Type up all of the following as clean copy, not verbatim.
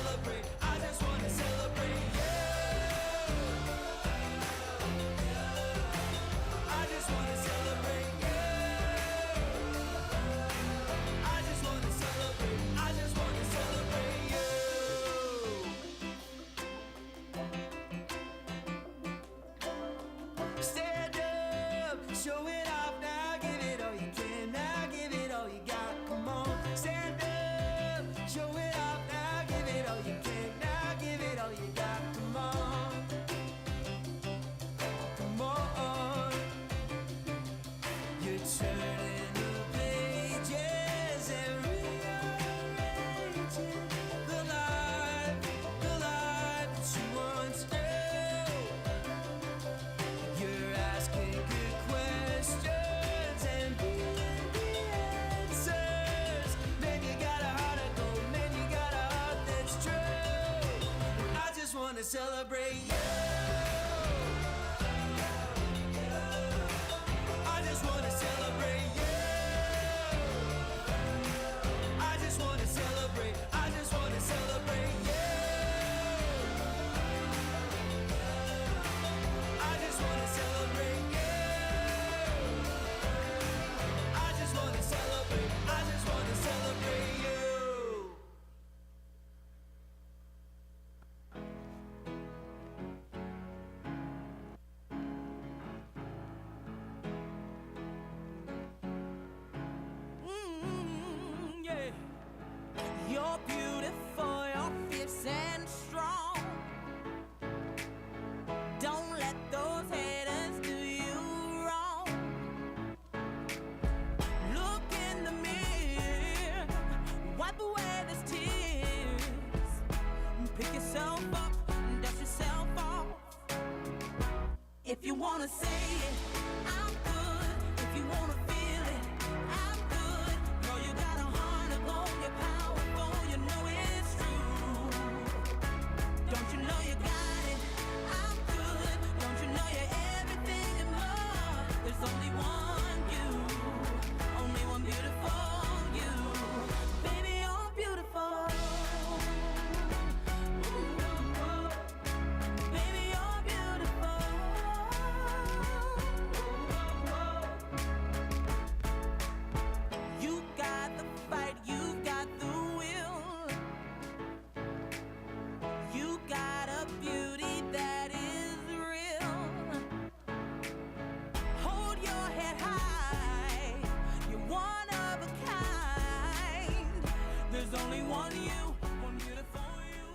celebrate. I just wanna celebrate you. I just wanna celebrate you. I just wanna celebrate. I just wanna celebrate you. Stand up, show it off now. Give it all you can now. Give it all you got. Come on, stand up, show it off now. Give it all you can now. Give it all you got. Come on, come on. You're turning the pages and rearranging the life that you once knew. You're asking good questions and being the answers. Man, you got a heart of gold. Man, you got a heart that's true. And I just wanna celebrate you. I just wanna celebrate you. I just wanna celebrate. I just wanna celebrate you. I just wanna celebrate you. I just wanna celebrate. I just wanna celebrate you. Yeah. You're beautiful, you're fierce and strong. Don't let those haters do you wrong. Look in the mirror, wipe away those tears. Pick yourself up, dust yourself off. If you wanna say it, I'm good. If you wanna feel it, I'm good. Girl, you got a heart of gold, you're powerful, you know it's true. Don't you know you got it? I'm good. Don't you know you're everything and more? There's only one you, only one beautiful you. Baby, you're beautiful. Baby, you're beautiful. You got the fight, you got the will. You got a beauty that is real. Hold your head high, you're one of a kind. There's only one you, one beautiful you.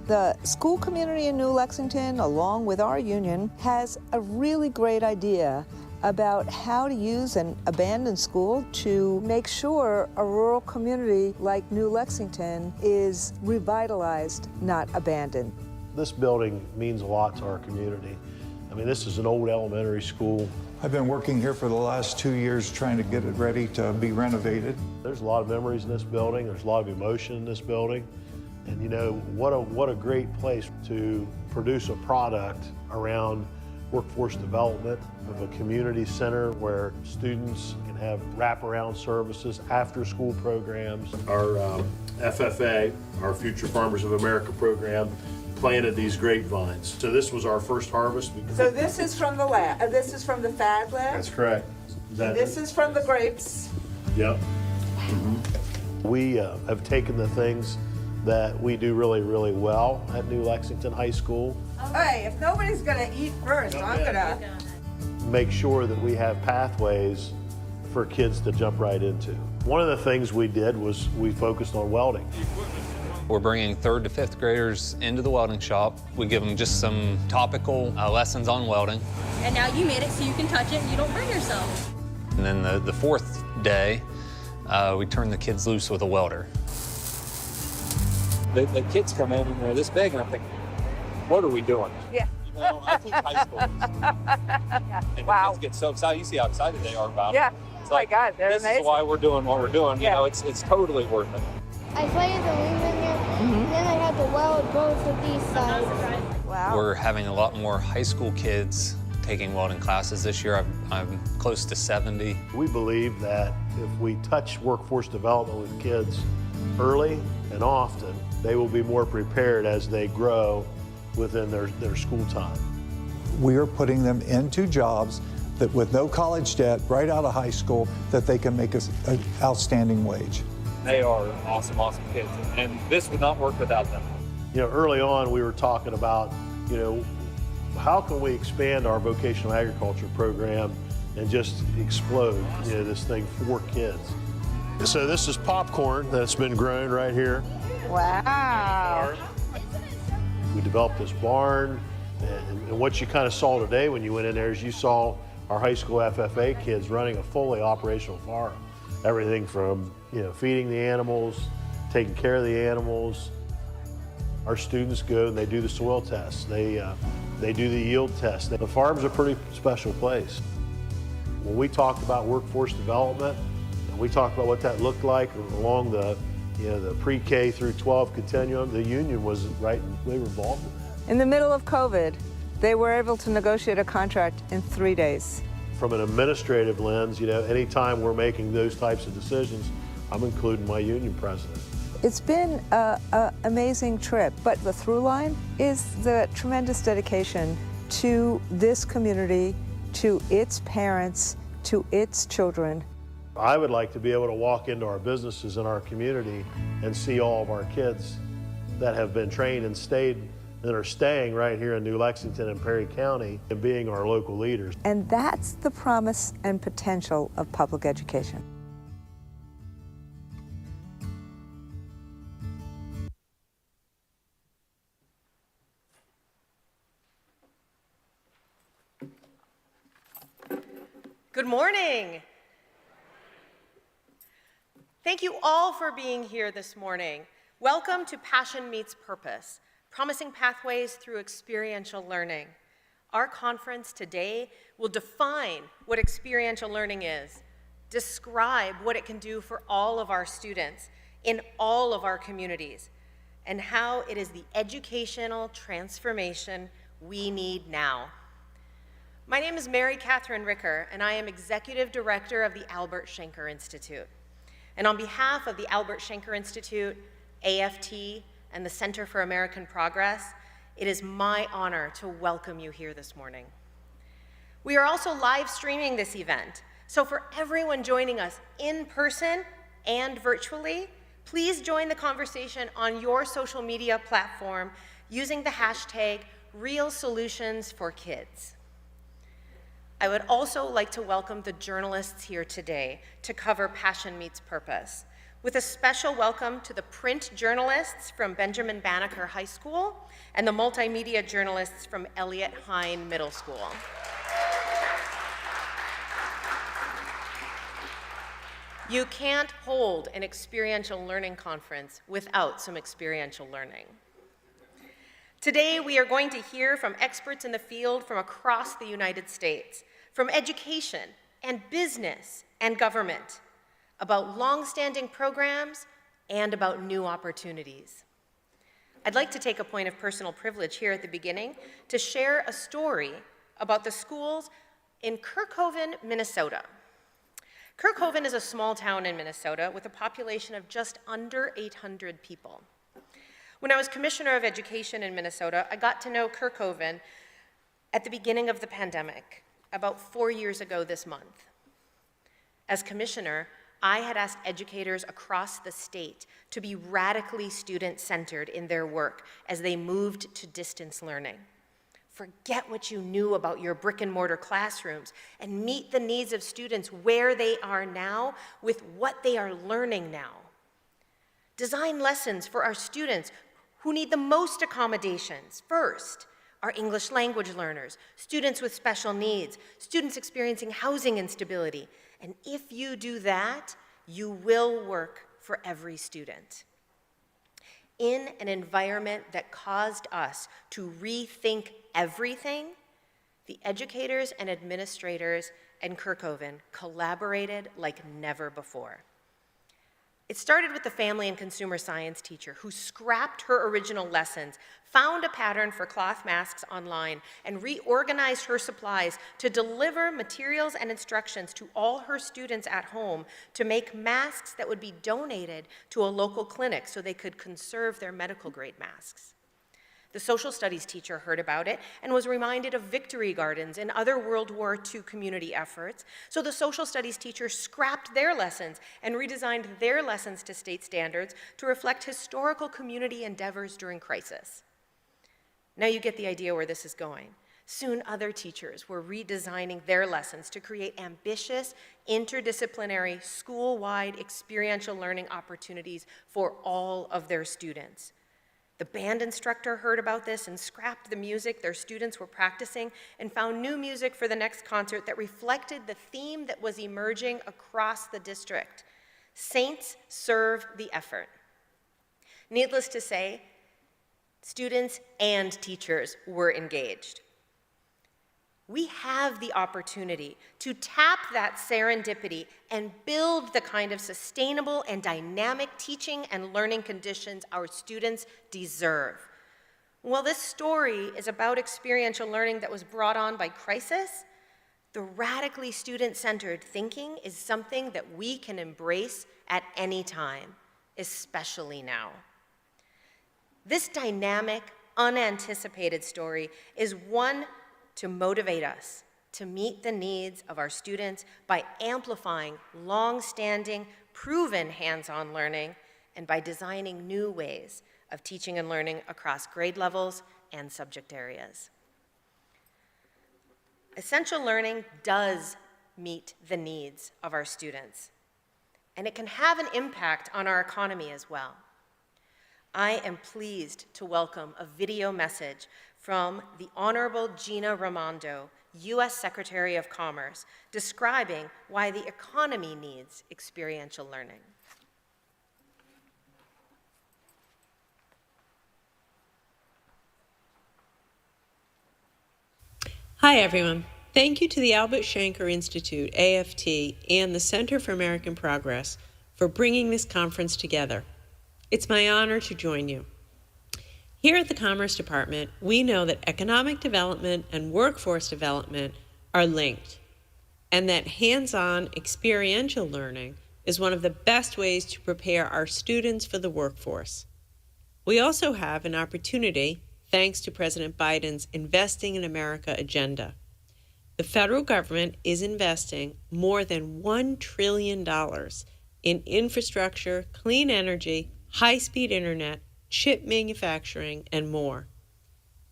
The school community in New Lexington, along with our union, has a really great idea about how to use an abandoned school to make sure a rural community like New Lexington is revitalized, not abandoned. This building means a lot to our community. I mean, this is an old elementary school. I've been working here for the last 2 years trying to get it ready to be renovated. There's a lot of memories in this building. There's a lot of emotion in this building. And you know, what a great place to produce a product around workforce development of a community center where students can have wraparound services, after-school programs. Our FFA, our Future Farmers of America program, planted these grapevines. So this was our first harvest. So this is from the lab. This is from the fad lab. That's correct. This is from the grapes. Yep. We have taken the things that we do really, really well at New Lexington High School. Hey, if nobody's gonna eat first, I'm gonna. Make sure that we have pathways for kids to jump right into. One of the things we did was we focused on welding. We're bringing 3rd to 5th graders into the welding shop. We give them just some topical lessons on welding. And now you made it so you can touch it and you don't burn yourself. And then the 4th day, we turn the kids loose with a welder. The kids come in and they're this big, and I'm thinking, what are we doing? Yeah. Well, I think high school. And Wow. the kids get so excited. You see how excited they are about Yeah. it. It's Oh my God, they're this amazing. is why we're doing what we're doing. Yeah. You know, it's totally worth it. I played the wing here, then I had the weld both of these sides. Wow. We're having a lot more high school kids taking welding classes this year. I'm close to 70. We believe that if we touch workforce development with kids early and often, they will be more prepared as they grow within their school time. We are putting them into jobs that with no college debt, right out of high school, that they can make an outstanding wage. They are awesome, awesome kids. And this would not work without them. You know, early on we were talking about, you know, how can we expand our vocational agriculture program and just explode, you know, this thing for kids. So this is popcorn that's been grown right here. Wow. We developed this barn, and what you kind of saw today when you went in there is you saw our high school FFA kids running a fully operational farm. Everything from, you know, feeding the animals, taking care of the animals. Our students go and they do the soil tests. They do the yield test. The farm's a pretty special place. When we talked about workforce development, and we talked about what that looked like along the, you know, the pre-K through 12 continuum, the union was right, they were involved in that. In the middle of COVID, they were able to negotiate a contract in 3 days. From an administrative lens, you know, anytime we're making those types of decisions, I'm including my union president. It's been an amazing trip, but the through line is the tremendous dedication to this community, to its parents, to its children. I would like to be able to walk into our businesses in our community and see all of our kids that have been trained and stayed and are staying right here in New Lexington and Perry County and being our local leaders. And that's the promise and potential of public education. Good morning. Thank you all for being here this morning. Welcome to Passion Meets Purpose, Promising Pathways Through Experiential Learning. Our conference today will define what experiential learning is, describe what it can do for all of our students in all of our communities, and how it is the educational transformation we need now. My name is Mary Catherine Ricker, and I am Executive Director of the Albert Schenker Institute. And on behalf of the Albert Schenker Institute, AFT, and the Center for American Progress, it is my honor to welcome you here this morning. We are also live streaming this event, so for everyone joining us in person and virtually, please join the conversation on your social media platform using the hashtag #RealSolutionsForKids. I would also like to welcome the journalists here today to cover Passion Meets Purpose, with a special welcome to the print journalists from Benjamin Banneker High School and the multimedia journalists from Elliott Hine Middle School. You can't hold an experiential learning conference without some experiential learning. Today, we are going to hear from experts in the field from across the United States, from education and business and government, about long-standing programs and about new opportunities. I'd like to take a point of personal privilege here at the beginning to share a story about the schools in Kirkhoven, Minnesota. Kirkhoven is a small town in Minnesota with a population of just under 800 people. When I was Commissioner of Education in Minnesota, I got to know Kirkhoven at the beginning of the pandemic, about 4 years ago this month. As Commissioner, I had asked educators across the state to be radically student-centered in their work as they moved to distance learning. Forget what you knew about your brick-and-mortar classrooms and meet the needs of students where they are now with what they are learning now. Design lessons for our students who need the most accommodations. First, our English language learners, students with special needs, students experiencing housing instability. And if you do that, you will work for every student. in an environment that caused us to rethink everything, the educators and administrators in Kirkhoven collaborated like never before. It started with the family and consumer science teacher who scrapped her original lessons, found a pattern for cloth masks online, and reorganized her supplies to deliver materials and instructions to all her students at home to make masks that would be donated to a local clinic so they could conserve their medical grade masks. The social studies teacher heard about it and was reminded of victory gardens and other World War II community efforts, so the social studies teacher scrapped their lessons and redesigned their lessons to state standards to reflect historical community endeavors during crisis. Now you get the idea where this is going. Soon other teachers were redesigning their lessons to create ambitious, interdisciplinary, school-wide experiential learning opportunities for all of their students. The band instructor heard about this and scrapped the music their students were practicing and found new music for the next concert that reflected the theme that was emerging across the district. Saints serve the effort. Needless to say, students and teachers were engaged. We have the opportunity to tap that serendipity and build the kind of sustainable and dynamic teaching and learning conditions our students deserve. While this story is about experiential learning that was brought on by crisis, the radically student-centered thinking is something that we can embrace at any time, especially now. This dynamic, unanticipated story is one to motivate us to meet the needs of our students by amplifying long-standing, proven hands-on learning and by designing new ways of teaching and learning across grade levels and subject areas. Essential learning does meet the needs of our students, and it can have an impact on our economy as well. I am pleased to welcome a video message from the Honorable Gina Raimondo, U.S. Secretary of Commerce, describing why the economy needs experiential learning. Hi, everyone. Thank you to the Albert Shanker Institute, AFT, and the Center for American Progress for bringing this conference together. It's my honor to join you. Here at the Commerce Department, we know that economic development and workforce development are linked, and that hands-on experiential learning is one of the best ways to prepare our students for the workforce. We also have an opportunity, thanks to President Biden's Investing in America agenda. The federal government is investing more than $1 trillion in infrastructure, clean energy, high-speed internet, chip manufacturing, and more.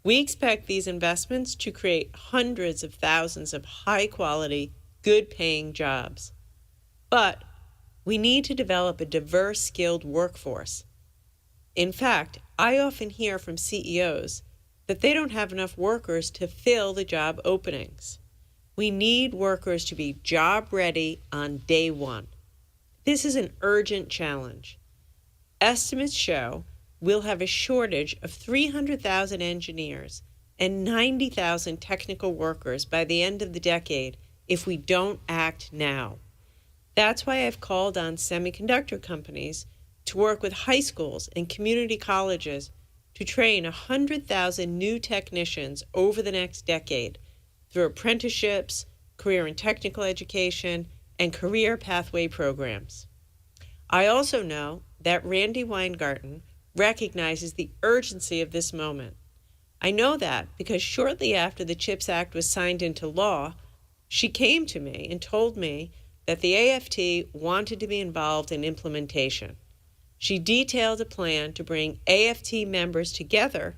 We expect these investments to create hundreds of thousands of high-quality, good-paying jobs. But we need to develop a diverse, skilled workforce. In fact, I often hear from CEOs that they don't have enough workers to fill the job openings. We need workers to be job-ready on day one. This is an urgent challenge. Estimates show we'll have a shortage of 300,000 engineers and 90,000 technical workers by the end of the decade if we don't act now. That's why I've called on semiconductor companies to work with high schools and community colleges to train 100,000 new technicians over the next decade through apprenticeships, career and technical education, and career pathway programs. I also know that Randi Weingarten recognizes the urgency of this moment. I know that because shortly after the CHIPS Act was signed into law, she came to me and told me that the AFT wanted to be involved in implementation. She detailed a plan to bring AFT members together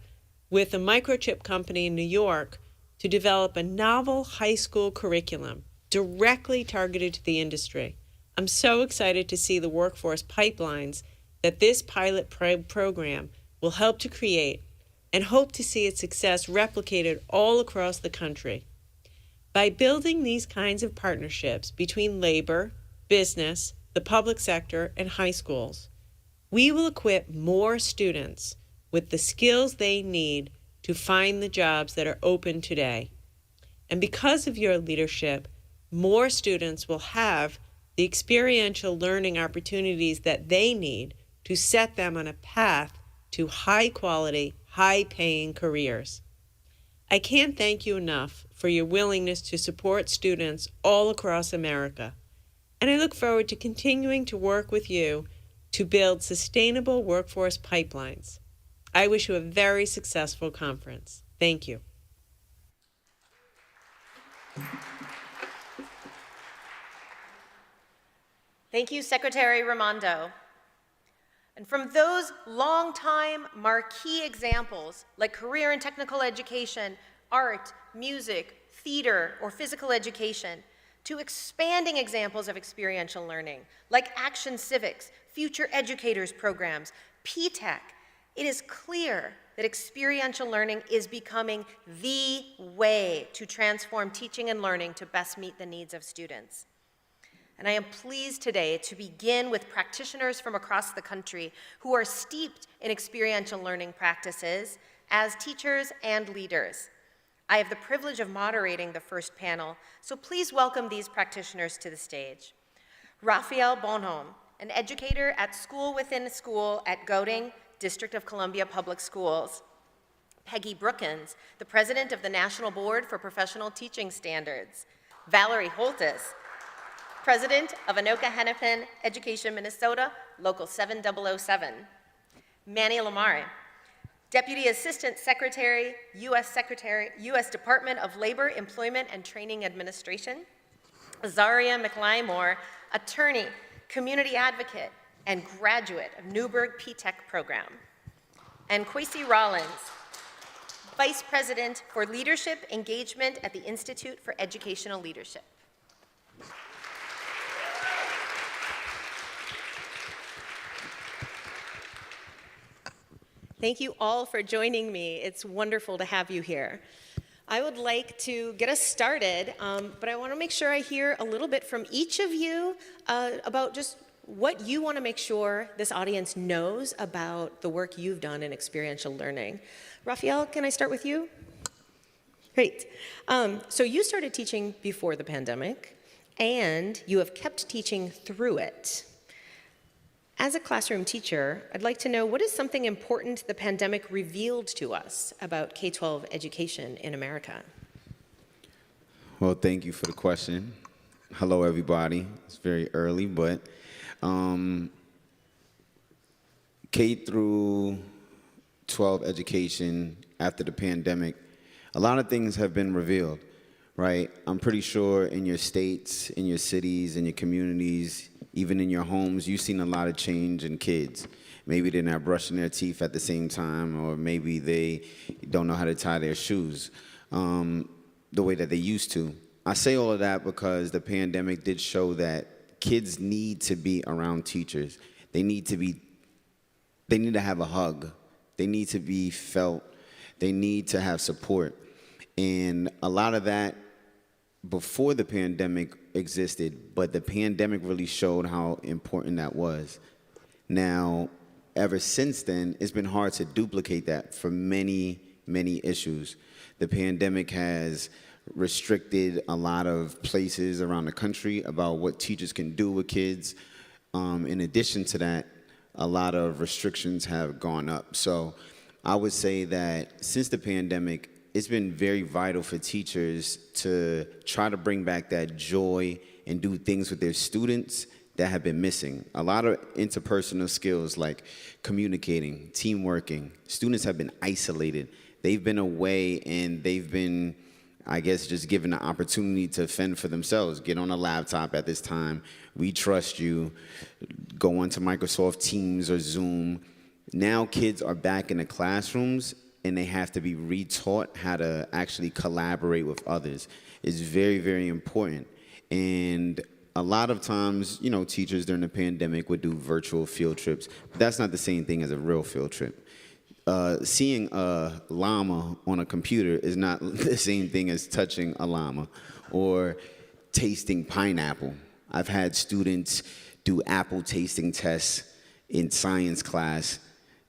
with a microchip company in New York to develop a novel high school curriculum directly targeted to the industry. I'm so excited to see the workforce pipelines that this pilot program will help to create, and hope to see its success replicated all across the country. By building these kinds of partnerships between labor, business, the public sector, and high schools, we will equip more students with the skills they need to find the jobs that are open today. And because of your leadership, more students will have the experiential learning opportunities that they need to set them on a path to high-quality, high-paying careers. I can't thank you enough for your willingness to support students all across America, and I look forward to continuing to work with you to build sustainable workforce pipelines. I wish you a very successful conference. Thank you. Thank you, Secretary Raimondo. And from those long-time marquee examples, like career and technical education, art, music, theater, or physical education, to expanding examples of experiential learning, like Action Civics, Future Educators programs, P-TECH, it is clear that experiential learning is becoming the way to transform teaching and learning to best meet the needs of students. And I am pleased today to begin with practitioners from across the country who are steeped in experiential learning practices as teachers and leaders. I have the privilege of moderating the first panel, so please welcome these practitioners to the stage. Raphael Bonhomme, an educator at School Within School at Goding, District of Columbia Public Schools. Peggy Brookins, the president of the National Board for Professional Teaching Standards. Valerie Holtis, president of Anoka Hennepin Education Minnesota, Local 7007. Manny Lamare, Deputy Assistant Secretary, U.S. Department of Labor, Employment, and Training Administration. Zaria McLymore, attorney, community advocate, and graduate of Newburgh P-TECH program. And Kwesi Rollins, Vice President for Leadership Engagement at the Institute for Educational Leadership. Thank you all for joining me. It's wonderful to have you here. I would like to get us started, but I want to make sure I hear a little bit from each of you about just what you want to make sure this audience knows about the work you've done in experiential learning. Raphael, can I start with you? Great. So you started teaching before the pandemic, and you have kept teaching through it. As a classroom teacher, I'd like to know, what is something important the pandemic revealed to us about K-12 education in America? Well, thank you for the question. Hello, everybody. It's very early, but K through 12 education after the pandemic, a lot of things have been revealed, right? I'm pretty sure in your states, in your cities, in your communities, even in your homes, you've seen a lot of change in kids. Maybe they're not brushing their teeth at the same time, or maybe they don't know how to tie their shoes the way that they used to. I say all of that because the pandemic did show that kids need to be around teachers. They need to have a hug. They need to be felt. They need to have support. And a lot of that before the pandemic existed, but the pandemic really showed how important that was. Now, ever since then, it's been hard to duplicate that for many, many issues. The pandemic has restricted a lot of places around the country about what teachers can do with kids. In addition to that, a lot of restrictions have gone up. So I would say that since the pandemic, it's been very vital for teachers to try to bring back that joy and do things with their students that have been missing. A lot of interpersonal skills like communicating, teamworking. Students have been isolated. They've been away and they've been, I guess, just given the opportunity to fend for themselves. Get on a laptop at this time. We trust you. Go onto Microsoft Teams or Zoom. Now kids are back in the classrooms and they have to be retaught how to actually collaborate with others. It's very, very important. And a lot of times, you know, teachers during the pandemic would do virtual field trips, but that's not the same thing as a real field trip. Seeing a llama on a computer is not the same thing as touching a llama or tasting pineapple. I've had students do apple tasting tests in science class,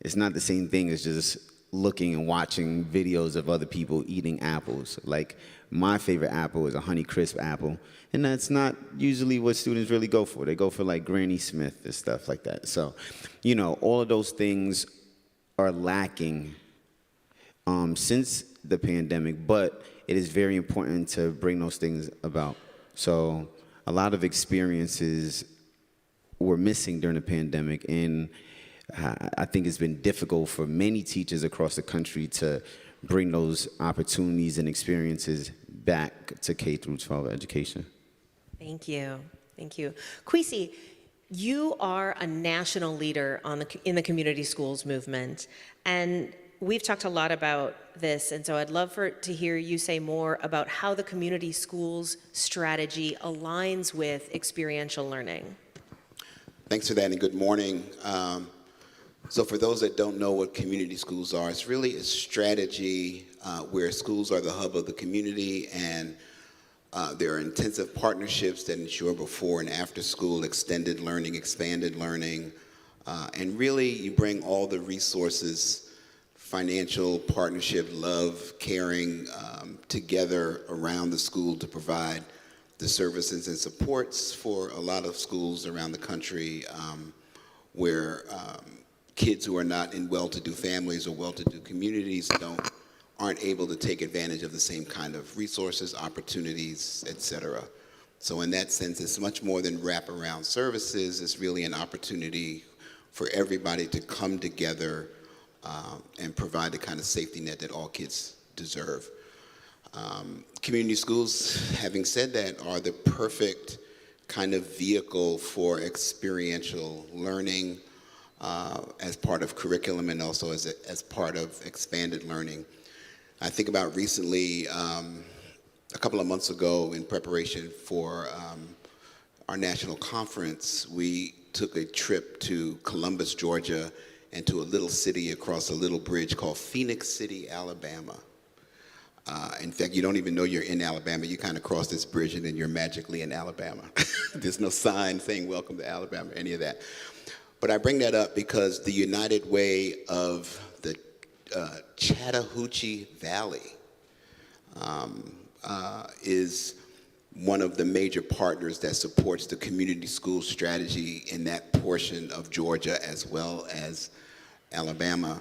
it's not the same thing as just looking and watching videos of other people eating apples. Like, my favorite apple is a Honeycrisp apple, and that's not usually what students really go for. They go for like Granny Smith and stuff like that. So, you know, all of those things are lacking since the pandemic, but it is very important to bring those things about. So a lot of experiences were missing during the pandemic, and I think it's been difficult for many teachers across the country to bring those opportunities and experiences back to K through 12 education. Thank you. Thank you. Kwesi, you are a national leader in the community schools movement, and we've talked a lot about this, and so I'd love to hear you say more about how the community schools strategy aligns with experiential learning. Thanks for that, and good morning. So for those that don't know what community schools are, it's really a strategy where schools are the hub of the community, and there are intensive partnerships that ensure before and after school extended learning, expanded learning, and really you bring all the resources, financial, partnership, love, caring, together around the school to provide the services and supports for a lot of schools around the country where kids who are not in well-to-do families or well-to-do communities aren't able to take advantage of the same kind of resources, opportunities, et cetera. So in that sense, it's much more than wraparound services. It's really an opportunity for everybody to come together and provide the kind of safety net that all kids deserve. Community schools, having said that, are the perfect kind of vehicle for experiential learning as part of curriculum and also as part of expanded learning. I think about recently, a couple of months ago in preparation for our national conference, we took a trip to Columbus, Georgia, and to a little city across a little bridge called Phoenix City, Alabama. In fact, you don't even know you're in Alabama. You kind of cross this bridge and then you're magically in Alabama. There's no sign saying welcome to Alabama, any of that. But I bring that up because the United Way of the Chattahoochee Valley is one of the major partners that supports the community school strategy in that portion of Georgia as well as Alabama.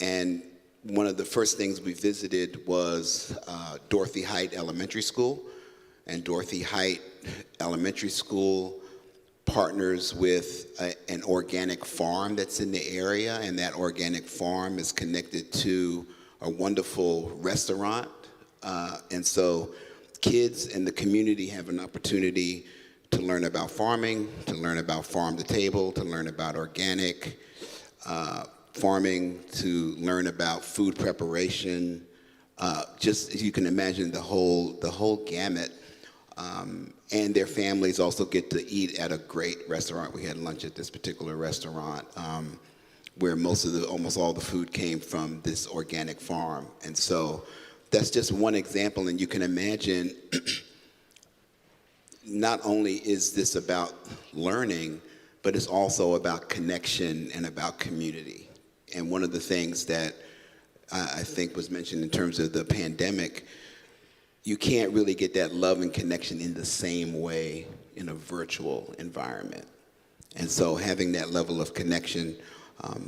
And one of the first things we visited was Dorothy Height Elementary School. And Dorothy Height Elementary School partners with an organic farm that's in the area, and that organic farm is connected to a wonderful restaurant. And so kids in the community have an opportunity to learn about farming, to learn about farm to table, to learn about organic farming, to learn about food preparation. Just as you can imagine, the whole gamut. And their families also get to eat at a great restaurant. We had lunch at this particular restaurant where almost all the food came from this organic farm. And so that's just one example, and you can imagine not only is this about learning, but it's also about connection and about community. And one of the things that I think was mentioned in terms of the pandemic, you can't really get that love and connection in the same way in a virtual environment. And so having that level of connection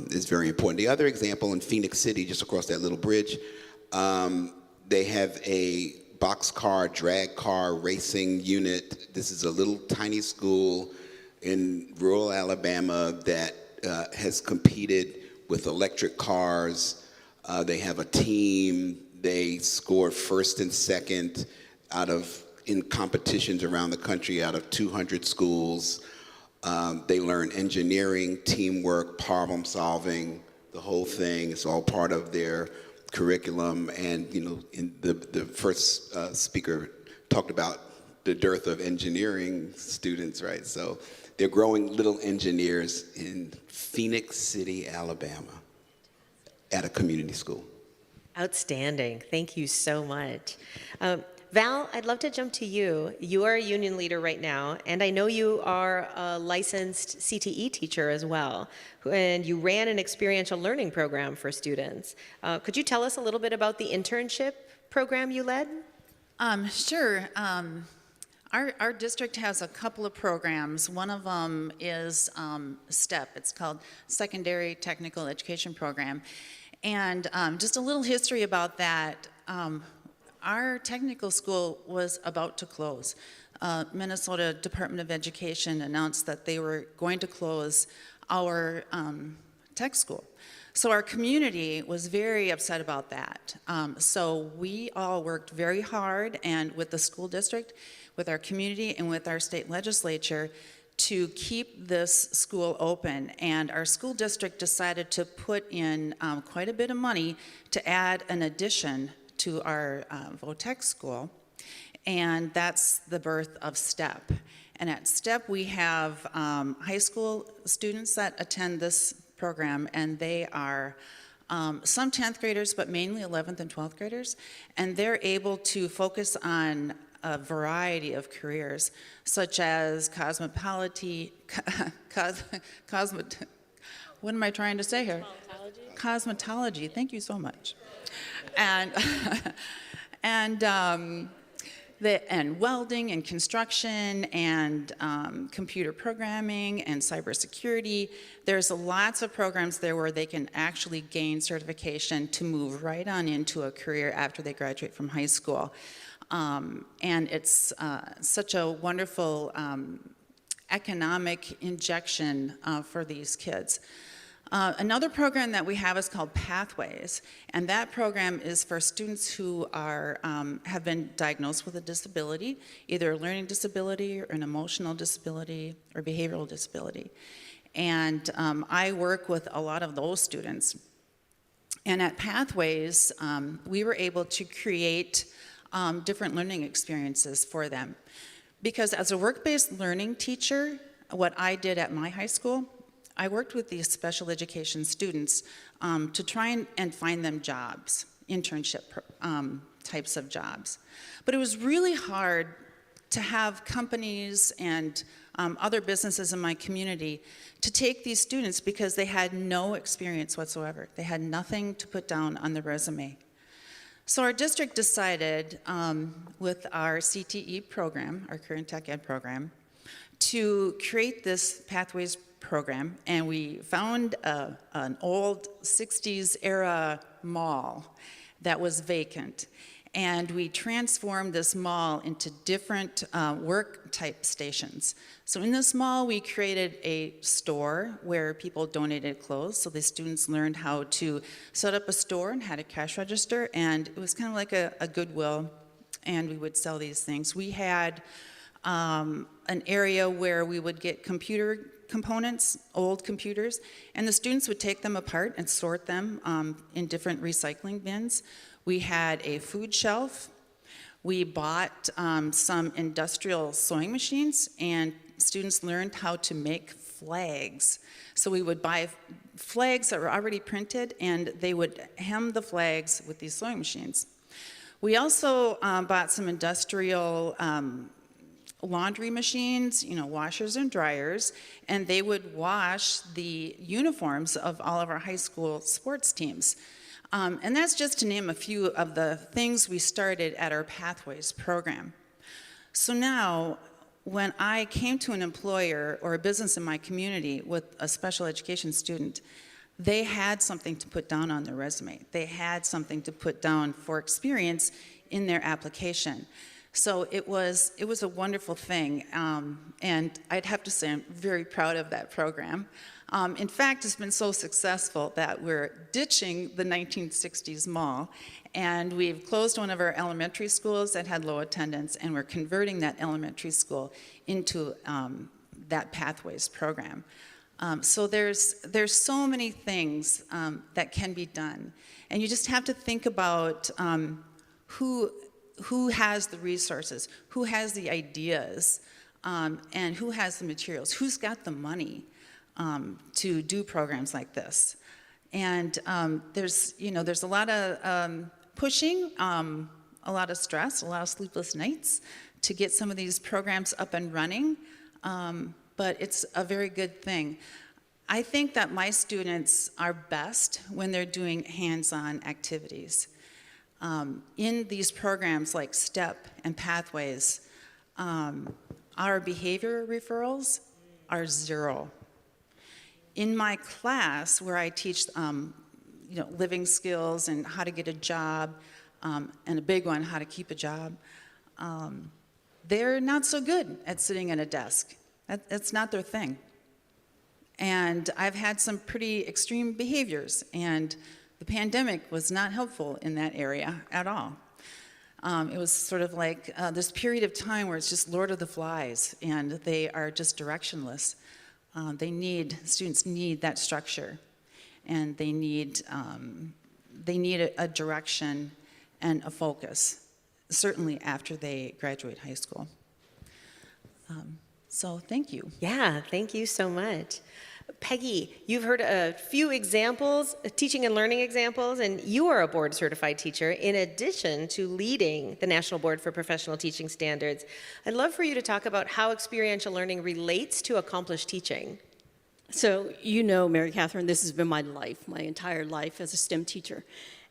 is very important. The other example in Phoenix City, just across that little bridge, they have a boxcar, drag car racing unit. This is a little tiny school in rural Alabama that has competed with electric cars. They have a team. They scored first and second in competitions around the country out of 200 schools. They learn engineering, teamwork, problem solving, the whole thing. It's all part of their curriculum. And in the first speaker talked about the dearth of engineering students, right? So they're growing little engineers in Phoenix City, Alabama, at a community school. Outstanding. Thank you so much. Val, I'd love to jump to you. You are a union leader right now, and I know you are a licensed CTE teacher as well, and you ran an experiential learning program for students. Could you tell us a little bit about the internship program you led? Sure. Our district has a couple of programs. One of them is STEP. It's called Secondary Technical Education Program. And just a little history about that. Our technical school was about to close. Minnesota Department of Education announced that they were going to close our tech school. So our community was very upset about that. So we all worked very hard and with the school district, with our community, and with our state legislature to keep this school open. And our school district decided to put in quite a bit of money to add an addition to our VOTEC school, and that's the birth of STEP. And at STEP we have high school students that attend this program, and they are some 10th graders, but mainly 11th and 12th graders, and they're able to focus on a variety of careers, such as cosmetology, what am I trying to say here? Cosmetology, thank you so much. And welding and construction and computer programming and cybersecurity. There's lots of programs there where they can actually gain certification to move right on into a career after they graduate from high school. And it's such a wonderful economic injection for these kids. Another program that we have is called Pathways, and that program is for students who are, have been diagnosed with a disability, either a learning disability or an emotional disability or behavioral disability. And I work with a lot of those students. And at Pathways, we were able to create different learning experiences for them. Because as a work-based learning teacher, what I did at my high school, I worked with these special education students to try and find them jobs, internship types of jobs. But it was really hard to have companies and other businesses in my community to take these students because they had no experience whatsoever. They had nothing to put down on the resume. So our district decided with our CTE program, our Career and Tech Ed program, to create this Pathways program, and we found an old 60s era mall that was vacant, and we transformed this mall into different work type stations. So in this mall we created a store where people donated clothes, so the students learned how to set up a store and had a cash register, and it was kind of like a Goodwill, and we would sell these things. We had an area where we would get computer components, old computers, and the students would take them apart and sort them in different recycling bins. We had a food shelf. We bought some industrial sewing machines, and students learned how to make flags. So we would buy flags that were already printed, and they would hem the flags with these sewing machines. We also bought some industrial laundry machines, you know, washers and dryers, and they would wash the uniforms of all of our high school sports teams. And that's just to name a few of the things we started at our Pathways program. So now, when I came to an employer or a business in my community with a special education student, they had something to put down on their resume. They had something to put down for experience in their application. So it was a wonderful thing, and I'd have to say I'm very proud of that program. In fact, it's been so successful that we're ditching the 1960s mall, and we've closed one of our elementary schools that had low attendance, and we're converting that elementary school into that Pathways program. So there's so many things that can be done, and you just have to think about who has the resources, who has the ideas, and who has the materials, who's got the money to do programs like this. And there's a lot of pushing a lot of stress, a lot of sleepless nights to get some of these programs up and running, but it's a very good thing. I think that my students are best when they're doing hands-on activities. In these programs like STEP and Pathways, our behavior referrals are 0. In my class where I teach living skills and how to get a job, and a big one, how to keep a job, they're not so good at sitting at a desk. That's not their thing. And I've had some pretty extreme behaviors, and the pandemic was not helpful in that area at all. It was sort of like this period of time where it's just Lord of the Flies, and they are just directionless. Students need that structure, and they need a direction and a focus, certainly after they graduate high school. So thank you. Yeah, thank you so much. Peggy, you've heard a few examples, teaching and learning examples, and you are a board certified teacher in addition to leading the National Board for Professional Teaching Standards. I'd love for you to talk about how experiential learning relates to accomplished teaching. So, Mary Catherine, this has been my life, my entire life as a STEM teacher.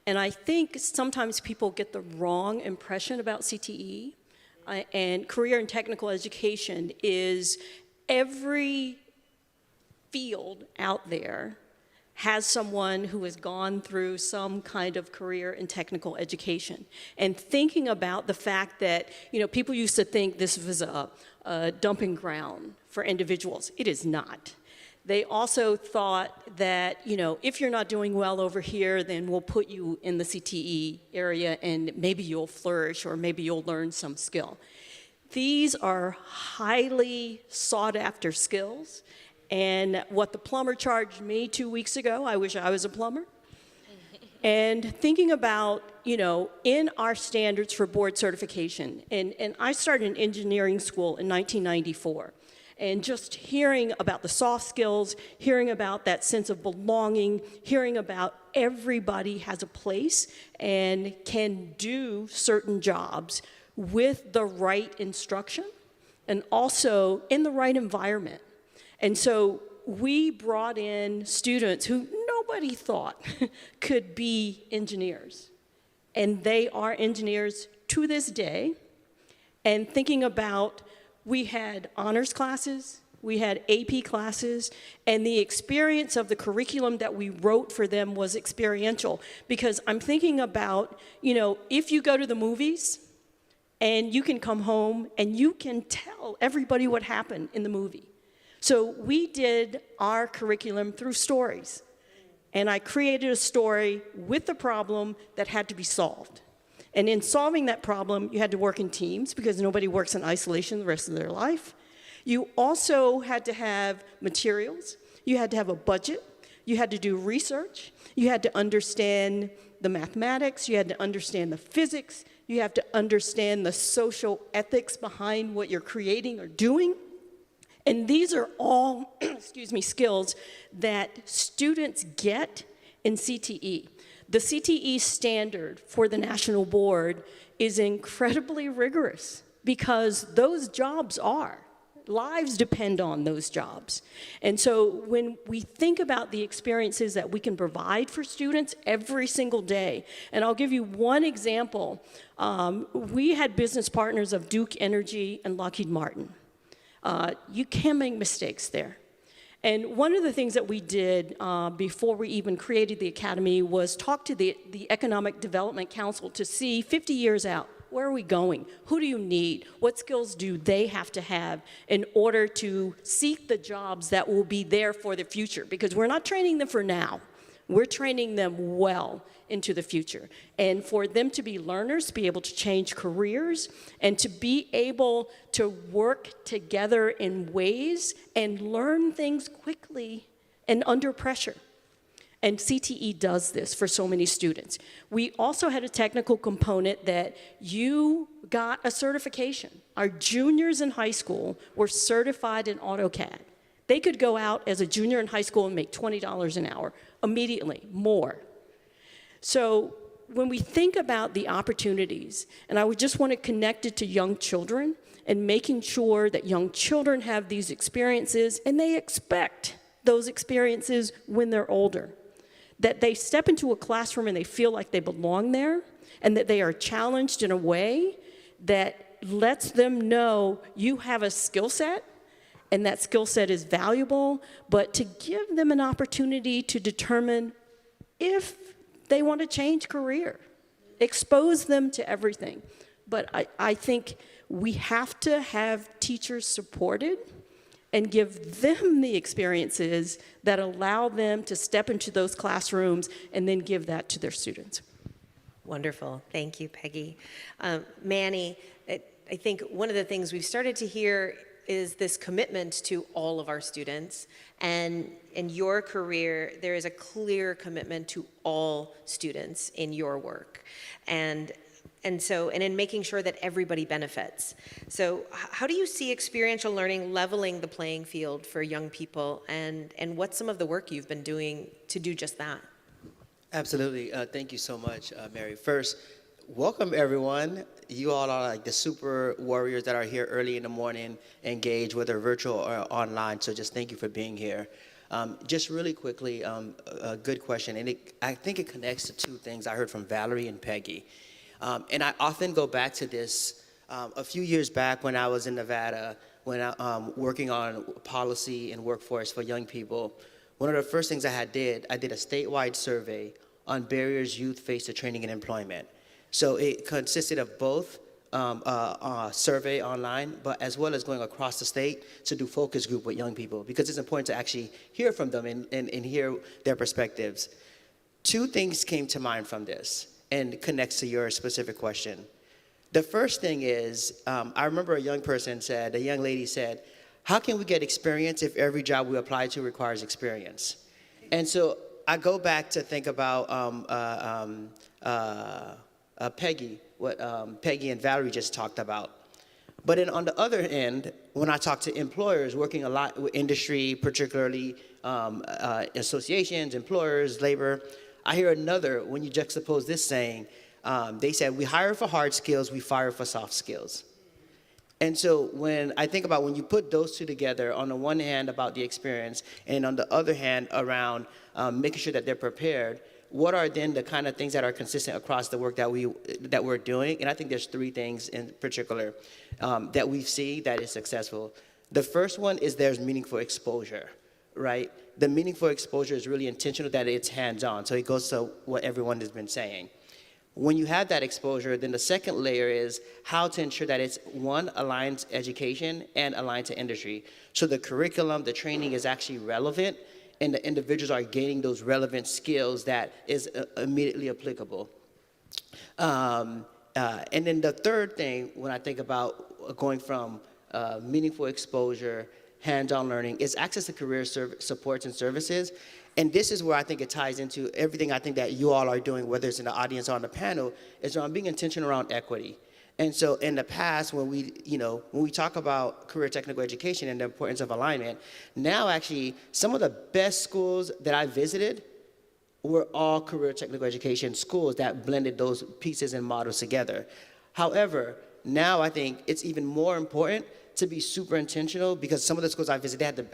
And I think sometimes people get the wrong impression about CTE. And career and technical education is every field out there has someone who has gone through some kind of career and technical education. And thinking about the fact that, people used to think this was a dumping ground for individuals. It is not. They also thought that, if you're not doing well over here, then we'll put you in the CTE area and maybe you'll flourish or maybe you'll learn some skill. These are highly sought after skills. And what the plumber charged me 2 weeks ago, I wish I was a plumber. And thinking about, in our standards for board certification, and I started in engineering school in 1994. And just hearing about the soft skills, hearing about that sense of belonging, hearing about everybody has a place and can do certain jobs with the right instruction and also in the right environment. And so we brought in students who nobody thought could be engineers. And they are engineers to this day. And thinking about, we had honors classes, we had AP classes, and the experience of the curriculum that we wrote for them was experiential. Because I'm thinking about, if you go to the movies and you can come home and you can tell everybody what happened in the movie. So we did our curriculum through stories. And I created a story with the problem that had to be solved. And in solving that problem, you had to work in teams because nobody works in isolation the rest of their life. You also had to have materials. You had to have a budget. You had to do research. You had to understand the mathematics. You had to understand the physics. You have to understand the social ethics behind what you're creating or doing. And these are all, skills that students get in CTE. The CTE standard for the National Board is incredibly rigorous because those jobs lives depend on those jobs. And so when we think about the experiences that we can provide for students every single day, and I'll give you one example. We had business partners of Duke Energy and Lockheed Martin. You can make mistakes there. And one of the things that we did before we even created the academy was talk to the Economic Development Council to see 50 years out, where are we going? Who do you need? What skills do they have to have in order to seek the jobs that will be there for the future? Because we're not training them for now. We're training them well into the future. And for them to be learners, to be able to change careers, and to be able to work together in ways and learn things quickly and under pressure. And CTE does this for so many students. We also had a technical component that you got a certification. Our juniors in high school were certified in AutoCAD. They could go out as a junior in high school and make $20 an hour immediately, more. So when we think about the opportunities, and I would just want to connect it to young children and making sure that young children have these experiences and they expect those experiences when they're older. That they step into a classroom and they feel like they belong there and that they are challenged in a way that lets them know you have a skill set and that skill set is valuable, but to give them an opportunity to determine if they want to change career, expose them to everything. But I think we have to have teachers supported and give them the experiences that allow them to step into those classrooms and then give that to their students. Wonderful. Thank you, Peggy. Manny, I think one of the things we've started to hear is this commitment to all of our students. And in your career, there is a clear commitment to all students in your work. And in making sure that everybody benefits. So how do you see experiential learning leveling the playing field for young people, and what's some of the work you've been doing to do just that? Absolutely. Thank you so much, Mary. First, welcome everyone. You all are like the super warriors that are here early in the morning, engaged, whether virtual or online, so just thank you for being here. Just really quickly, a good question, and I think it connects to two things I heard from Valerie and Peggy. And I often go back to this. A few years back when I was in Nevada, when I working on policy and workforce for young people, one of the first things I did a statewide survey on barriers youth face to training and employment. So it consisted of both survey online, but as well as going across the state to do focus group with young people, because it's important to actually hear from them and hear their perspectives. Two things came to mind from this and connects to your specific question. The first thing is, I remember a young lady said, how can we get experience if every job we apply to requires experience? And so I go back to think about Peggy, what Peggy and Valerie just talked about. But then on the other end, when I talk to employers working a lot with industry, particularly associations, employers, labor, I hear another, when you juxtapose this saying, they said, we hire for hard skills, we fire for soft skills. And so when I think about when you put those two together, on the one hand about the experience, and on the other hand around making sure that they're prepared, what are then the kind of things that are consistent across the work that we're doing? And I think there's three things in particular that we see that is successful. The first one is there's meaningful exposure, right? The meaningful exposure is really intentional, that it's hands-on. So it goes to what everyone has been saying. When you have that exposure, then the second layer is how to ensure that it's, one, aligned to education and aligned to industry. So the curriculum, the training is actually relevant, and the individuals are gaining those relevant skills that is immediately applicable. And then the third thing, when I think about going from meaningful exposure, hands-on learning, is access to career supports and services. And this is where I think it ties into everything I think that you all are doing, whether it's in the audience or on the panel, is around being intentional around equity. And so in the past, when we talk about career technical education and the importance of alignment, now actually some of the best schools that I visited were all career technical education schools that blended those pieces and models together. However, now I think it's even more important to be super intentional, because some of the schools I visited had the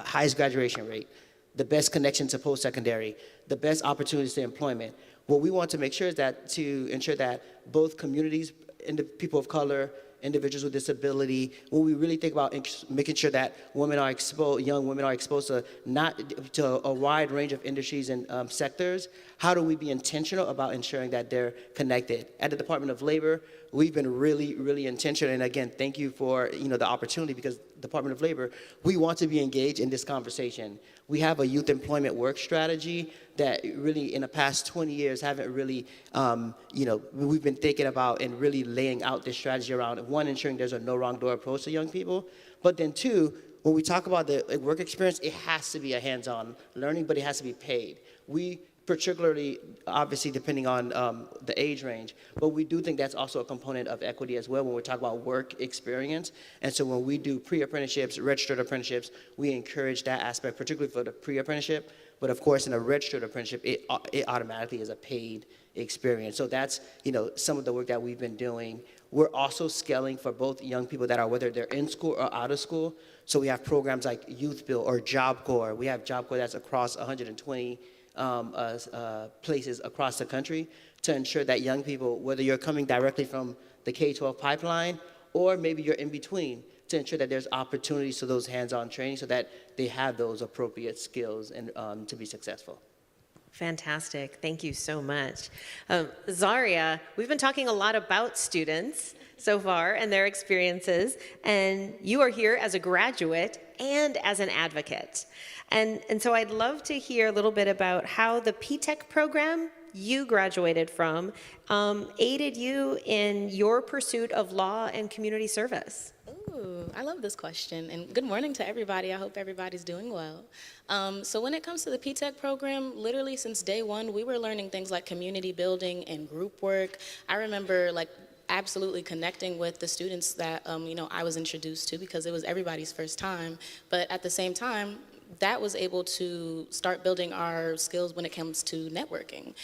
highest graduation rate, the best connection to post-secondary, the best opportunities to employment. What we want to make sure is that to ensure that both communities, and the people of color, individuals with disability, when we really think about making sure that women are exposed, young women are exposed to a wide range of industries and sectors, how do we be intentional about ensuring that they're connected? At the Department of Labor, we've been really, really intentional, and again, thank you for the opportunity, because Department of Labor, we want to be engaged in this conversation. We have a youth employment work strategy that really in the past 20 years haven't really, we've been thinking about and really laying out this strategy around, one, ensuring there's a no wrong door approach to young people, but then two, when we talk about the work experience, it has to be a hands-on learning, but it has to be paid. We particularly, obviously depending on the age range, but we do think that's also a component of equity as well when we talk about work experience. And so when we do pre-apprenticeships, registered apprenticeships, we encourage that aspect, particularly for the pre-apprenticeship. But of course, in a registered apprenticeship, it automatically is a paid experience. So that's, some of the work that we've been doing. We're also scaling for both young people that are, whether they're in school or out of school. So we have programs like Youth Build or Job Corps. We have Job Corps that's across 120 places across the country to ensure that young people, whether you're coming directly from the K-12 pipeline or maybe you're in between, to ensure that there's opportunities to those hands-on training so that they have those appropriate skills and to be successful. Fantastic. Thank you so much. Zaria, we've been talking a lot about students so far and their experiences, and you are here as a graduate and as an advocate. And so I'd love to hear a little bit about how the P-TECH program you graduated from aided you in your pursuit of law and community service. Ooh, I love this question, and good morning to everybody. I hope everybody's doing well. So when it comes to the P-TECH program, literally since day one, we were learning things like community building and group work. I remember absolutely connecting with the students that I was introduced to, because it was everybody's first time, but at the same time, that was able to start building our skills when it comes to networking.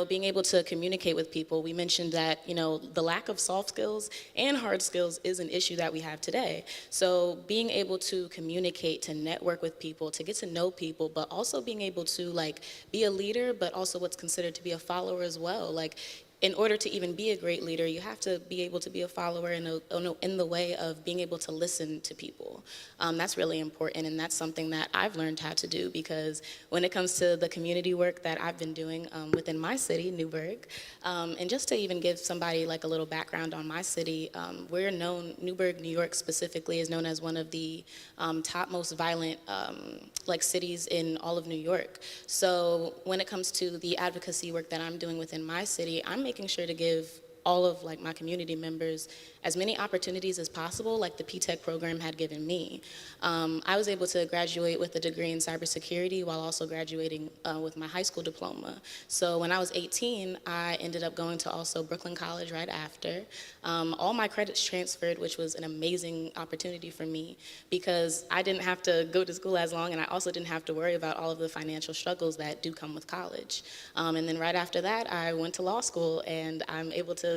Being able to communicate with people. We mentioned that, the lack of soft skills and hard skills is an issue that we have today. So being able to communicate, to network with people, to get to know people, but also being able to be a leader, but also what's considered to be a follower as well. In order to even be a great leader, you have to be able to be a follower in the way of being able to listen to people. That's really important, and that's something that I've learned how to do, because when it comes to the community work that I've been doing within my city, Newburgh, and just to even give somebody a little background on my city, we're known, Newburgh, New York specifically, is known as one of the top most violent cities in all of New York. So when it comes to the advocacy work that I'm doing within my city, I'm making sure to give all of my community members as many opportunities as possible, like the P-TECH program had given me. I was able to graduate with a degree in cybersecurity while also graduating with my high school diploma. So when I was 18, I ended up going to also Brooklyn College right after. All my credits transferred, which was an amazing opportunity for me, because I didn't have to go to school as long, and I also didn't have to worry about all of the financial struggles that do come with college. And then right after that, I went to law school, and I'm able to,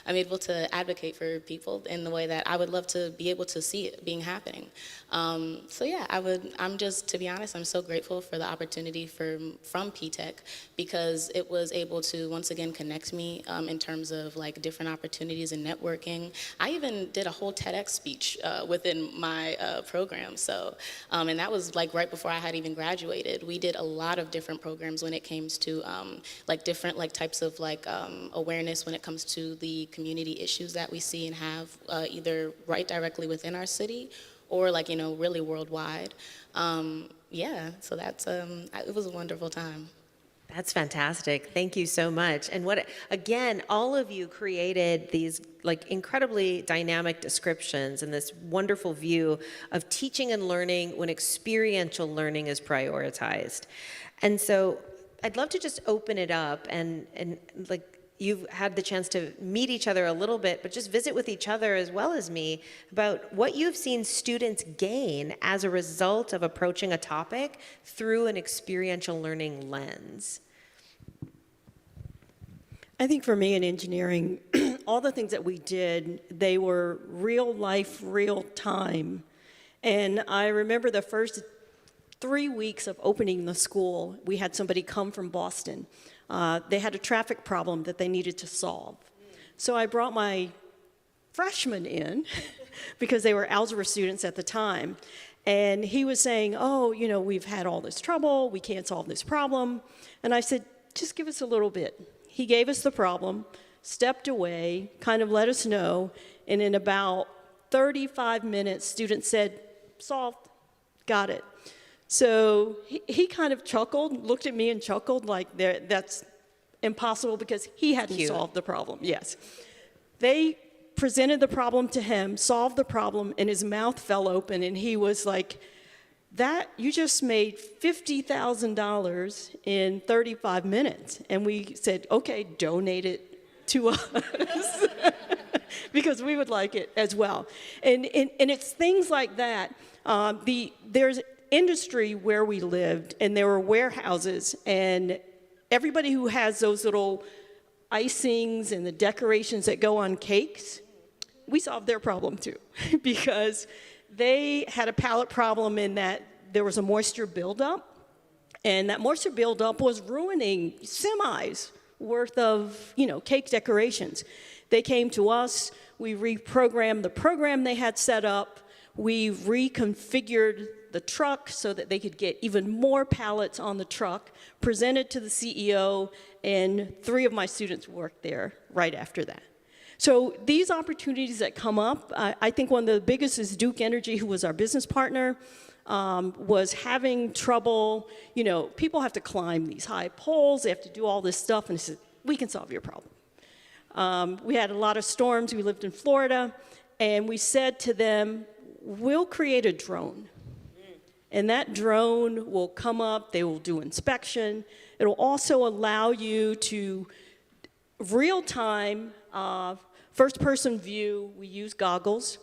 I'm able to advocate for people in the way that I would love to be able to see it being happening. So yeah, I'm just, to be honest, I'm so grateful for the opportunity from P-TECH, because it was able to once again connect me in terms of different opportunities and networking. I even did a whole TEDx speech within my program. So, and that was right before I had even graduated. We did a lot of different programs when it came to different types of awareness when it comes to the community issues that we see and have either right directly within our city or really worldwide. Yeah, so that's, it was a wonderful time. That's fantastic. Thank you so much. And again, all of you created these incredibly dynamic descriptions and this wonderful view of teaching and learning when experiential learning is prioritized. And so I'd love to just open it up and you've had the chance to meet each other a little bit, but just visit with each other as well as me about what you've seen students gain as a result of approaching a topic through an experiential learning lens. I think for me in engineering, all the things that we did, they were real life, real time. And I remember the first 3 weeks of opening the school, we had somebody come from Boston. They had a traffic problem that they needed to solve. So I brought my freshmen in because they were algebra students at the time. And he was saying, oh, we've had all this trouble. We can't solve this problem. And I said, just give us a little bit. He gave us the problem, stepped away, kind of let us know. And in about 35 minutes, students said, solved, got it. So he kind of chuckled, looked at me and chuckled that's impossible because he hadn't solved the problem. Yes. They presented the problem to him, solved the problem, and his mouth fell open, and he was like, you just made $50,000 in 35 minutes. And we said, okay, donate it to us because we would like it as well. And it's things like that. There's industry where we lived, and there were warehouses, and everybody who has those little icings and the decorations that go on cakes, we solved their problem too, because they had a palate problem in that there was a moisture buildup, and that moisture buildup was ruining semis worth of, cake decorations. They came to us, we reprogrammed the program they had set up, we reconfigured the truck so that they could get even more pallets on the truck, presented to the CEO, and 3 of my students worked there right after that. So these opportunities that come up, I think one of the biggest is Duke Energy, who was our business partner, was having trouble. People have to climb these high poles, they have to do all this stuff, and they said, we can solve your problem. We had a lot of storms, we lived in Florida, and we said to them, we'll create a drone. And that drone will come up, they will do inspection. It'll also allow you to real-time, first-person view. We use goggles.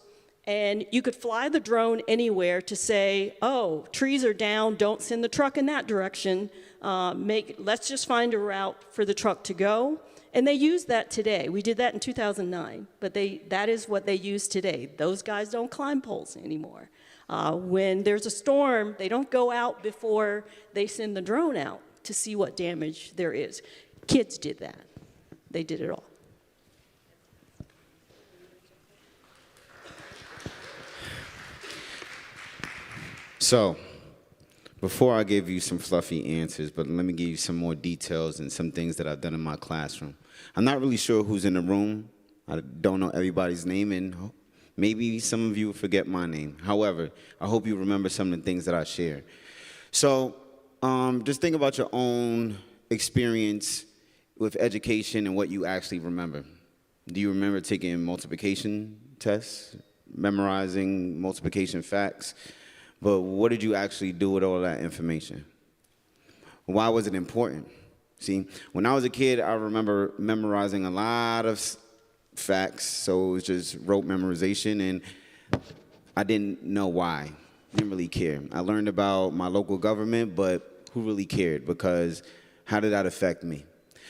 And you could fly the drone anywhere to say, oh, trees are down, don't send the truck in that direction. Let's just find a route for the truck to go. And they use that today. We did that in 2009, but that is what they use today. Those guys don't climb poles anymore. When there's a storm, they don't go out before they send the drone out to see what damage there is. Kids did that. They did it all. So, before I give you some fluffy answers, but let me give you some more details and some things that I've done in my classroom. I'm not really sure who's in the room. I don't know everybody's name, and maybe some of you forget my name. However, I hope you remember some of the things that I share. So, just think about your own experience with education and what you actually remember. Do you remember taking multiplication tests, memorizing multiplication facts? But what did you actually do with all that information? Why was it important? See, when I was a kid, I remember memorizing a lot of facts, so it was just rote memorization, and I didn't know why. Didn't really care. I learned about my local government, but who really cared? Because how did that affect me?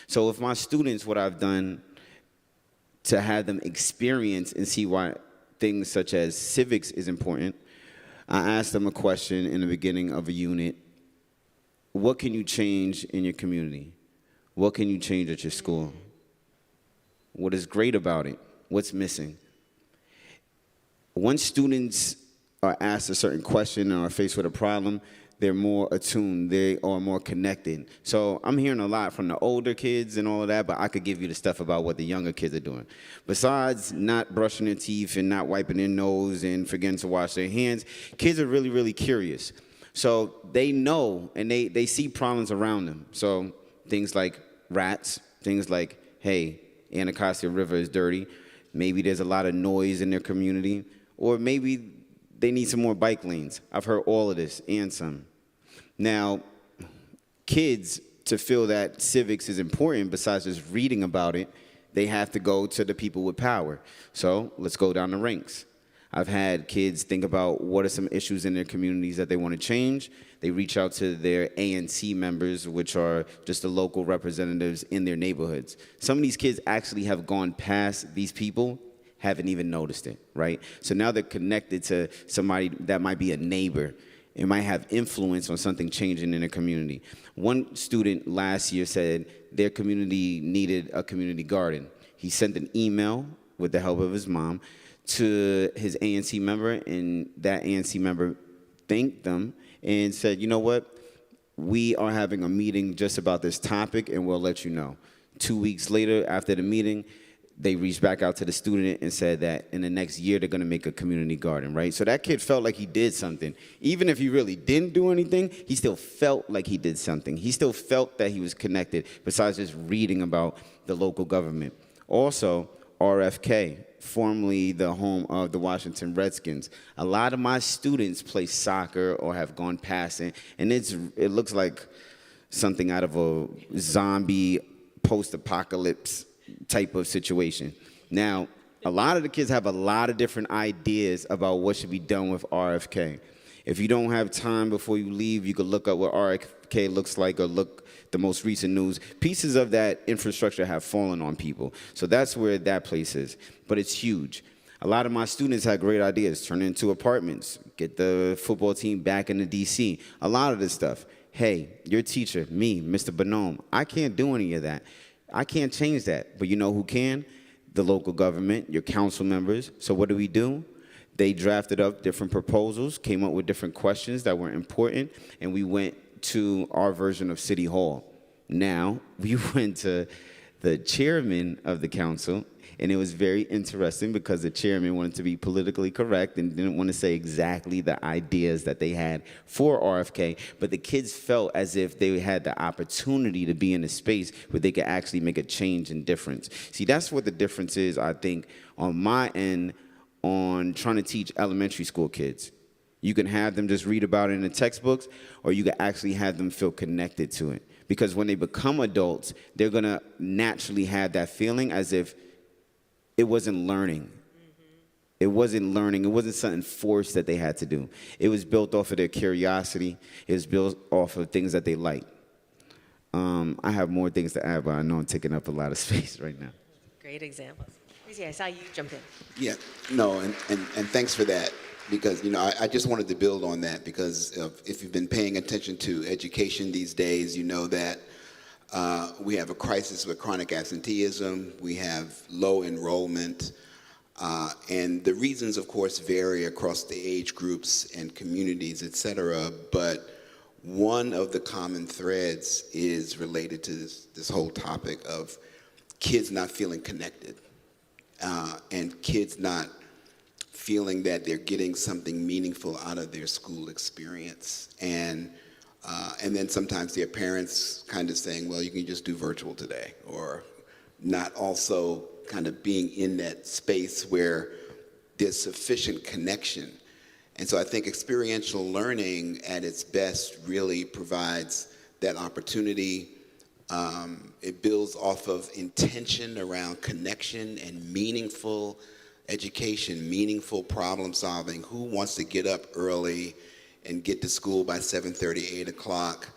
So with my students, what I've done to have them experience and see why things such as civics is important, I asked them a question in the beginning of a unit. What can you change in your community? What can you change at your school? What is great about it? What's missing? Once students are asked a certain question or are faced with a problem, they're more attuned, they are more connected. So I'm hearing a lot from the older kids and all of that, but I could give you the stuff about what the younger kids are doing. Besides not brushing their teeth and not wiping their nose and forgetting to wash their hands, kids are really, really curious. So they know and they see problems around them. So things like rats, things like, hey, Anacostia River is dirty. Maybe there's a lot of noise in their community, or maybe they need some more bike lanes. I've heard all of this and some. Now, kids, to feel that civics is important, besides just reading about it, they have to go to the people with power. So let's go down the ranks. I've had kids think about what are some issues in their communities that they want to change. They reach out to their ANC members, which are just the local representatives in their neighborhoods. Some of these kids actually have gone past these people, haven't even noticed it, right? So now they're connected to somebody that might be a neighbor. It might have influence on something changing in their community. One student last year said their community needed a community garden. He sent an email with the help of his mom to his ANC member, and that ANC member thanked them and said, you know what? We are having a meeting just about this topic, and we'll let you know. 2 weeks later, after the meeting, they reached back out to the student and said that in the next year, they're going to make a community garden, right? So that kid felt like he did something. Even if he really didn't do anything, he still felt like he did something. He still felt that he was connected, besides just reading about the local government. Also, RFK, formerly the home of the Washington Redskins. A lot of my students play soccer or have gone past it, and it looks like something out of a zombie post-apocalypse type of situation. Now, a lot of the kids have a lot of different ideas about what should be done with RFK. If you don't have time before you leave, you could look up what RFK looks like or look the most recent news, pieces of that infrastructure have fallen on people. So that's where that place is. But it's huge. A lot of my students had great ideas, turn it into apartments, get the football team back into DC, a lot of this stuff. Hey, your teacher, me, Mr. Bonhomme, I can't do any of that. I can't change that. But you know who can? The local government, your council members. So what do? They drafted up different proposals, came up with different questions that were important, and we went to our version of City Hall. Now, we went to the chairman of the council, and it was very interesting because the chairman wanted to be politically correct and didn't want to say exactly the ideas that they had for RFK, but the kids felt as if they had the opportunity to be in a space where they could actually make a change and difference. See, that's what the difference is, I think, on my end, on trying to teach elementary school kids. You can have them just read about it in the textbooks, or you can actually have them feel connected to it. Because when they become adults, they're gonna naturally have that feeling as if it wasn't learning. It wasn't learning, it wasn't something forced that they had to do. It was built off of their curiosity, it was built off of things that they like. I have more things to add, but I know I'm taking up a lot of space right now. Great examples. I saw you jump in. Yeah, no, and thanks for that, because, you know, I just wanted to build on that, because if you've been paying attention to education these days, you know that we have a crisis with chronic absenteeism, we have low enrollment, and the reasons, of course, vary across the age groups and communities, et cetera, but one of the common threads is related to this whole topic of kids not feeling connected. And kids not feeling that they're getting something meaningful out of their school experience. And then sometimes their parents kind of saying, well, you can just do virtual today, or not also kind of being in that space where there's sufficient connection. And so I think experiential learning at its best really provides that opportunity. It builds off of intention around connection and meaningful education, meaningful problem solving. Who wants to get up early and get to school by 7:30, 8 o'clock,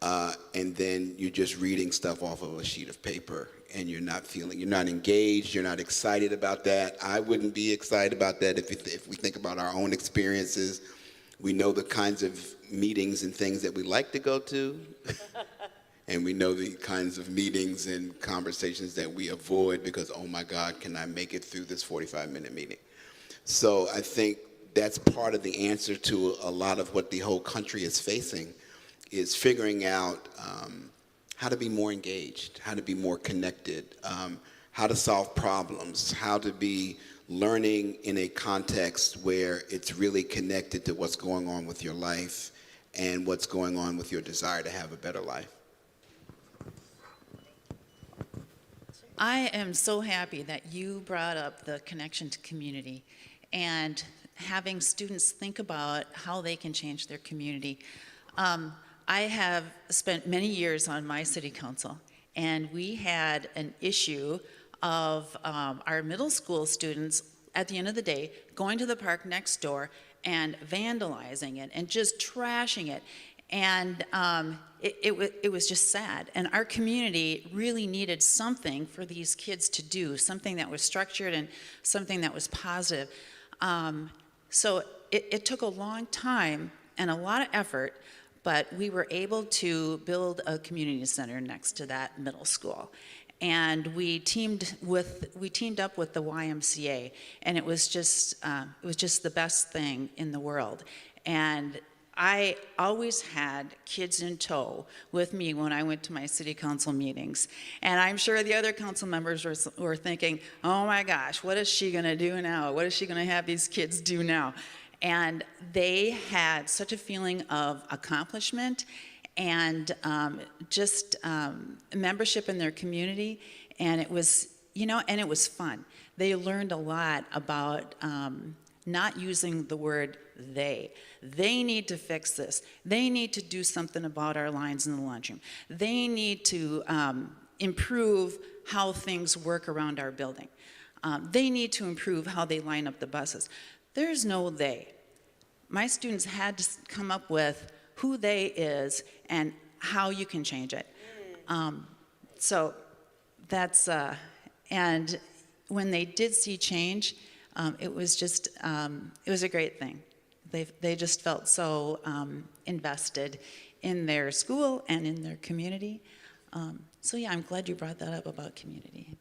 and then you're just reading stuff off of a sheet of paper and you're not engaged, you're not excited about that. I wouldn't be excited about that if we think about our own experiences. We know the kinds of meetings and things that we like to go to. And we know the kinds of meetings and conversations that we avoid because, oh my God, can I make it through this 45-minute meeting? So I think that's part of the answer to a lot of what the whole country is facing, is figuring out how to be more engaged, how to be more connected, how to solve problems, how to be learning in a context where it's really connected to what's going on with your life and what's going on with your desire to have a better life. I am so happy that you brought up the connection to community and having students think about how they can change their community. I have spent many years on my city council, and we had an issue of our middle school students, at the end of the day, going to the park next door and vandalizing it and just trashing it. And it was just sad. And our community really needed something for these kids to do, something that was structured and something that was positive. So it took a long time and a lot of effort, but we were able to build a community center next to that middle school. And we teamed up with the YMCA, and it was just the best thing in the world. And I always had kids in tow with me when I went to my city council meetings. And I'm sure the other council members were thinking, oh my gosh, what is she gonna do now? What is she gonna have these kids do now? And they had such a feeling of accomplishment and just membership in their community. And it was, and it was fun. They learned a lot about not using the word they. They need to fix this. They need to do something about our lines in the lunchroom. They need to improve how things work around our building. They need to improve how they line up the buses. There's no they. My students had to come up with who they is and how you can change it. So that's, and when they did see change, it was just, it was a great thing. They just felt so invested in their school and in their community. So yeah, I'm glad you brought that up about community.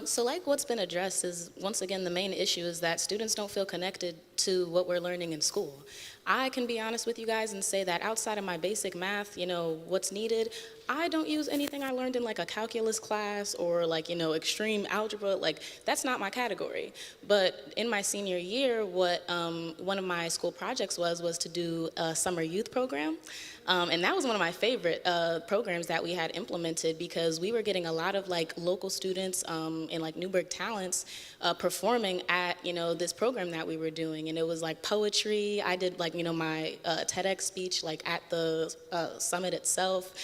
So like what's been addressed is, once again, the main issue is that students don't feel connected to what we're learning in school. I can be honest with you guys and say that outside of my basic math, what's needed, I don't use anything I learned in like a calculus class or like, extreme algebra. Like, that's not my category. But in my senior year, what one of my school projects was to do a summer youth program. And that was one of my favorite programs that we had implemented, because we were getting a lot of like local students and like Newburgh talents performing at, this program that we were doing. And it was like poetry. I did like, my TEDx speech like at the summit itself.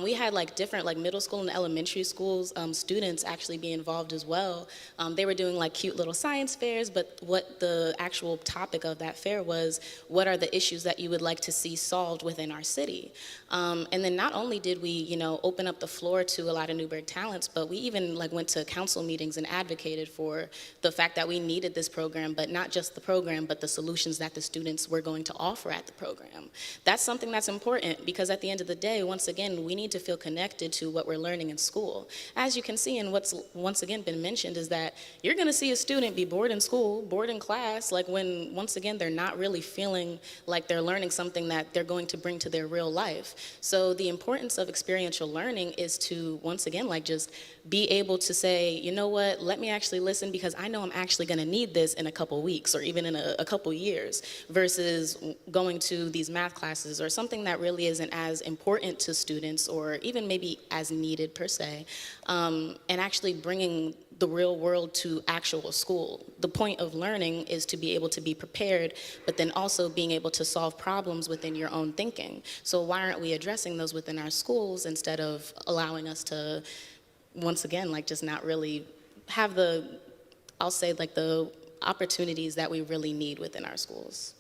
We had like different like middle school and elementary schools students actually be involved as well. They were doing like cute little science fairs, but what the actual topic of that fair was, what are the issues that you would like to see solved within our city? And then not only did we, open up the floor to a lot of Newburgh talents, but we even like went to council meetings and advocated for the fact that we needed this program, but not just the program, but the solutions that the students were going to offer at the program. That's something that's important, because at the end of the day, once again, we need to feel connected to what we're learning in school. As you can see, and what's once again been mentioned, is that you're gonna see a student be bored in school, bored in class, like when, once again, they're not really feeling like they're learning something that they're going to bring to their real life. So the importance of experiential learning is to, once again, like just be able to say, you know what, let me actually listen, because I know I'm actually gonna need this in a couple weeks or even in a couple years, versus going to these math classes or something that really isn't as important to students or even maybe as needed per se, and actually bringing the real world to actual school. The point of learning is to be able to be prepared, but then also being able to solve problems within your own thinking. So why aren't we addressing those within our schools instead of allowing us to, once again, like just not really have the, I'll say like the opportunities that we really need within our schools?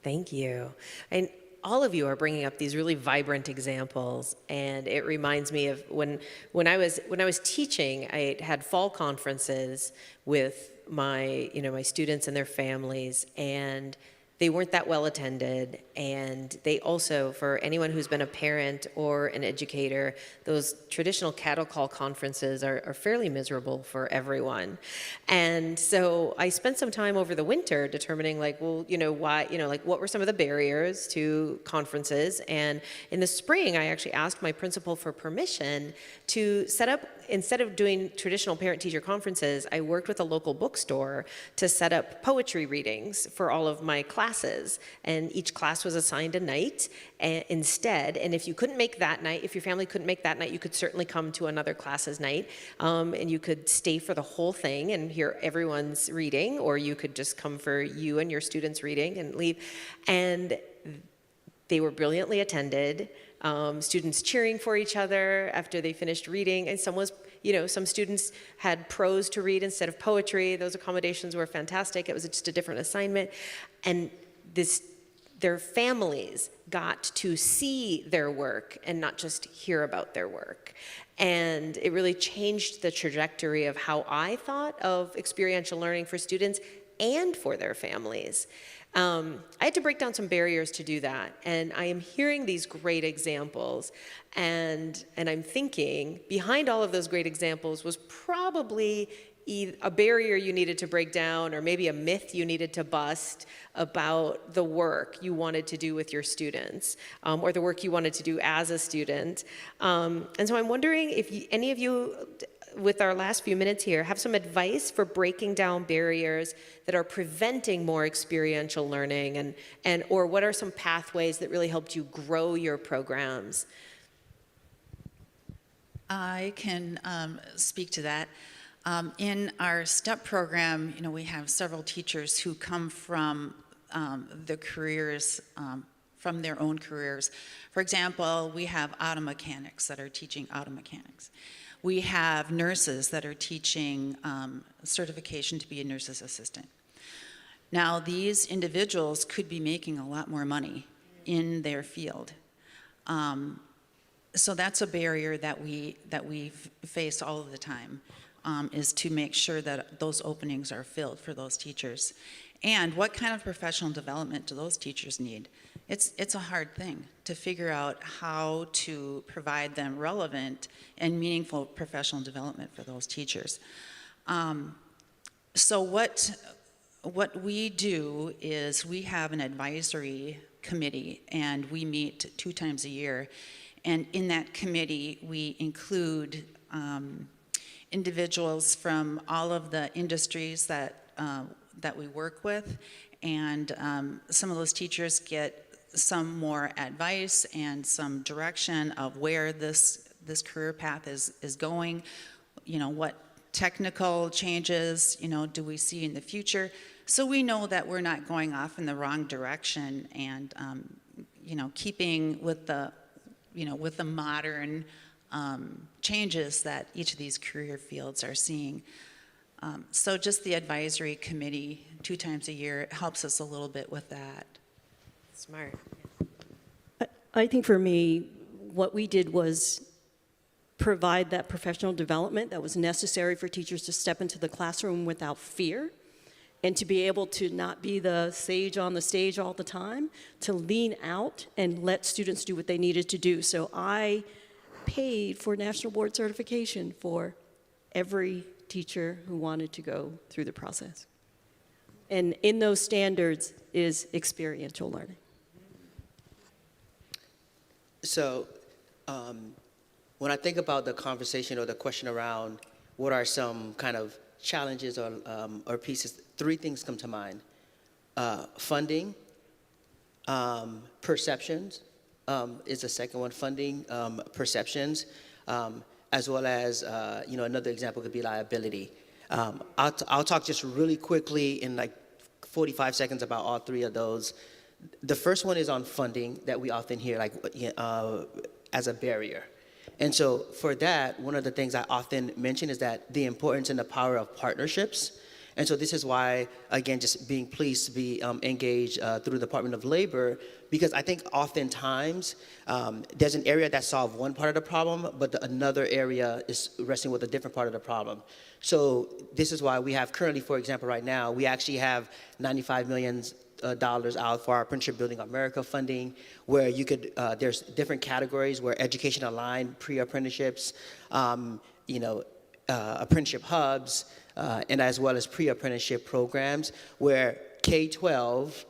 Thank you. And all of you are bringing up these really vibrant examples, and it reminds me of when I was teaching. I had fall conferences with my my students and their families, and they weren't that well attended. And they also, for anyone who's been a parent or an educator, those traditional cattle call conferences are fairly miserable for everyone. And so I spent some time over the winter determining like, well, why, like what were some of the barriers to conferences? And in the spring, I actually asked my principal for permission to set up, instead of doing traditional parent-teacher conferences, I worked with a local bookstore to set up poetry readings for all of my classes. And each class was assigned a night instead. And if you couldn't make that night, if your family couldn't make that night, you could certainly come to another class's night. And you could stay for the whole thing and hear everyone's reading, or you could just come for you and your students' reading and leave. And they were brilliantly attended. Students cheering for each other after they finished reading, and some students had prose to read instead of poetry. Those accommodations were fantastic. It was just a different assignment, and their families got to see their work and not just hear about their work. And it really changed the trajectory of how I thought of experiential learning for students and for their families. I had to break down some barriers to do that, and I am hearing these great examples, and I'm thinking behind all of those great examples was probably a barrier you needed to break down, or maybe a myth you needed to bust about the work you wanted to do with your students, or the work you wanted to do as a student. And so I'm wondering if any of you, with our last few minutes here, have some advice for breaking down barriers that are preventing more experiential learning, or what are some pathways that really helped you grow your programs? I can speak to that. In our STEP program, we have several teachers who come from the careers, from their own careers. For example, we have auto mechanics that are teaching auto mechanics. We have nurses that are teaching certification to be a nurse's assistant. Now, these individuals could be making a lot more money in their field. So that's a barrier that we face all of the time, is to make sure that those openings are filled for those teachers. And what kind of professional development do those teachers need? It's a hard thing to figure out how to provide them relevant and meaningful professional development for those teachers. So what we do is we have an advisory committee, and we meet 2 times a year. And in that committee, we include individuals from all of the industries that we work with, and some of those teachers get some more advice and some direction of where this career path is going. You know, what technical changes, you know, do we see in the future? So we know that we're not going off in the wrong direction, and you know, keeping with the modern changes that each of these career fields are seeing. So just the advisory committee 2 times a year helps us a little bit with that. Smart. I think for me, what we did was provide that professional development that was necessary for teachers to step into the classroom without fear, and to be able to not be the sage on the stage all the time, to lean out and let students do what they needed to do. So I paid for national board certification for every teacher who wanted to go through the process. And in those standards is experiential learning. So when I think about the conversation or the question around what are some kind of challenges or pieces, 3 things come to mind. Funding, perceptions is the second one. Funding, perceptions, as well as, another example could be liability. I'll talk just really quickly in like 45 seconds about all 3 of those. The first one is on funding that we often hear as a barrier. And so for that, one of the things I often mention is that the importance and the power of partnerships. And so this is why, again, just being pleased to be engaged through the Department of Labor, because I think oftentimes there's an area that solves one part of the problem, but another area is wrestling with a different part of the problem. So this is why we have currently, for example, right now, we actually have $95 million out for our Apprenticeship Building America funding, where you could, there's different categories where education aligned pre-apprenticeships, apprenticeship hubs, and as well as pre-apprenticeship programs where K-12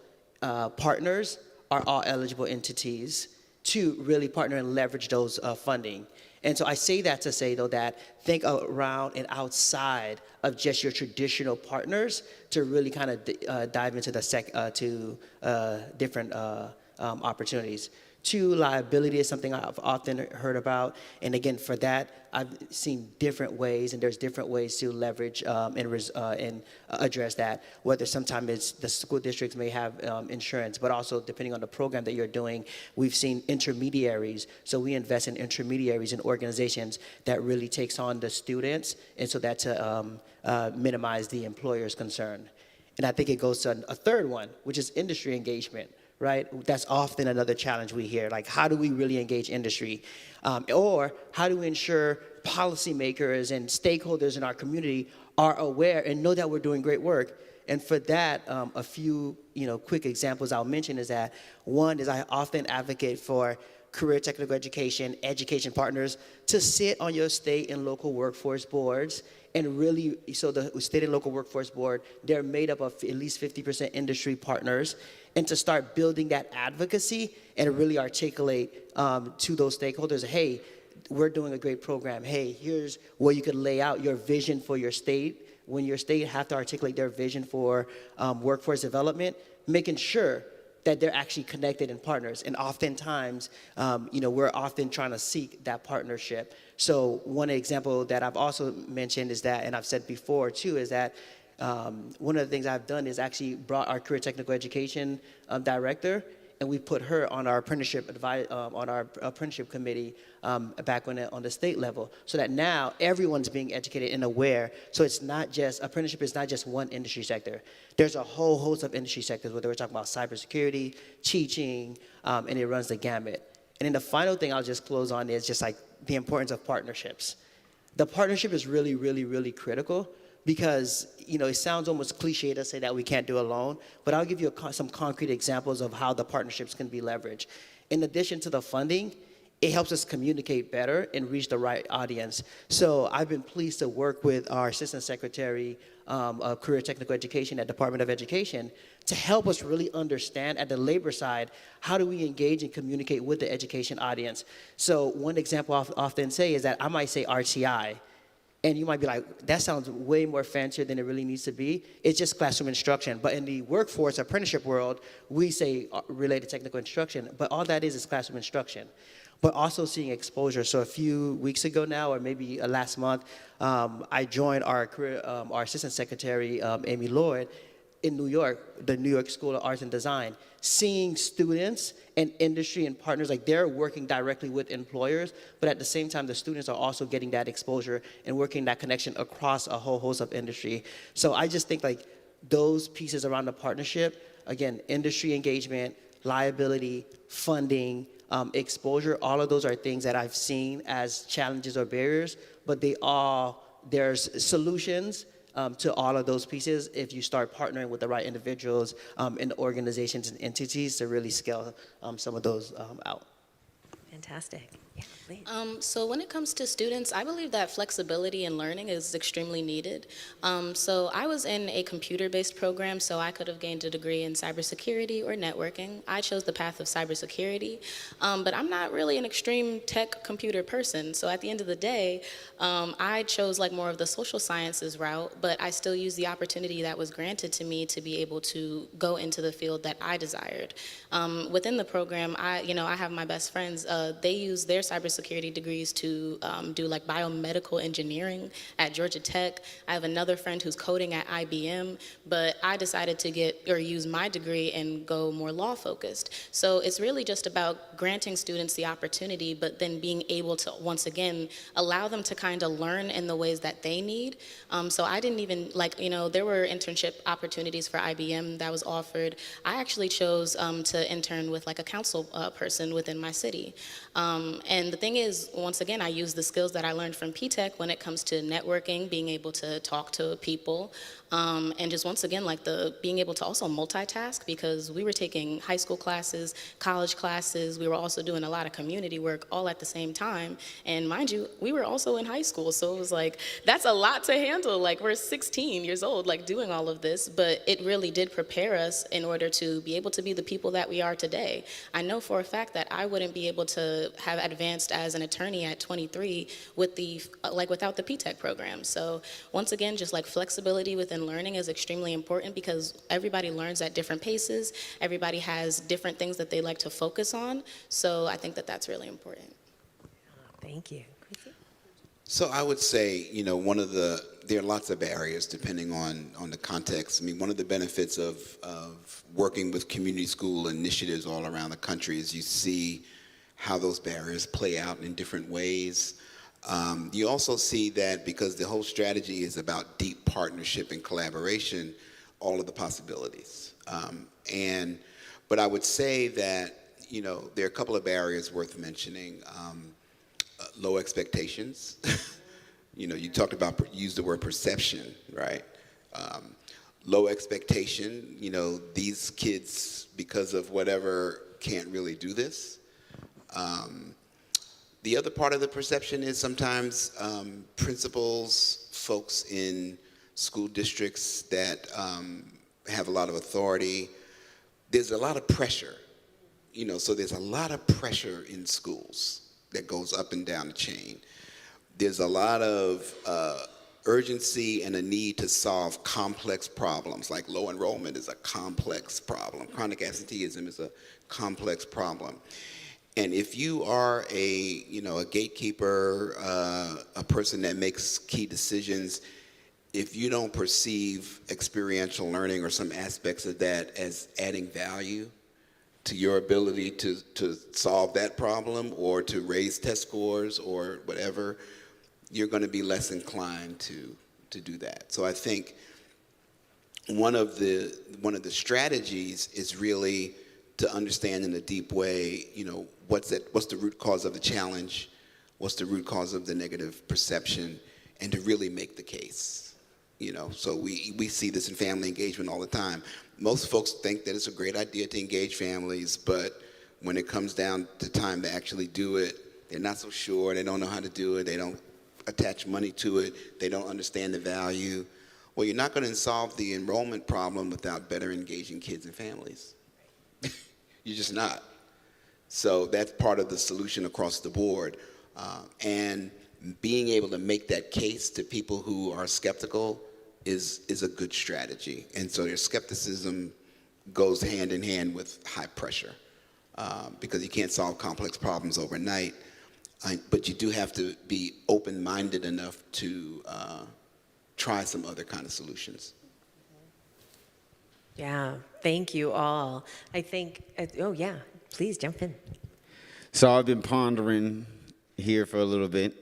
partners are all eligible entities to really partner and leverage those funding. And so I say that to say, though, that think around and outside of just your traditional partners to really kind of dive into the different opportunities. 2, liability is something I've often heard about. And again, for that, I've seen different ways, and there's different ways to leverage and address that, whether sometimes it's the school districts may have insurance, but also depending on the program that you're doing, we've seen intermediaries. So we invest in intermediaries and organizations that really takes on the students, and so that to minimize the employer's concern. And I think it goes to a third one, which is industry engagement. Right? That's often another challenge we hear. Like, how do we really engage industry? Or how do we ensure policymakers and stakeholders in our community are aware and know that we're doing great work? And for that, a few quick examples I'll mention is that one is I often advocate for career technical education partners to sit on your state and local workforce boards. And really, so the state and local workforce board, they're made up of at least 50% industry partners, and to start building that advocacy and really articulate to those stakeholders, hey, we're doing a great program. Hey, here's where you could lay out your vision for your state. When your state have to articulate their vision for workforce development, making sure that they're actually connected and partners. And oftentimes, we're often trying to seek that partnership. So one example that I've also mentioned is that, and I've said before too, is that one of the things I've done is actually brought our career technical education director and we put her on our apprenticeship committee back on the state level, so that now everyone's being educated and aware. So it's not just, apprenticeship is not just one industry sector. There's a whole host of industry sectors, whether we're talking about cybersecurity, teaching, and it runs the gamut. And then the final thing I'll just close on is just like the importance of partnerships. The partnership is really, really, really critical, because it sounds almost cliche to say that we can't do alone, but I'll give you some concrete examples of how the partnerships can be leveraged. In addition to the funding, it helps us communicate better and reach the right audience. So I've been pleased to work with our Assistant Secretary of Career Technical Education at Department of Education to help us really understand at the labor side, how do we engage and communicate with the education audience? So one example I often say is that I might say RTI, and you might be like, that sounds way more fancier than it really needs to be. It's just classroom instruction. But in the workforce apprenticeship world, we say related technical instruction, but all that is classroom instruction. But also seeing exposure. So a few weeks ago now, or maybe last month, I joined our Assistant Secretary, Amy Lloyd, in New York, the New York School of Arts and Design, seeing students and industry and partners, like they're working directly with employers, but at the same time, the students are also getting that exposure and working that connection across a whole host of industry. So I just think like those pieces around the partnership, again, industry engagement, liability, funding, exposure, all of those are things that I've seen as challenges or barriers, but there's solutions to all of those pieces if you start partnering with the right individuals and organizations and entities to really scale some of those out. Fantastic. Yeah, please. So when it comes to students, I believe that flexibility in learning is extremely needed. So I was in a computer-based program, so I could have gained a degree in cybersecurity or networking. I chose the path of cybersecurity, but I'm not really an extreme tech computer person. So at the end of the day, I chose like more of the social sciences route, but I still used the opportunity that was granted to me to be able to go into the field that I desired. Within the program, I have my best friends. They use their cybersecurity degrees to do like biomedical engineering at Georgia Tech. I have another friend who's coding at IBM, but I decided to use my degree and go more law focused. So it's really just about granting students the opportunity, but then being able to, once again, allow them to kind of learn in the ways that they need. So I didn't even, there were internship opportunities for IBM that was offered. I actually chose to intern with like a council person within my city. And the thing is, once again, I use the skills that I learned from P-Tech when it comes to networking, being able to talk to people, and just once again, like being able to also multitask, because we were taking high school classes, college classes, we were also doing a lot of community work all at the same time. And mind you, we were also in high school, so it was like, that's a lot to handle. Like we're 16 years old, like doing all of this, but it really did prepare us in order to be able to be the people that we are today. I know for a fact that I wouldn't be able to have advanced as an attorney at 23 without the P-Tech program. So once again, just like flexibility within learning is extremely important, because everybody learns at different paces. Everybody has different things that they like to focus on. So I think that that's really important. Thank you. So I would say, there are lots of barriers depending on the context. I mean, one of the benefits of working with community school initiatives all around the country is you see how those barriers play out in different ways. You also see that because the whole strategy is about deep partnership and collaboration, all of the possibilities. But I would say that, there are a couple of barriers worth mentioning. Low expectations. You used the word perception, right? Low expectation, these kids, because of whatever, can't really do this. The other part of the perception is sometimes principals, folks in school districts that have a lot of authority, there's a lot of pressure, so there's a lot of pressure in schools that goes up and down the chain. There's a lot of urgency and a need to solve complex problems, like low enrollment is a complex problem. Chronic absenteeism is a complex problem. And if you are a gatekeeper, a person that makes key decisions, if you don't perceive experiential learning or some aspects of that as adding value your ability to solve that problem or to raise test scores or whatever, you're going to be less inclined to do that. So I think one of the strategies is really to understand in a deep way, what's the root cause of the challenge, what's the root cause of the negative perception, and to really make the case. So we see this in family engagement all the time. Most folks think that it's a great idea to engage families, but when it comes down to time to actually do it, they're not so sure, they don't know how to do it, they don't attach money to it, they don't understand the value. Well, you're not going to solve the enrollment problem without better engaging kids and families. You're just not. So that's part of the solution across the board. And being able to make that case to people who are skeptical is a good strategy. And so their skepticism goes hand in hand with high pressure because you can't solve complex problems overnight. But you do have to be open-minded enough to try some other kind of solutions. Yeah, thank you all. I think, oh yeah, please jump in. So I've been pondering here for a little bit.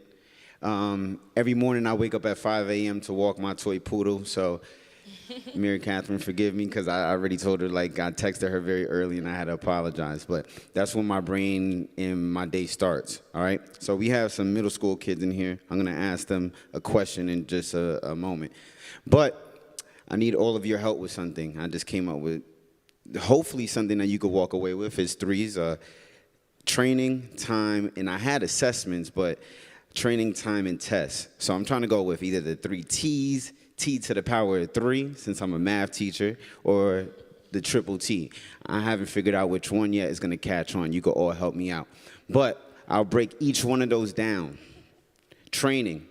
Every morning I wake up at 5 a.m. to walk my toy poodle. So Mary Catherine, forgive me, because I already told her, I texted her very early and I had to apologize. But that's when my brain and my day starts, all right? So we have some middle school kids in here. I'm going to ask them a question in just a moment. But I need all of your help with something. I just came up with, hopefully something that you could walk away with. It's threes, training, time, and I had assessments, but training, time, and tests. So I'm trying to go with either the 3 T's, T to the power of 3, since I'm a math teacher, or the triple T. I haven't figured out which one yet is going to catch on. You could all help me out. But I'll break each one of those down. Training.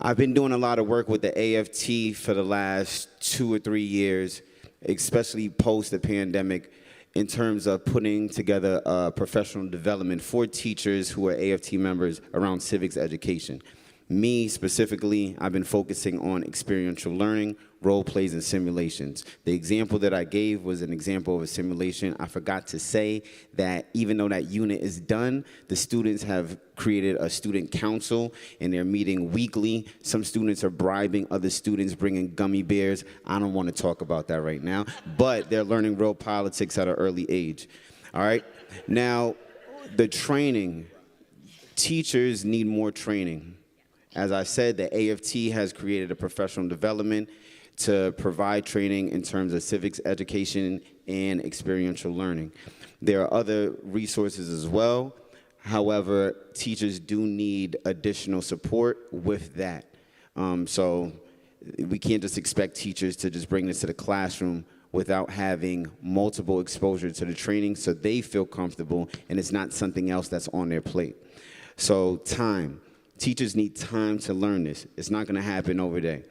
I've been doing a lot of work with the AFT for the last 2 or 3 years, especially post the pandemic, in terms of putting together professional development for teachers who are AFT members around civics education. Me, specifically, I've been focusing on experiential learning, role plays, and simulations. The example that I gave was an example of a simulation. I forgot to say that even though that unit is done, the students have created a student council, and they're meeting weekly. Some students are bribing other students, bringing gummy bears. I don't want to talk about that right now, but they're learning real politics at an early age. All right? Now, the training. Teachers need more training. As I said, the AFT has created a professional development to provide training in terms of civics education and experiential learning. There are other resources as well. However, teachers do need additional support with that. So we can't just expect teachers to just bring this to the classroom without having multiple exposure to the training so they feel comfortable and it's not something else that's on their plate. So time. Teachers need time to learn this. It's not going to happen overnight.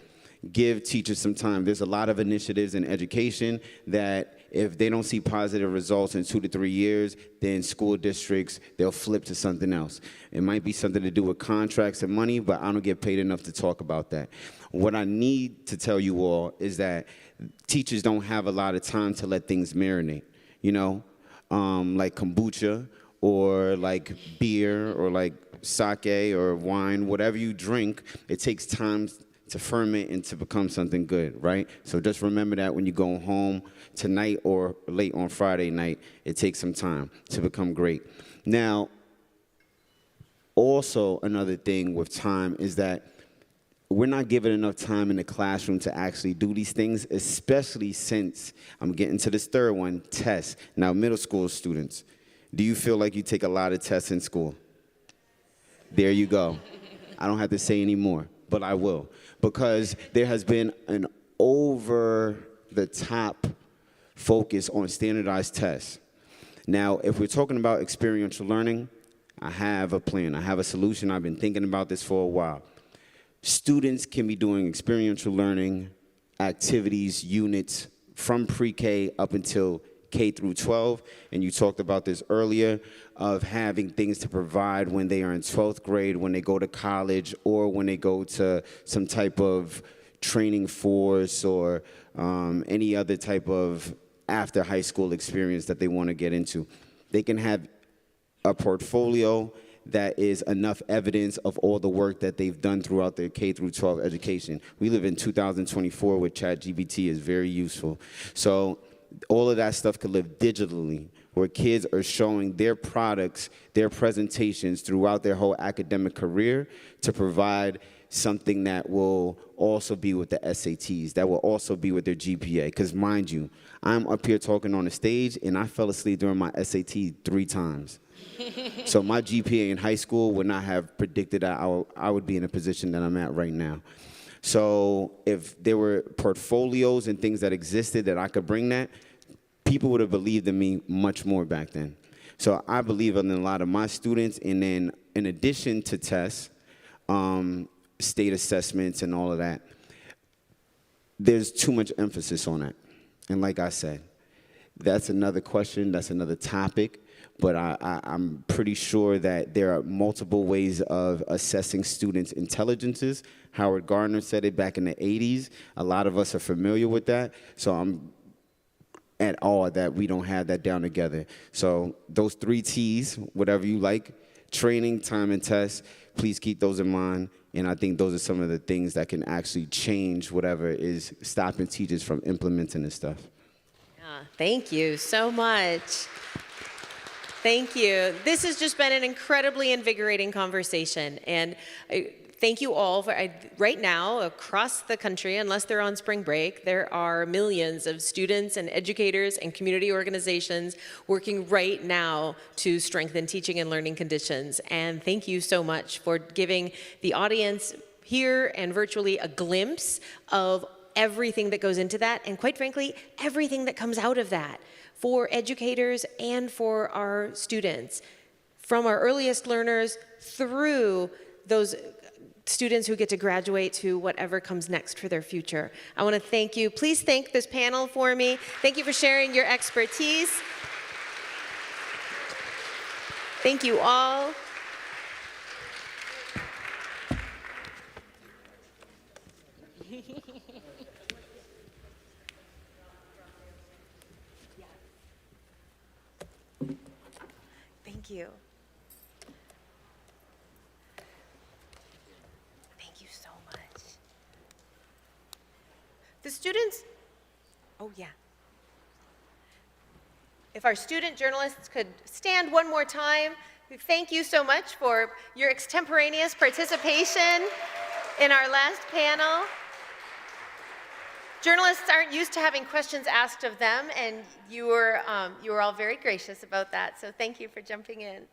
Give teachers some time. There's a lot of initiatives in education that if they don't see positive results in 2 to 3 years, then school districts, they'll flip to something else. It might be something to do with contracts and money, but I don't get paid enough to talk about that. What I need to tell you all is that teachers don't have a lot of time to let things marinate, like kombucha or like beer or like sake or wine, whatever you drink, it takes time to ferment and to become something good, right? So just remember that when you go home tonight or late on Friday night, it takes some time to become great. Now, also another thing with time is that we're not given enough time in the classroom to actually do these things, especially since I'm getting to this third one, tests. Now, middle school students, do you feel like you take a lot of tests in school? There you go. I don't have to say any more, but I will. Because there has been an over-the-top focus on standardized tests. Now, if we're talking about experiential learning, I have a plan. I have a solution. I've been thinking about this for a while. Students can be doing experiential learning activities, units from pre-K up until K through 12, and you talked about this earlier, of having things to provide when they are in 12th grade, when they go to college, or when they go to some type of training force or any other type of after high school experience that they want to get into. They can have a portfolio that is enough evidence of all the work that they've done throughout their K through 12 education. We live in 2024 where ChatGPT is very useful. So all of that stuff could live digitally, where kids are showing their products, their presentations throughout their whole academic career to provide something that will also be with the SATs, that will also be with their GPA. Because mind you, I'm up here talking on the stage and I fell asleep during my SAT 3 times. So my GPA in high school would not have predicted that I would be in a position that I'm at right now. So if there were portfolios and things that existed that I could bring that, people would have believed in me much more back then. So I believe in a lot of my students, and then in addition to tests, state assessments and all of that, there's too much emphasis on that. And like I said, that's another question, that's another topic, but I'm pretty sure that there are multiple ways of assessing students' intelligences. Howard Gardner said it back in the 80s. A lot of us are familiar with that, so I'm at awe that we don't have that down together. So those 3 T's, whatever you like, training, time, and test, please keep those in mind. And I think those are some of the things that can actually change whatever is stopping teachers from implementing this stuff. Thank you so much. Thank you. This has just been an incredibly invigorating conversation. And thank you all. Right now, across the country, unless they're on spring break, there are millions of students and educators and community organizations working right now to strengthen teaching and learning conditions. And thank you so much for giving the audience here and virtually a glimpse of everything that goes into that, and quite frankly, everything that comes out of that for educators and for our students, from our earliest learners through those students who get to graduate to whatever comes next for their future. I want to thank you. Please thank this panel for me. Thank you for sharing your expertise. Thank you all. Thank you. Thank you so much. The students, oh yeah. If our student journalists could stand one more time, thank you so much for your extemporaneous participation in our last panel. Journalists aren't used to having questions asked of them, and you were all very gracious about that, so thank you for jumping in.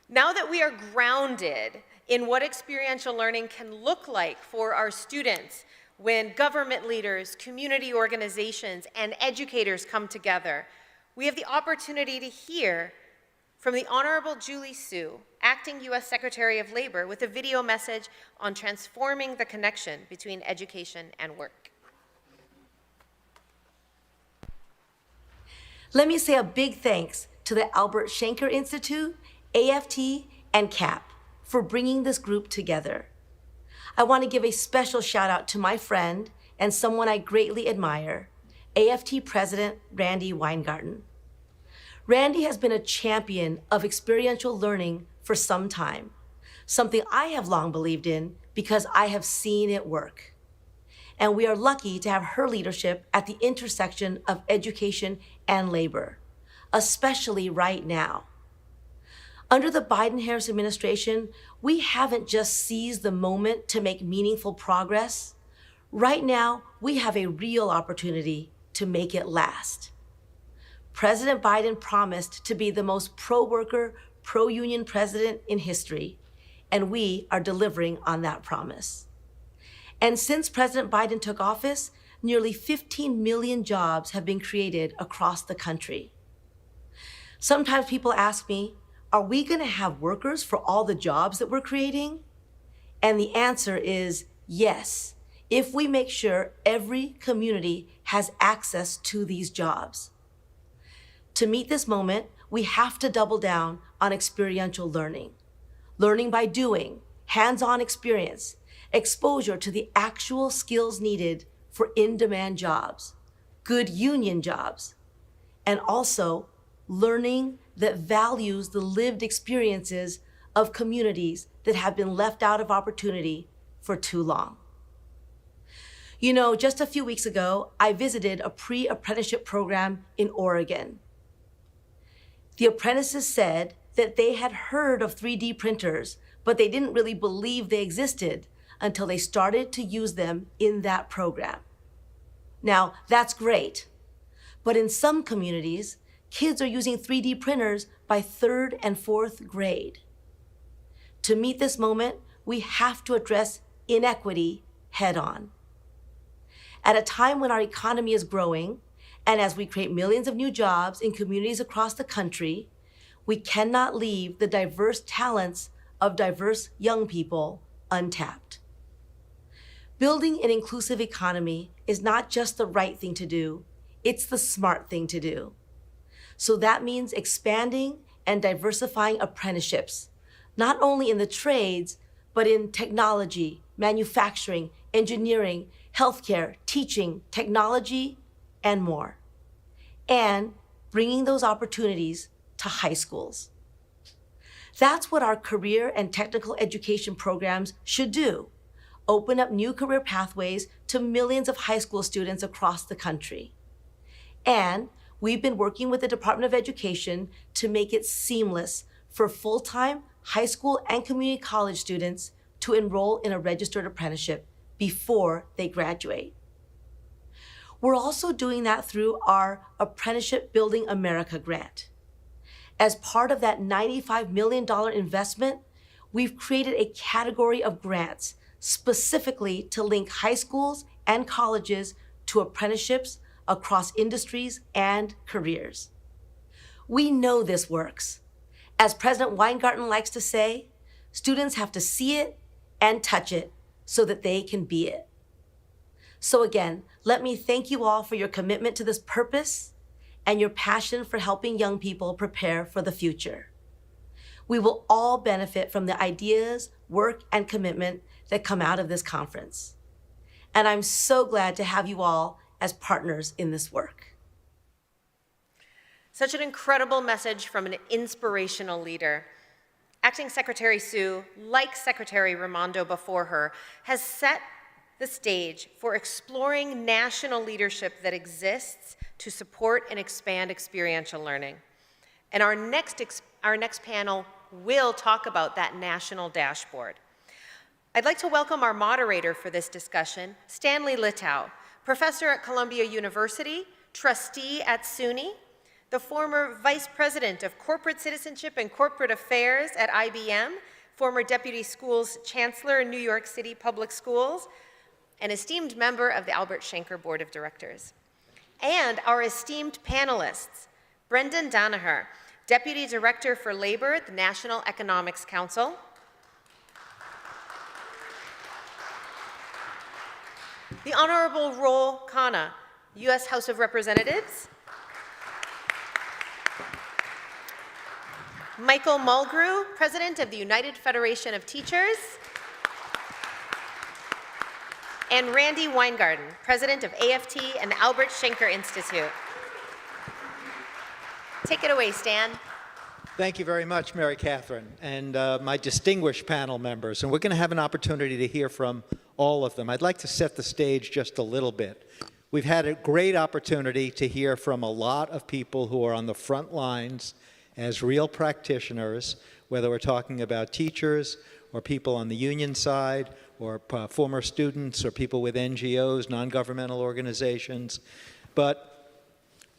Now that we are grounded in what experiential learning can look like for our students when government leaders, community organizations, and educators come together, we have the opportunity to hear from the Honorable Julie Su, Acting U.S. Secretary of Labor, with a video message on transforming the connection between education and work. Let me say a big thanks to the Albert Shanker Institute, AFT, and CAP for bringing this group together. I want to give a special shout out to my friend and someone I greatly admire, AFT President Randi Weingarten. Randi has been a champion of experiential learning for some time, something I have long believed in because I have seen it work. And we are lucky to have her leadership at the intersection of education and labor, especially right now. Under the Biden-Harris administration, we haven't just seized the moment to make meaningful progress. Right now, we have a real opportunity to make it last. President Biden promised to be the most pro-worker, pro-union president in history, and we are delivering on that promise. And since President Biden took office, nearly 15 million jobs have been created across the country. Sometimes people ask me, are we gonna have workers for all the jobs that we're creating? And the answer is yes, if we make sure every community has access to these jobs. To meet this moment, we have to double down on experiential learning. Learning by doing, hands-on experience, exposure to the actual skills needed for in-demand jobs, good union jobs, and also learning that values the lived experiences of communities that have been left out of opportunity for too long. You know, just a few weeks ago, I visited a pre-apprenticeship program in Oregon. The apprentices said that they had heard of 3D printers, but they didn't really believe they existed until they started to use them in that program. Now, that's great, but in some communities, kids are using 3D printers by 3rd and 4th grade. To meet this moment, we have to address inequity head on. At a time when our economy is growing, and as we create millions of new jobs in communities across the country, we cannot leave the diverse talents of diverse young people untapped. Building an inclusive economy is not just the right thing to do, it's the smart thing to do. So that means expanding and diversifying apprenticeships, not only in the trades, but in technology, manufacturing, engineering, healthcare, teaching, technology, and more. And bringing those opportunities to high schools. That's what our career and technical education programs should do. Open up new career pathways to millions of high school students across the country. And we've been working with the Department of Education to make it seamless for full-time high school and community college students to enroll in a registered apprenticeship before they graduate. We're also doing that through our Apprenticeship Building America grant. As part of that $95 million investment, we've created a category of grants specifically to link high schools and colleges to apprenticeships across industries and careers. We know this works. As President Weingarten likes to say, students have to see it and touch it so that they can be it. So again, let me thank you all for your commitment to this purpose and your passion for helping young people prepare for the future. We will all benefit from the ideas, work, and commitment that come out of this conference. And I'm so glad to have you all as partners in this work. Such an incredible message from an inspirational leader. Acting Secretary Sue, like Secretary Raimondo before her, has set the stage for exploring national leadership that exists to support and expand experiential learning. And our next panel will talk about that national dashboard. I'd like to welcome our moderator for this discussion, Stanley Littau, professor at Columbia University, trustee at SUNY, the former Vice President of Corporate Citizenship and Corporate Affairs at IBM, former Deputy Schools Chancellor in New York City Public Schools, an esteemed member of the Albert Shanker Board of Directors. And our esteemed panelists, Brendan Danaher, Deputy Director for Labor at the National Economics Council, the Honorable Roel Khanna, U.S. House of Representatives, Michael Mulgrew, President of the United Federation of Teachers, and Randi Weingarten, President of AFT and the Albert Shanker Institute. Take it away, Stan. Thank you very much, Mary Catherine, and my distinguished panel members. And we're going to have an opportunity to hear from all of them. I'd like to set the stage just a little bit. We've had a great opportunity to hear from a lot of people who are on the front lines as real practitioners, whether we're talking about teachers or people on the union side or former students or people with NGOs, non-governmental organizations. But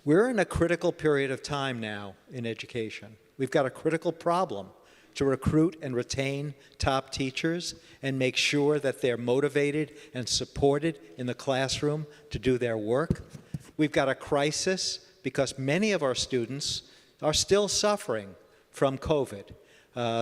we're in a critical period of time now in education. We've got a critical problem to recruit and retain top teachers and make sure that they're motivated and supported in the classroom to do their work. We've got a crisis because many of our students are still suffering from COVID,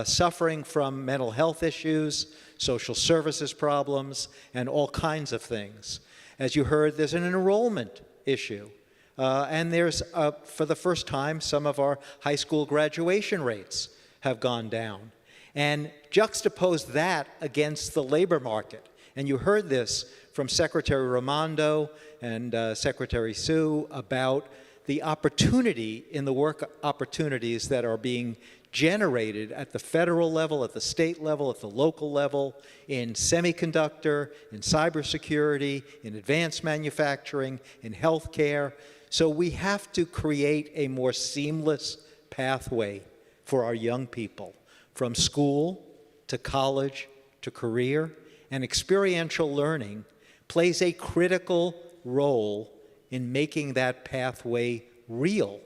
suffering from mental health issues, social services problems, and all kinds of things. As you heard, there's an enrollment issue. And there's, for the first time, some of our high school graduation rates have gone down. And juxtapose that against the labor market And you heard this from Secretary Raimondo and Secretary Sue about the opportunity in the work opportunities that are being generated at the federal level, at the state level, at the local level, in semiconductor, in cybersecurity, in advanced manufacturing, in healthcare. So we have to create a more seamless pathway for our young people, from school to college to career. And experiential learning plays a critical role in making that pathway real.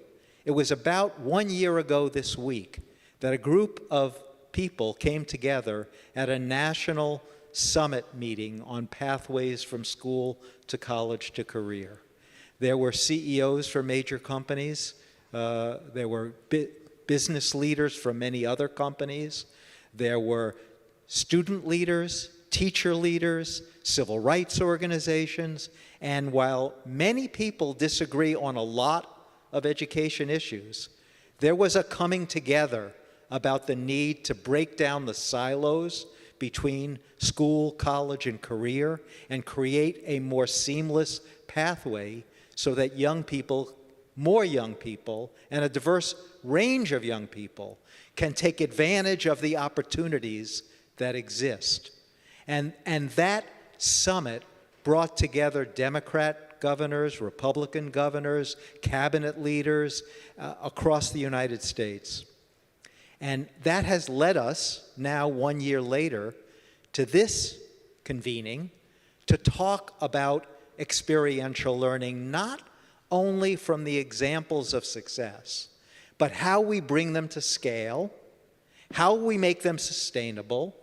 It was about 1 year ago this week that a group of people came together at a national summit meeting on pathways from school to college to career. There were CEOs from major companies. There were business leaders from many other companies. There were student leaders, teacher leaders, civil rights organizations. And while many people disagree on a lot of education issues, there was a coming together about the need to break down the silos between school, college, and career and create a more seamless pathway so that young people, more young people, and a diverse range of young people can take advantage of the opportunities that exist. And that summit brought together Democrat governors, Republican governors, cabinet leaders across the United States. And that has led us, now 1 year later, to this convening to talk about experiential learning, not only from the examples of success, but how we bring them to scale, how we make them sustainable,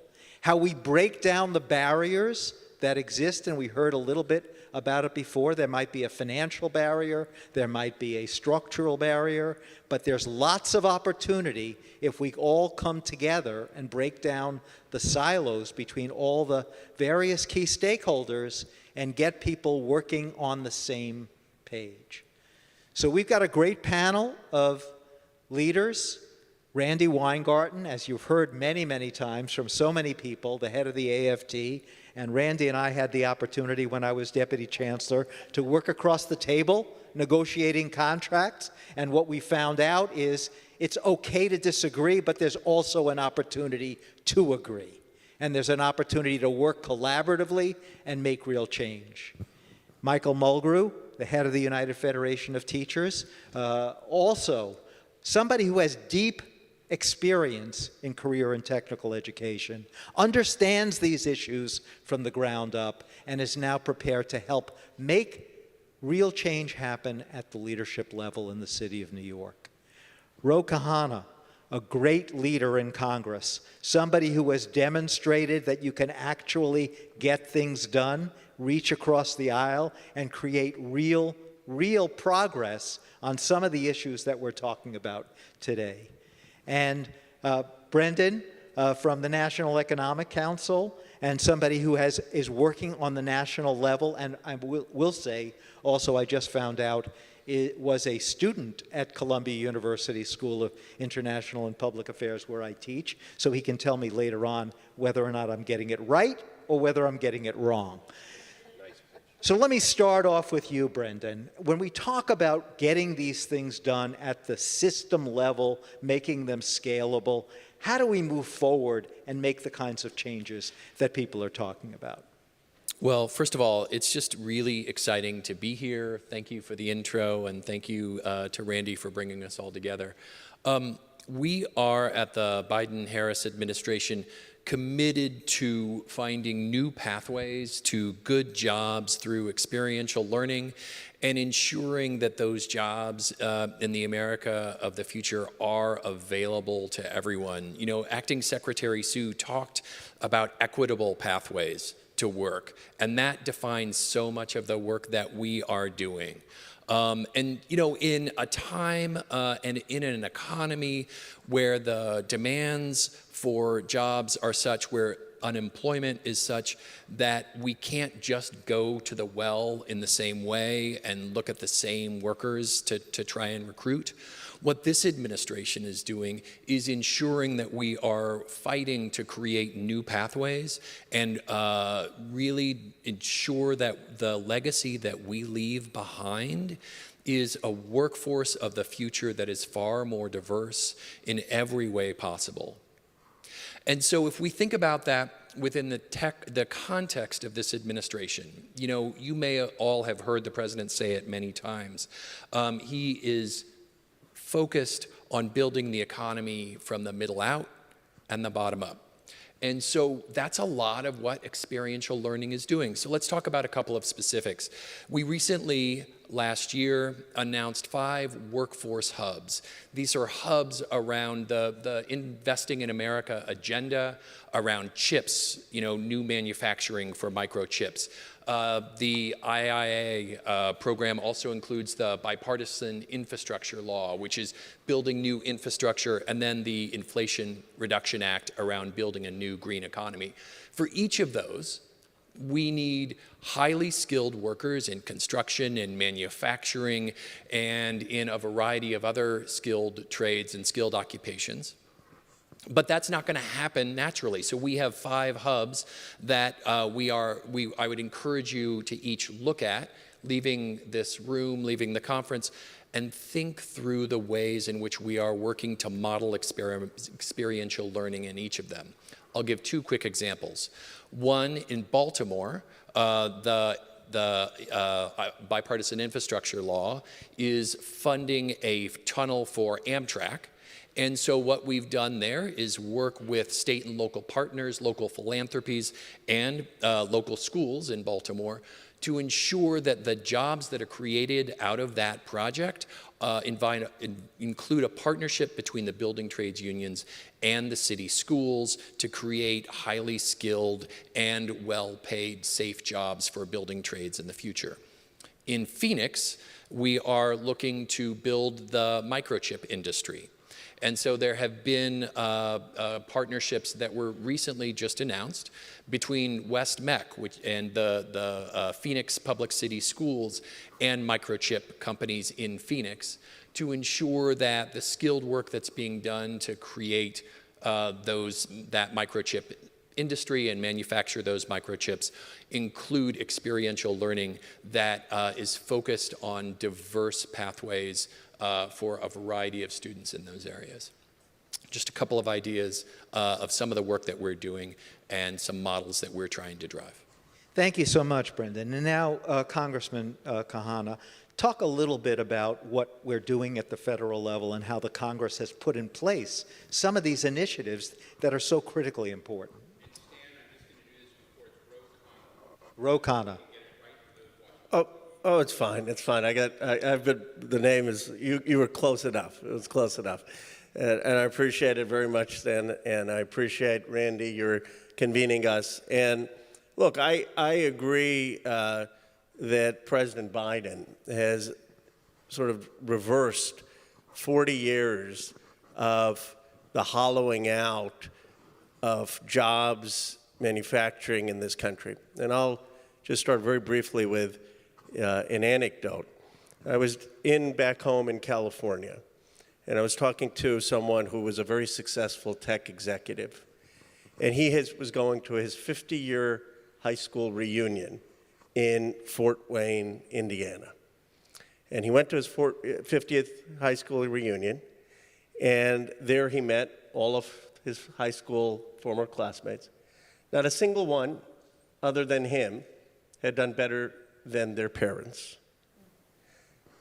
how we break down the barriers that exist, and we heard a little bit about it before. There might be a financial barrier, there might be a structural barrier, but there's lots of opportunity if we all come together and break down the silos between all the various key stakeholders and get people working on the same page. So we've got a great panel of leaders. Randi Weingarten, as you've heard many, many times from so many people, the head of the AFT, and Randi and I had the opportunity when I was Deputy Chancellor to work across the table negotiating contracts, and what we found out is it's okay to disagree, but there's also an opportunity to agree. And there's an opportunity to work collaboratively and make real change. Michael Mulgrew, the head of the United Federation of Teachers, also somebody who has deep experience in career and technical education, understands these issues from the ground up, and is now prepared to help make real change happen at the leadership level in the city of New York. Khanna, a great leader in Congress, somebody who has demonstrated that you can actually get things done, reach across the aisle, and create real progress on some of the issues that we're talking about today. And Brendan from the National Economic Council, and somebody who is working on the national level, and I will say also I just found out it was a student at Columbia University School of International and Public Affairs where I teach, so he can tell me later on whether or not I'm getting it right or whether I'm getting it wrong. So let me start off with you, Brendan. When we talk about getting these things done at the system level, making them scalable, how do we move forward and make the kinds of changes that people are talking about? Well, first of all, it's just really exciting to be here. Thank you for the intro, and thank you to Randi for bringing us all together. We are at the Biden-Harris administration committed to finding new pathways to good jobs through experiential learning and ensuring that those jobs in the America of the future are available to everyone. You know, Acting Secretary Sue talked about equitable pathways to work, and that defines so much of the work that we are doing. And, you know, in a time and in an economy where the demands for jobs are such, where unemployment is such that we can't just go to the well in the same way and look at the same workers to try and recruit, What this administration is doing is ensuring that we are fighting to create new pathways and really ensure that the legacy that we leave behind is a workforce of the future that is far more diverse in every way possible. And so if we think about that within the context of this administration, you know, you may all have heard the president say it many times. He is focused on building the economy from the middle out and the bottom up. And so that's a lot of what experiential learning is doing. So let's talk about a couple of specifics. We recently, last year, announced 5 workforce hubs. These are hubs around the Investing in America agenda, around chips, you know, new manufacturing for microchips. The IIA program also includes the bipartisan infrastructure law, which is building new infrastructure, and then the Inflation Reduction Act around building a new green economy. For each of those, we need highly skilled workers in construction and manufacturing and in a variety of other skilled trades and skilled occupations. But that's not going to happen naturally. So we have 5 hubs that I would encourage you to each look at, leaving this room, leaving the conference, and think through the ways in which we are working to model experiential learning in each of them. I'll give 2 quick examples. One, in Baltimore, the bipartisan infrastructure law is funding a tunnel for Amtrak. And so what we've done there is work with state and local partners, local philanthropies, and local schools in Baltimore to ensure that the jobs that are created out of that project include a partnership between the building trades unions and the city schools to create highly skilled and well-paid, safe jobs for building trades in the future. In Phoenix, we are looking to build the microchip industry. And so there have been partnerships that were recently just announced between West MEC and the Phoenix Public City Schools and microchip companies in Phoenix to ensure that the skilled work that's being done to create that microchip industry and manufacture those microchips include experiential learning that is focused on diverse pathways for a variety of students in those areas. Just a couple of ideas of some of the work that we're doing and some models that we're trying to drive. Thank you so much, Brendan. And now, Congressman Khanna, talk a little bit about what we're doing at the federal level and how the Congress has put in place some of these initiatives that are so critically important. Khanna. Oh, it's fine. It's fine. The name is, you were close enough. It was close enough. And I appreciate it very much, Stan. And I appreciate, Randy, your convening us. And look, I agree that President Biden has sort of reversed 40 years of the hollowing out of jobs, manufacturing in this country. And I'll just start very briefly with an anecdote. I was back home in California, and I was talking to someone who was a very successful tech executive. And he was going to his 50-year high school reunion in Fort Wayne, Indiana. And he went to his 50th high school reunion, and there he met all of his high school former classmates. Not a single one, other than him, had done better than their parents.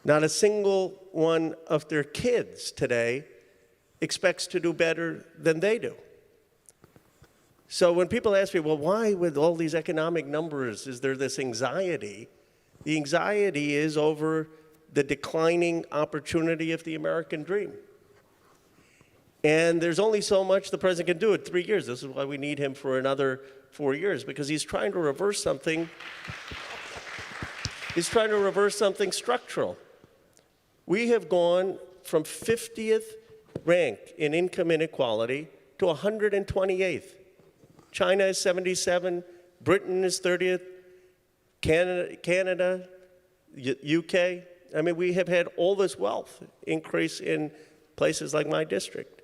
Not a single one of their kids today expects to do better than they do. So when people ask me, well, why with all these economic numbers is there this anxiety? The anxiety is over the declining opportunity of the American dream. And there's only so much the president can do in 3 years. This is why we need him for another 4 years, because he's trying to reverse something. He's trying to reverse something structural. We have gone from 50th rank in income inequality to 128th. China is 77, Britain is 30th, Canada, UK, I mean, we have had all this wealth increase in places like my district.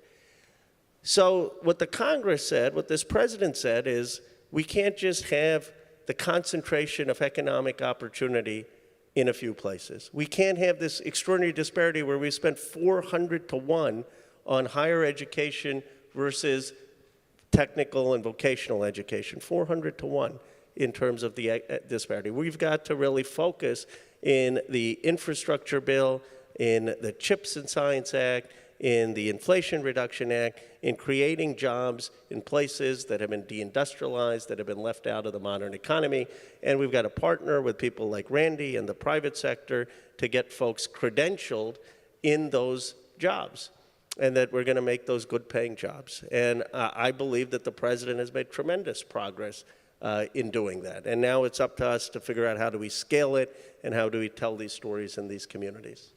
So what the Congress said, what this president said is, we can't just have the concentration of economic opportunity in a few places. We can't have this extraordinary disparity where we spent 400 to 1 on higher education versus technical and vocational education, 400 to 1 in terms of the disparity. We've got to really focus in the infrastructure bill, in the CHIPS and Science Act, in the Inflation Reduction Act, in creating jobs in places that have been deindustrialized, that have been left out of the modern economy. And we've got to partner with people like Randi and the private sector to get folks credentialed in those jobs, and that we're going to make those good paying jobs. And I believe that the president has made tremendous progress in doing that. And now it's up to us to figure out how do we scale it and how do we tell these stories in these communities.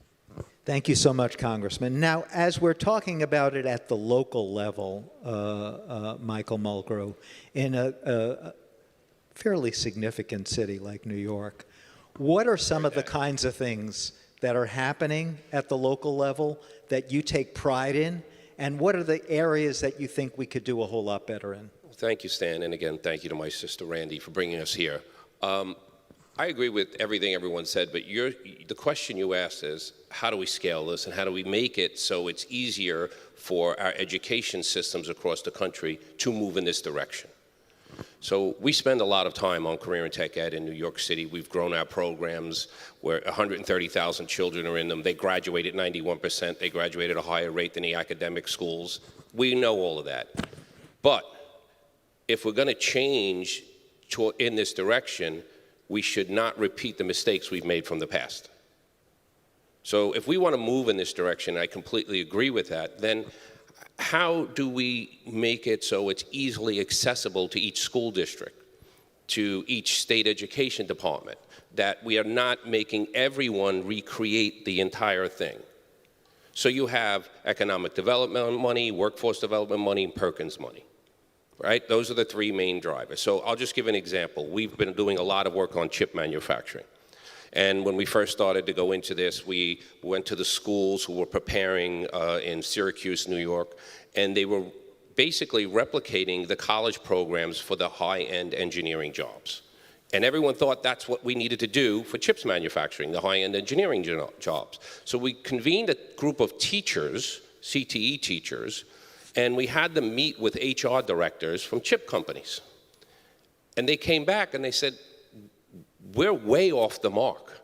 Thank you so much, Congressman. Now, as we're talking about it at the local level, Michael Mulgrew, in a fairly significant city like New York, what are some of the kinds of things that are happening at the local level that you take pride in, and what are the areas that you think we could do a whole lot better in? Thank you, Stan, and again, thank you to my sister Randi for bringing us here. I agree with everything everyone said, but the question you asked is, how do we scale this, and how do we make it so it's easier for our education systems across the country to move in this direction? So we spend a lot of time on career and tech ed in New York City. We've grown our programs where 130,000 children are in them. They graduate at 91%. They graduate at a higher rate than the academic schools. We know all of that. But if we're going to change in this direction, we should not repeat the mistakes we've made from the past. So if we want to move in this direction, I completely agree with that, then how do we make it so it's easily accessible to each school district, to each state education department, that we are not making everyone recreate the entire thing? So you have economic development money, workforce development money, and Perkins money. Right? Those are the three main drivers. So I'll just give an example. We've been doing a lot of work on chip manufacturing. And when we first started to go into this, we went to the schools who were preparing in Syracuse, New York, and they were basically replicating the college programs for the high-end engineering jobs. And everyone thought that's what we needed to do for chips manufacturing, the high-end engineering jobs. So we convened a group of teachers, CTE teachers, and we had them meet with HR directors from chip companies. And they came back and they said, we're way off the mark.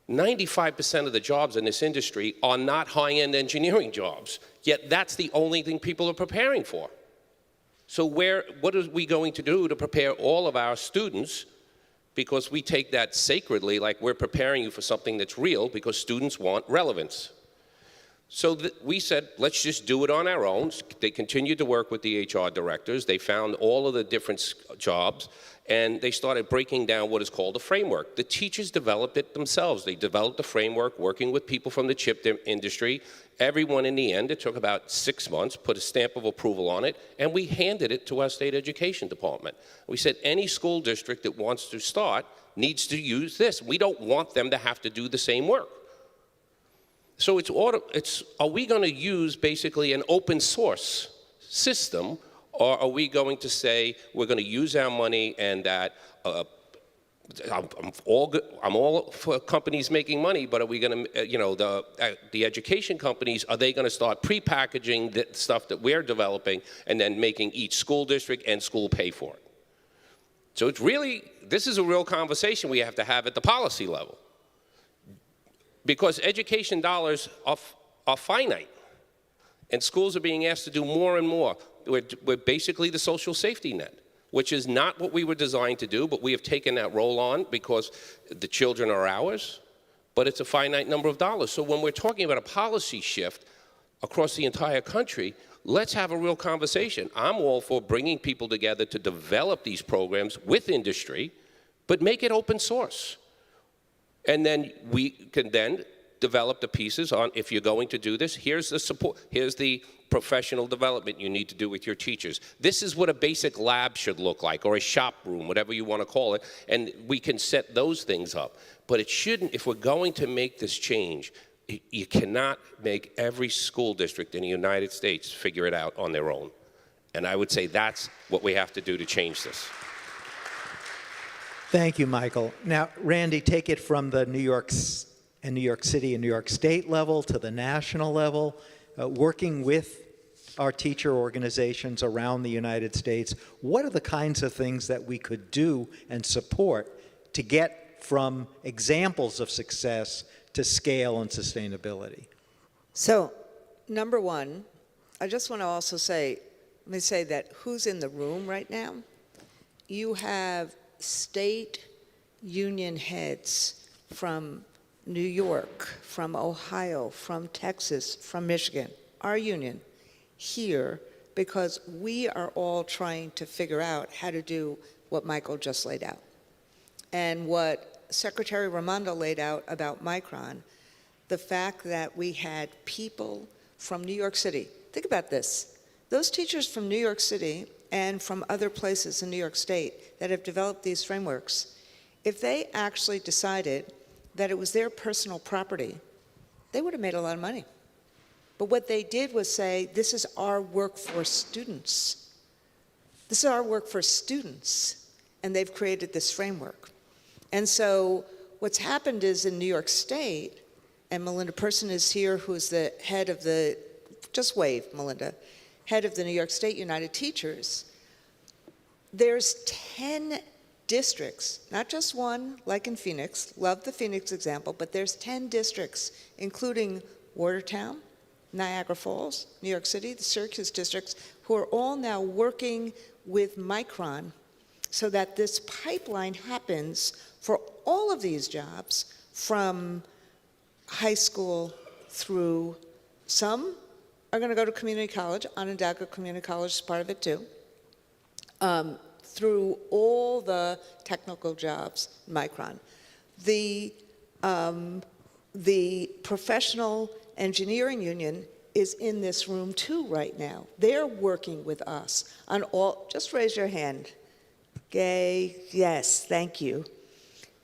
95% of the jobs in this industry are not high-end engineering jobs, yet that's the only thing people are preparing for. So what are we going to do to prepare all of our students? Because we take that sacredly, like we're preparing you for something that's real, because students want relevance. So we said, let's just do it on our own. They continued to work with the HR directors. They found all of the different jobs, and they started breaking down what is called a framework. The teachers developed it themselves. They developed a framework working with people from the chip industry. Everyone in the end, it took about 6 months, put a stamp of approval on it, and we handed it to our state education department. We said, any school district that wants to start needs to use this. We don't want them to have to do the same work. So are we going to use basically an open source system, or are we going to say we're going to use our money and that I'm all for companies making money, but are we going to, the education companies, are they going to start pre-packaging the stuff that we're developing and then making each school district and school pay for it? So this is a real conversation we have to have at the policy level. Because education dollars are finite, and schools are being asked to do more and more. We're basically the social safety net, which is not what we were designed to do, but we have taken that role on because the children are ours, but it's a finite number of dollars. So when we're talking about a policy shift across the entire country, let's have a real conversation. I'm all for bringing people together to develop these programs with industry, but make it open source. And then we can then develop the pieces on, if you're going to do this, here's the support, here's the professional development you need to do with your teachers. This is what a basic lab should look like, or a shop room, whatever you want to call it, and we can set those things up. But it shouldn't, if we're going to make this change, you cannot make every school district in the United States figure it out on their own. And I would say that's what we have to do to change this. Thank you, Michael. Now, Randy, take it from the New York City and New York State level to the national level, working with our teacher organizations around the United States. What are the kinds of things that we could do and support to get from examples of success to scale and sustainability? So, number one, I just want to also say, let me say that who's in the room right now? You have state union heads from New York, from Ohio, from Texas, from Michigan, our union, here because we are all trying to figure out how to do what Michael just laid out. And what Secretary Raimondo laid out about Micron, the fact that we had people from New York City. Think about this. Those teachers from New York City and from other places in New York State that have developed these frameworks, if they actually decided that it was their personal property, they would have made a lot of money. But what they did was say, this is our work for students. This is our work for students. And they've created this framework. And so what's happened is in New York State, and Melinda Person is here, who's the head of the, just wave, Melinda, head of the New York State United Teachers, there's 10 districts, not just one, like in Phoenix, love the Phoenix example, but there's 10 districts, including Watertown, Niagara Falls, New York City, the Syracuse districts, who are all now working with Micron so that this pipeline happens for all of these jobs from high school through, some are going to go to community college, Onondaga Community College is part of it too, through all the technical jobs, Micron. The professional engineering union is in this room too right now. They're working with us on all, just raise your hand. Gay, yes, thank you.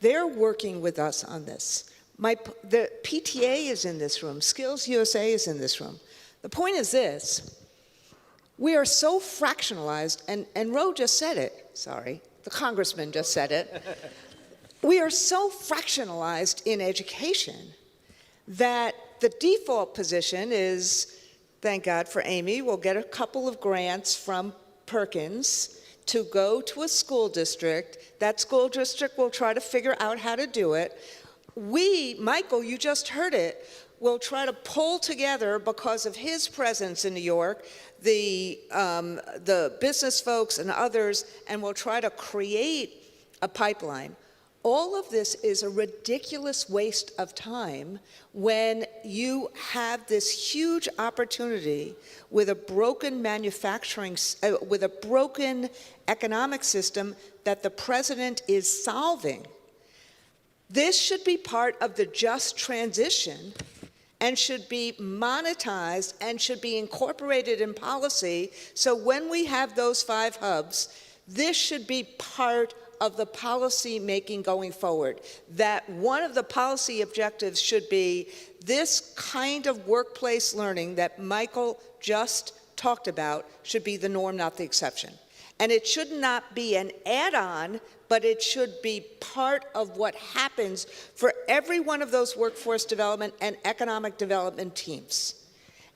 They're working with us on this. The PTA is in this room, Skills USA is in this room. The point is this, we are so fractionalized, and Ro just said it, sorry, the congressman just said it. We are so fractionalized in education that the default position is, thank God for Amy, we'll get a couple of grants from Perkins to go to a school district. That school district will try to figure out how to do it. We, Michael, you just heard it, will try to pull together, because of his presence in New York, the business folks and others, and we'll try to create a pipeline. All of this is a ridiculous waste of time when you have this huge opportunity with a broken manufacturing, with a broken economic system that the president is solving. This should be part of the just transition and should be monetized and should be incorporated in policy. So when we have those 5 hubs, this should be part of the policy making going forward. That one of the policy objectives should be this kind of workplace learning that Michael just talked about should be the norm, not the exception. And it should not be an add-on, but it should be part of what happens for every one of those workforce development and economic development teams.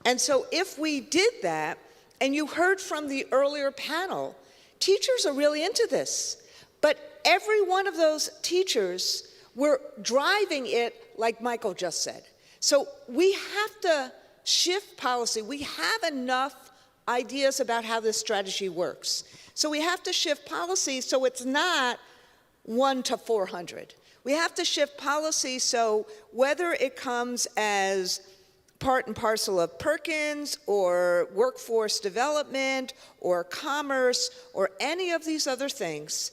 And so if we did that, and you heard from the earlier panel, teachers are really into this. But every one of those teachers were driving it like Michael just said. So we have to shift policy. We have enough ideas about how this strategy works. So we have to shift policy so it's not 1 to 400. We have to shift policy so whether it comes as part and parcel of Perkins or workforce development or commerce or any of these other things,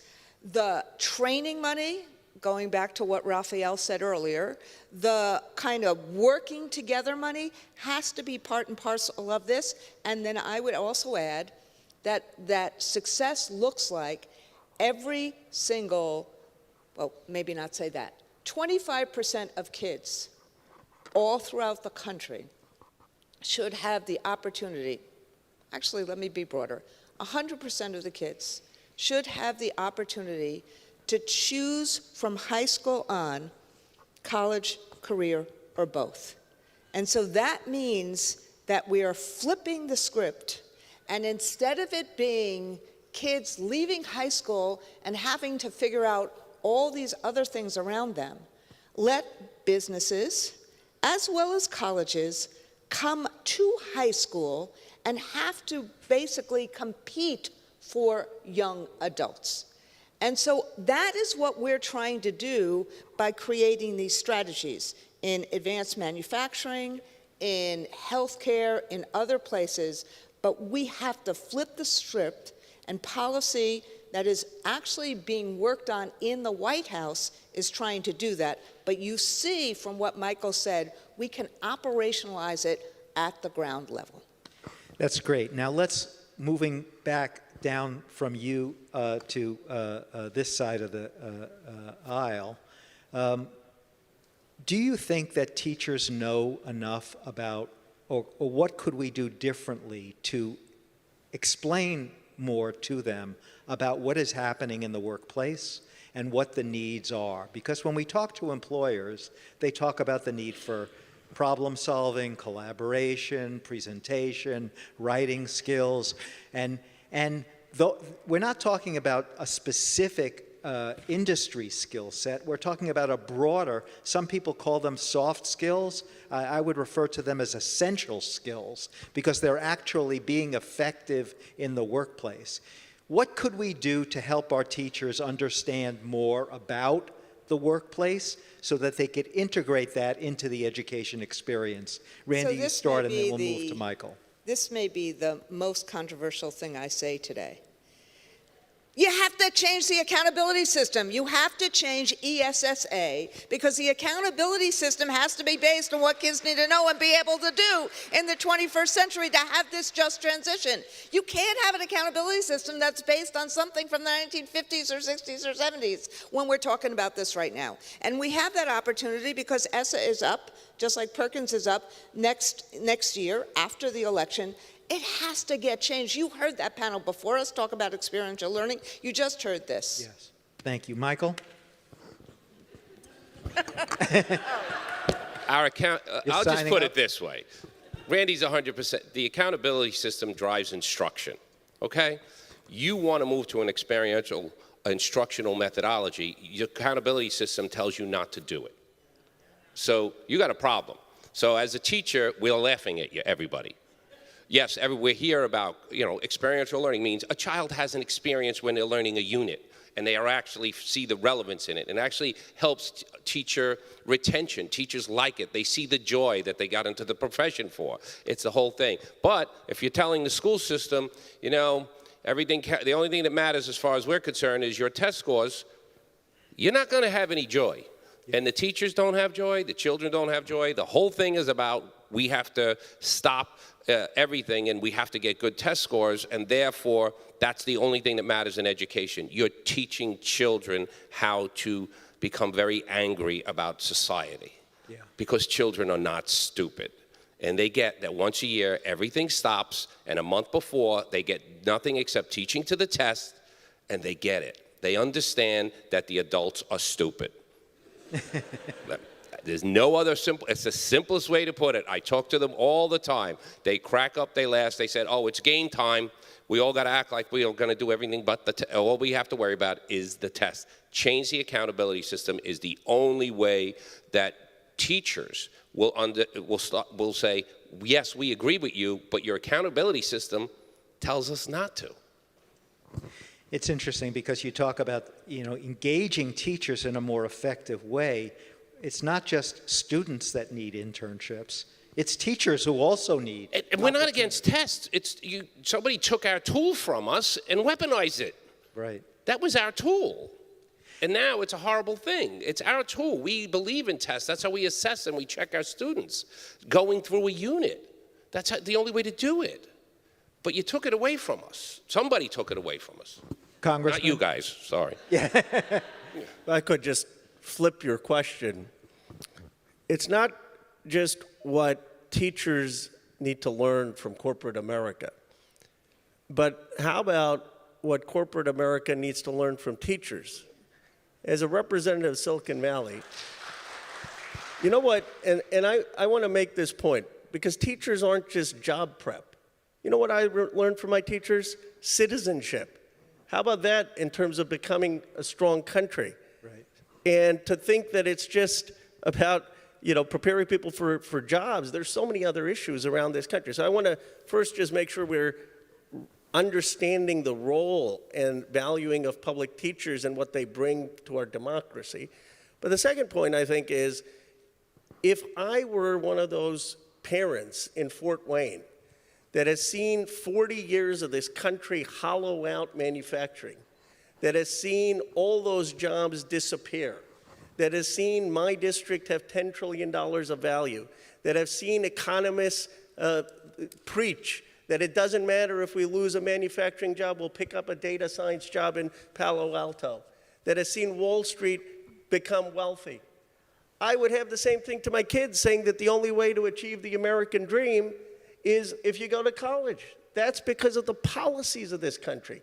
the training money, going back to what Raphael said earlier, the kind of working together money has to be part and parcel of this. And then I would also add that success looks like every single, well, maybe not say that, 25% of kids all throughout the country should have the opportunity, actually, let me be broader, 100% of the kids should have the opportunity to choose from high school on college, career, or both. And so that means that we are flipping the script, and instead of it being kids leaving high school and having to figure out all these other things around them, let businesses, as well as colleges, come to high school and have to basically compete for young adults. And so that is what we're trying to do by creating these strategies in advanced manufacturing, in healthcare, in other places. But we have to flip the script, and policy that is actually being worked on in the White House is trying to do that. But you see from what Michael said, we can operationalize it at the ground level. That's great. Now let's, moving back down from you to this side of the aisle, do you think that teachers know enough about, or what could we do differently to explain more to them about what is happening in the workplace and what the needs are? Because when we talk to employers, they talk about the need for problem solving, collaboration, presentation, writing skills, and though we're not talking about a specific industry skill set, we're talking about a broader, some people call them soft skills. I would refer to them as essential skills because they're actually being effective in the workplace. What could we do to help our teachers understand more about the workplace so that they could integrate that into the education experience? Randy, you start and then we'll move to Michael. This may be the most controversial thing I say today. You have to change the accountability system. You have to change ESSA because the accountability system has to be based on what kids need to know and be able to do in the 21st century to have this just transition. You can't have an accountability system that's based on something from the 1950s or 60s or 70s when we're talking about this right now. And we have that opportunity because ESSA is up, just like Perkins is up next year after the election. It has to get changed. You heard that panel before us talk about experiential learning. You just heard this. Yes. Thank you. Michael? I'll just put it this way. Randy's 100%. The accountability system drives instruction, okay? You want to move to an experiential instructional methodology. Your accountability system tells you not to do it. So you got a problem. So as a teacher, we're laughing at you, everybody. Yes, we hear about, experiential learning means a child has an experience when they're learning a unit, and they are actually see the relevance in it, and actually helps teacher retention. Teachers like it. They see the joy that they got into the profession for. It's the whole thing. But if you're telling the school system, everything, the only thing that matters as far as we're concerned is your test scores, you're not going to have any joy. And the teachers don't have joy, the children don't have joy. The whole thing is about we have to stop everything and we have to get good test scores, and therefore that's the only thing that matters in education. You're teaching children how to become very angry about society because children are not stupid. And they get that once a year everything stops, and a month before they get nothing except teaching to the test, and they get it. They understand that the adults are stupid. There's no other simple, it's the simplest way to put it. I talk to them all the time. They crack up, they laugh, they said, oh, it's game time. We all got to act like we are going to do everything but all we have to worry about is the test. Change the accountability system is the only way that teachers will say, yes, we agree with you, but your accountability system tells us not to. It's interesting because you talk about, engaging teachers in a more effective way. It's not just students that need internships. It's teachers who also need. And we're not against tests. Somebody took our tool from us and weaponized it. Right. That was our tool. And now it's a horrible thing. It's our tool. We believe in tests. That's how we assess and we check our students going through a unit. That's the only way to do it. But you took it away from us. Somebody took it away from us. Congressman? Not you guys, sorry. I could just flip your question. It's not just what teachers need to learn from corporate America, but how about what corporate America needs to learn from teachers? As a representative of Silicon Valley, you know what, and I want to make this point, because teachers aren't just job prep. You know what I learned from my teachers? Citizenship. How about that in terms of becoming a strong country? Right. And to think that it's just about, you know, preparing people for jobs. There's so many other issues around this country. So I want to first just make sure we're understanding the role and valuing of public teachers and what they bring to our democracy. But the second point, I think, is if I were one of those parents in Fort Wayne that has seen 40 years of this country hollow out manufacturing, that has seen all those jobs disappear, that has seen my district have $10 trillion of value, that have seen economists preach that it doesn't matter if we lose a manufacturing job, we'll pick up a data science job in Palo Alto, that has seen Wall Street become wealthy. I would have the same thing to my kids, saying that the only way to achieve the American dream is if you go to college. That's because of the policies of this country.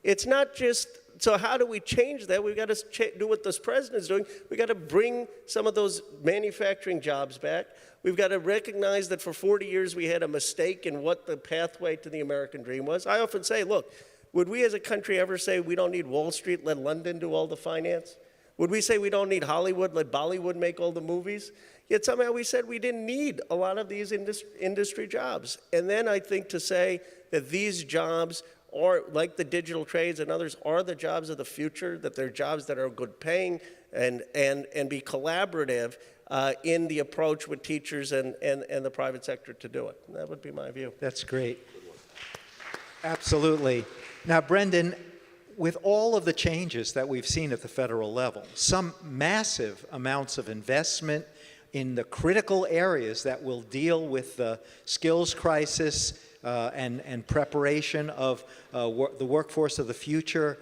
It's not just, so how do we change that? We've got to do what this president is doing. We've got to bring some of those manufacturing jobs back. We've got to recognize that for 40 years we had a mistake in what the pathway to the American dream was. I often say, look, would we as a country ever say we don't need Wall Street, let London do all the finance? Would we say we don't need Hollywood, let Bollywood make all the movies? Yet somehow we said we didn't need a lot of these industry jobs. And then I think to say that these jobs are, like the digital trades and others, are the jobs of the future, that they're jobs that are good paying and be collaborative in the approach with teachers and the private sector to do it. That would be my view. That's great. Absolutely. Now, Brendan, with all of the changes that we've seen at the federal level, some massive amounts of investment in the critical areas that will deal with the skills crisis and preparation of the workforce of the future,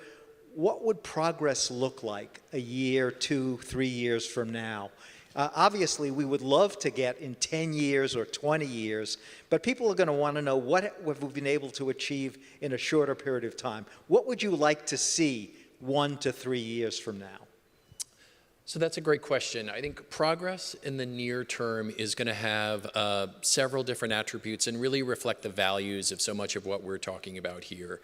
what would progress look like a year, 2, 3 years from now? Obviously, we would love to get in 10 years or 20 years, but people are going to want to know what have we been able to achieve in a shorter period of time. What would you like to see 1 to 3 years from now? So that's a great question. I think progress in the near term is going to have several different attributes and really reflect the values of so much of what we're talking about here.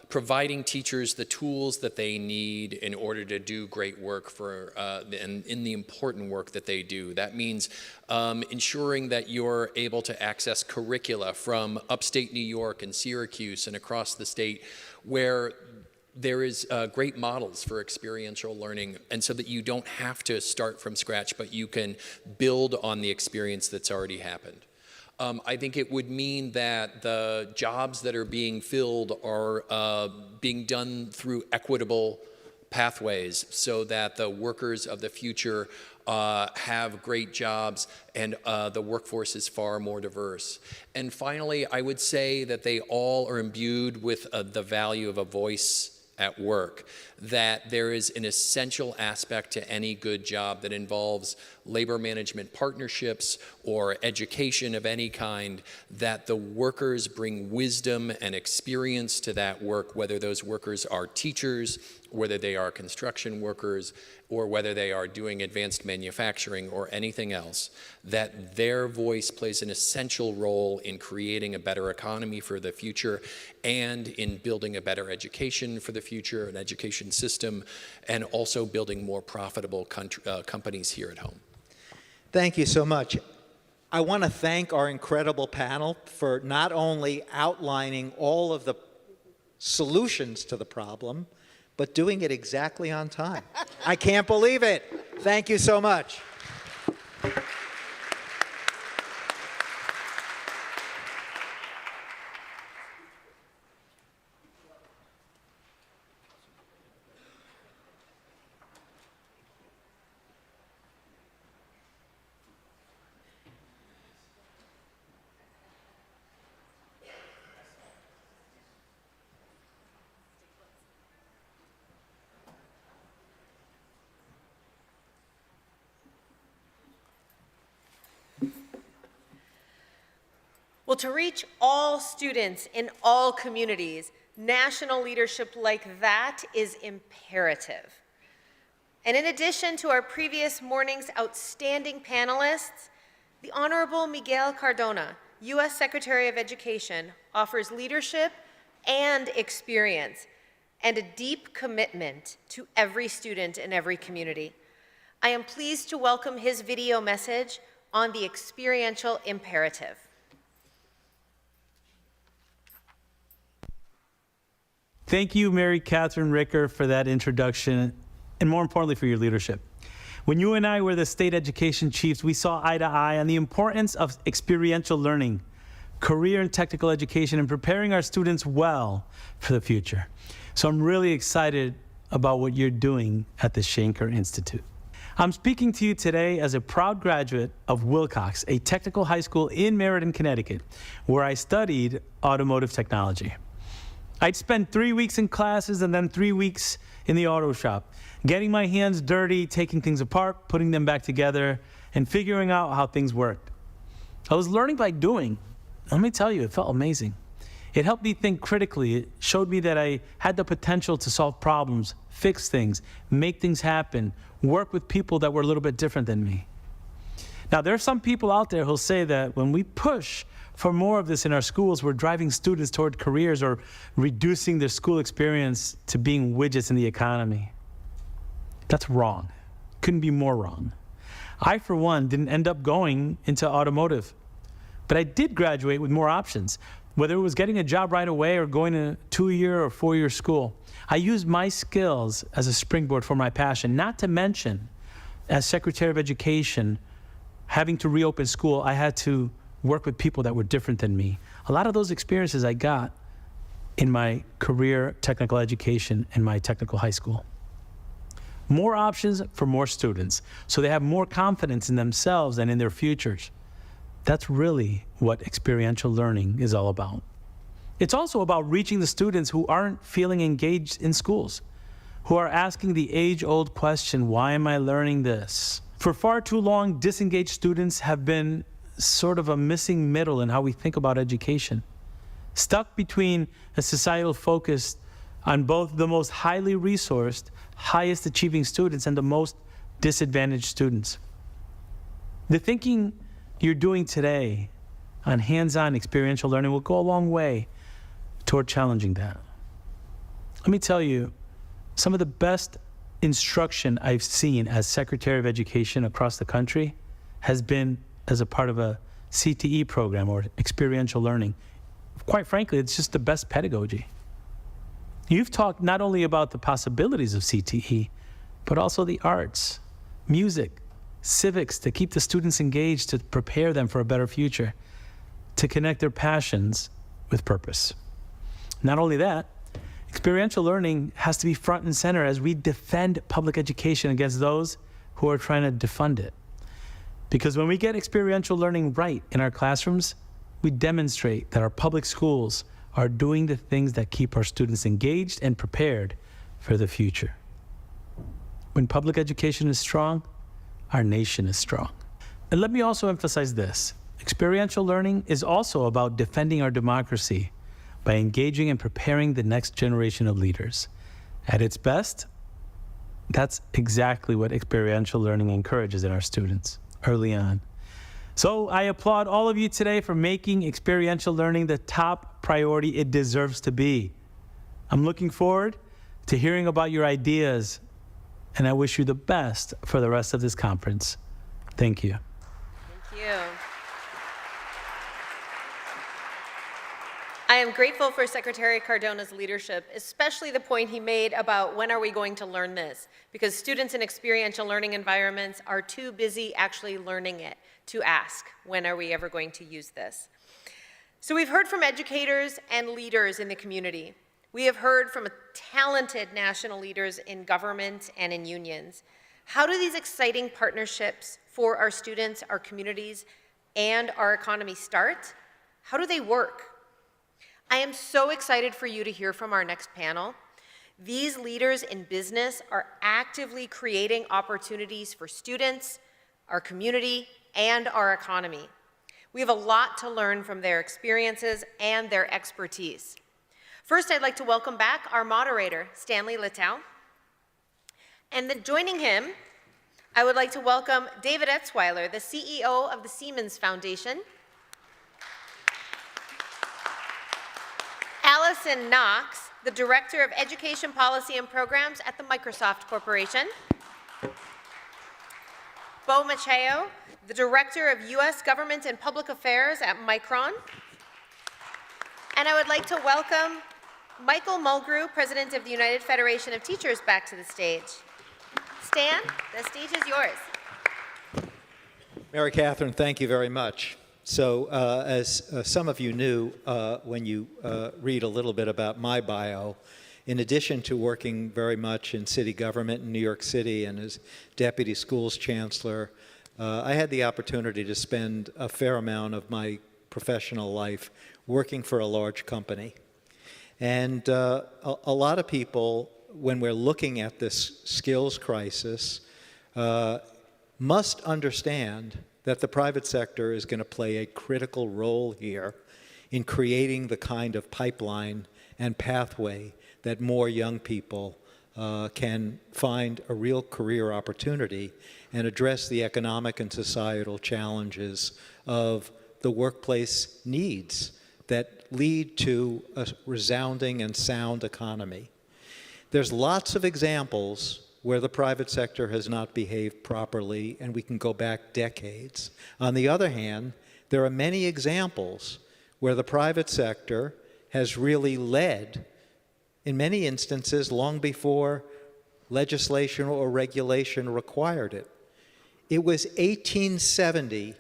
Providing teachers the tools that they need in order to do great work and in the important work that they do. That means ensuring that you're able to access curricula from upstate New York and Syracuse and across the state where there is great models for experiential learning, and so that you don't have to start from scratch, but you can build on the experience that's already happened. I think it would mean that the jobs that are being filled are being done through equitable pathways so that the workers of the future have great jobs and the workforce is far more diverse. And finally, I would say that they all are imbued with the value of a voice at work, that there is an essential aspect to any good job that involves labor management partnerships or education of any kind, that the workers bring wisdom and experience to that work, whether those workers are teachers, whether they are construction workers, or whether they are doing advanced manufacturing or anything else, that their voice plays an essential role in creating a better economy for the future and in building a better education for the future, an education system, and also building more profitable companies here at home. Thank you so much. I want to thank our incredible panel for not only outlining all of the solutions to the problem, but doing it exactly on time. I can't believe it. Thank you so much. Well, to reach all students in all communities, national leadership like that is imperative. And in addition to our previous morning's outstanding panelists, the Honorable Miguel Cardona, U.S. Secretary of Education, offers leadership and experience and a deep commitment to every student in every community. I am pleased to welcome his video message on the experiential imperative. Thank you, Mary Catherine Ricker, for that introduction, and more importantly, for your leadership. When you and I were the state education chiefs, we saw eye to eye on the importance of experiential learning, career and technical education, and preparing our students well for the future. So I'm really excited about what you're doing at the Schenker Institute. I'm speaking to you today as a proud graduate of Wilcox, a technical high school in Meriden, Connecticut, where I studied automotive technology. I'd spend 3 weeks in classes and then 3 weeks in the auto shop, getting my hands dirty, taking things apart, putting them back together, and figuring out how things worked. I was learning by doing. Let me tell you, it felt amazing. It helped me think critically. It showed me that I had the potential to solve problems, fix things, make things happen, work with people that were a little bit different than me. Now, there are some people out there who'll say that when we push for more of this in our schools, we're driving students toward careers or reducing their school experience to being widgets in the economy. That's wrong. Couldn't be more wrong. I, for one, didn't end up going into automotive, but I did graduate with more options. Whether it was getting a job right away or going to 2-year or 4-year school, I used my skills as a springboard for my passion, not to mention, as Secretary of Education, having to reopen school, I had to work with people that were different than me. A lot of those experiences I got in my career technical education in my technical high school. More options for more students, so they have more confidence in themselves and in their futures. That's really what experiential learning is all about. It's also about reaching the students who aren't feeling engaged in schools, who are asking the age-old question, why am I learning this? For far too long, disengaged students have been sort of a missing middle in how we think about education. Stuck between a societal focus on both the most highly resourced, highest achieving students and the most disadvantaged students. The thinking you're doing today on hands-on experiential learning will go a long way toward challenging that. Let me tell you, some of the best instruction I've seen as Secretary of Education across the country has been as a part of a CTE program or experiential learning. Quite frankly, it's just the best pedagogy. You've talked not only about the possibilities of CTE, but also the arts, music, civics to keep the students engaged, to prepare them for a better future, to connect their passions with purpose. Not only that, experiential learning has to be front and center as we defend public education against those who are trying to defund it. Because when we get experiential learning right in our classrooms, we demonstrate that our public schools are doing the things that keep our students engaged and prepared for the future. When public education is strong, our nation is strong. And let me also emphasize this. Experiential learning is also about defending our democracy by engaging and preparing the next generation of leaders. At its best, that's exactly what experiential learning encourages in our students early on. So I applaud all of you today for making experiential learning the top priority it deserves to be. I'm looking forward to hearing about your ideas, and I wish you the best for the rest of this conference. Thank you. Thank you. I am grateful for Secretary Cardona's leadership, especially the point he made about when are we going to learn this, because students in experiential learning environments are too busy actually learning it to ask, when are we ever going to use this? So we've heard from educators and leaders in the community. We have heard from talented national leaders in government and in unions. How do these exciting partnerships for our students, our communities, and our economy start? How do they work? I am so excited for you to hear from our next panel. These leaders in business are actively creating opportunities for students, our community, and our economy. We have a lot to learn from their experiences and their expertise. First, I'd like to welcome back our moderator, Stanley Littau. And then joining him, I would like to welcome David Etzweiler, the CEO of the Siemens Foundation, Allison Knox, the Director of Education Policy and Programs at the Microsoft Corporation, Bo Macheo, the Director of U.S. Government and Public Affairs at Micron, and I would like to welcome Michael Mulgrew, President of the United Federation of Teachers, back to the stage. Stan, the stage is yours. Mary Catherine, thank you very much. So as some of you knew when you read a little bit about my bio, in addition to working very much in city government in New York City and as deputy schools chancellor, I had the opportunity to spend a fair amount of my professional life working for a large company. And a lot of people, when we're looking at this skills crisis, must understand that the private sector is going to play a critical role here in creating the kind of pipeline and pathway that more young people can find a real career opportunity and address the economic and societal challenges of the workplace needs that lead to a resounding and sound economy. There's lots of examples where the private sector has not behaved properly, and we can go back decades. On the other hand, there are many examples where the private sector has really led, in many instances, long before legislation or regulation required it. It was 1870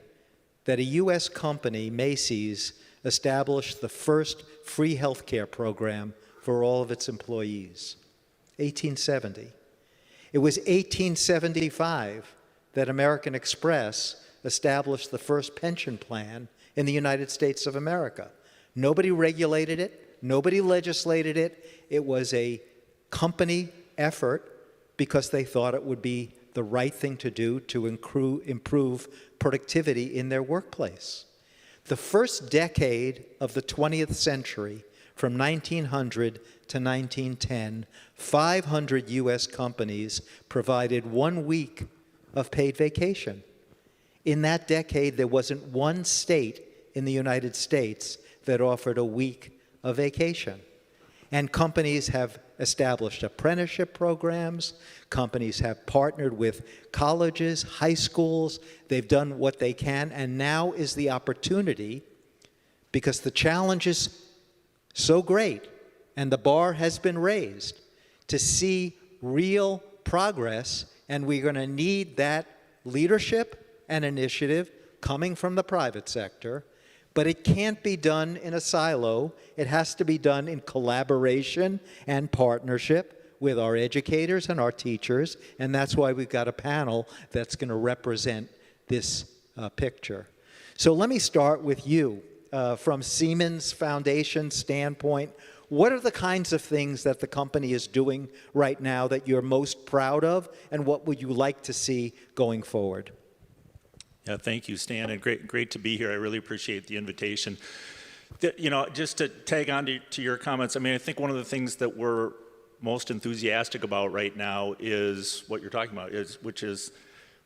that a U.S. company, Macy's, established the first free health care program for all of its employees. 1870. It was 1875 that American Express established the first pension plan in the United States of America. Nobody regulated it, nobody legislated it. It was a company effort because they thought it would be the right thing to do to improve productivity in their workplace. The first decade of the 20th century, from 1900 to 1910, 500 U.S. companies provided 1 week of paid vacation. In that decade, there wasn't one state in the United States that offered a week of vacation. And companies have established apprenticeship programs. Companies have partnered with colleges, high schools. They've done what they can. And now is the opportunity, because the challenge is so great and the bar has been raised, to see real progress. And we're going to need that leadership and initiative coming from the private sector. But it can't be done in a silo. It has to be done in collaboration and partnership with our educators and our teachers, and that's why we've got a panel that's going to represent this picture. So let me start with you. From Siemens Foundation standpoint, what are the kinds of things that the company is doing right now that you're most proud of, and what would you like to see going forward? Yeah, thank you, Stan, and great to be here. I really appreciate the invitation. You know, just to tag on to your comments, I mean, I think one of the things that we're most enthusiastic about right now is what you're talking about, which is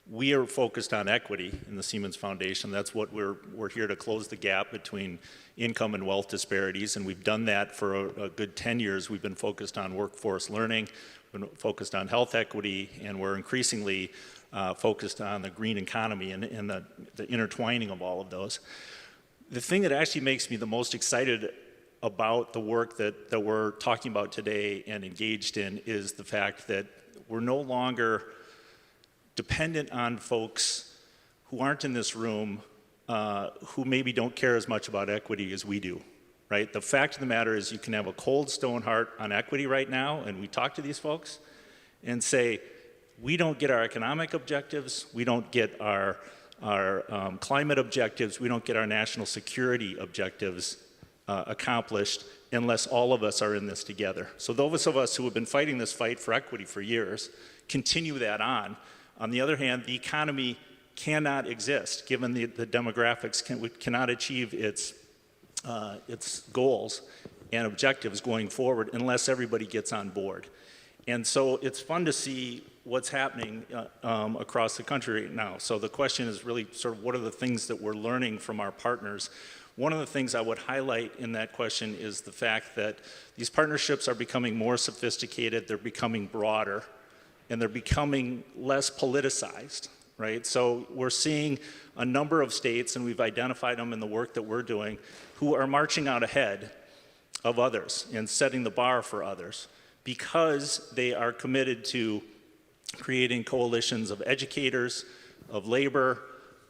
we are focused on equity in the Siemens Foundation. That's what we're here to close the gap between income and wealth disparities, and we've done that for a good 10 years. We've been focused on workforce learning, been focused on health equity, and we're increasingly focused on the green economy and the intertwining of all of those. The thing that actually makes me the most excited about the work that we're talking about today and engaged in is the fact that we're no longer dependent on folks who aren't in this room who maybe don't care as much about equity as we do, right? The fact of the matter is you can have a cold stone heart on equity right now, and we talk to these folks and say, we don't get our economic objectives, we don't get our climate objectives, we don't get our national security objectives accomplished unless all of us are in this together. So those of us who have been fighting this fight for equity for years continue that on. On the other hand, the economy cannot exist given the demographics, cannot achieve its goals and objectives going forward unless everybody gets on board. And so it's fun to see what's happening across the country right now. So the question is really sort of what are the things that we're learning from our partners? One of the things I would highlight in that question is the fact that these partnerships are becoming more sophisticated, they're becoming broader, and they're becoming less politicized, right? So we're seeing a number of states, and we've identified them in the work that we're doing, who are marching out ahead of others and setting the bar for others because they are committed to creating coalitions of educators, of labor,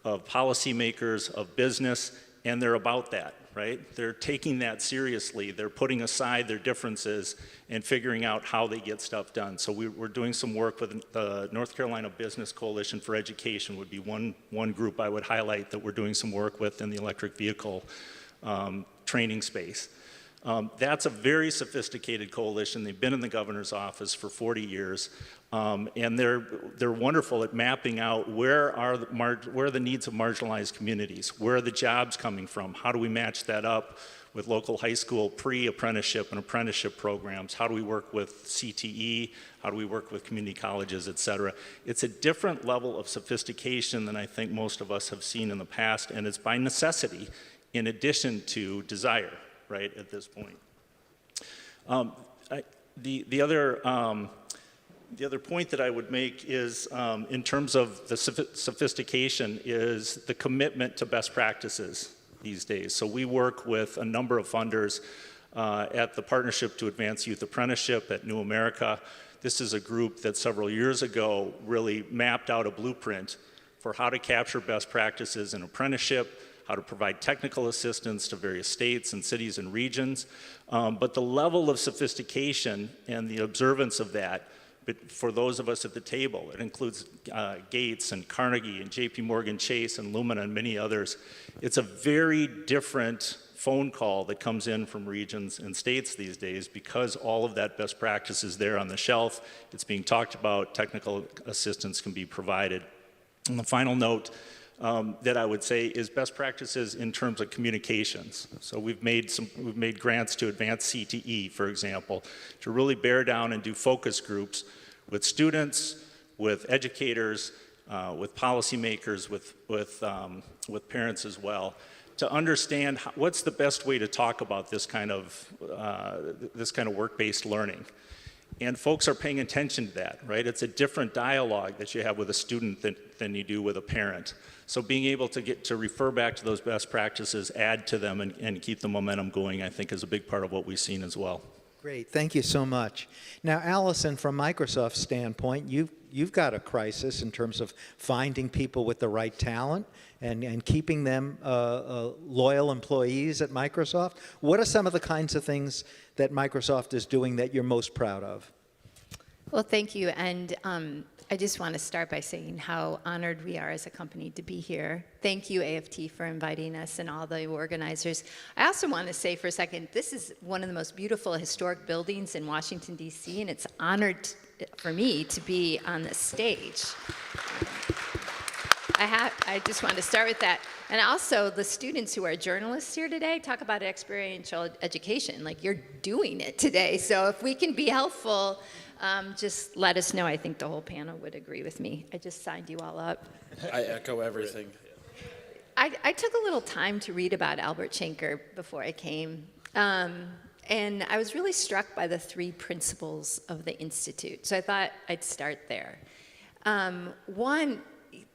of policymakers, of business, and they're about that, right? They're taking that seriously. They're putting aside their differences and figuring out how they get stuff done. So we're doing some work with the North Carolina Business Coalition for Education would be one group I would highlight that we're doing some work with in the electric vehicle training space. That's a very sophisticated coalition. They've been in the governor's office for 40 years, and they're wonderful at mapping out where are the needs of marginalized communities, where are the jobs coming from, how do we match that up with local high school pre-apprenticeship and apprenticeship programs, how do we work with CTE, how do we work with community colleges, et cetera. It's a different level of sophistication than I think most of us have seen in the past, and it's by necessity in addition to desire. Right at this point. The other point that I would make is in terms of the sophistication is the commitment to best practices these days. So we work with a number of funders at the Partnership to Advance Youth Apprenticeship at New America. This is a group that several years ago really mapped out a blueprint for how to capture best practices in apprenticeship, how to provide technical assistance to various states and cities and regions. But the level of sophistication and the observance of that, but for those of us at the table, it includes Gates and Carnegie and JP Morgan Chase and Lumina and many others. It's a very different phone call that comes in from regions and states these days because all of that best practice is there on the shelf. It's being talked about, technical assistance can be provided. And the final note that I would say is best practices in terms of communications. So we've made grants to advance CTE, for example, to really bear down and do focus groups with students, with educators, with policymakers, with parents as well, to understand what's the best way to talk about this kind of work-based learning. And folks are paying attention to that, right? It's a different dialogue that you have with a student than you do with a parent. So being able to refer back to those best practices, add to them, and keep the momentum going, I think is a big part of what we've seen as well. Great, thank you so much. Now, Allison, from Microsoft's standpoint, you've got a crisis in terms of finding people with the right talent and keeping them loyal employees at Microsoft. What are some of the kinds of things that Microsoft is doing that you're most proud of? Well, thank you. And I just want to start by saying how honored we are as a company to be here. Thank you, AFT, for inviting us and all the organizers. I also want to say for a second, this is one of the most beautiful historic buildings in Washington, D.C., and it's honored for me to be on this stage. I just want to start with that. And also, the students who are journalists here today talk about experiential education. Like, you're doing it today. So if we can be helpful, just let us know. I think the whole panel would agree with me. I just signed you all up. I echo everything. I took a little time to read about Albert Schenker before I came. And I was really struck by the 3 principles of the Institute. So I thought I'd start there. One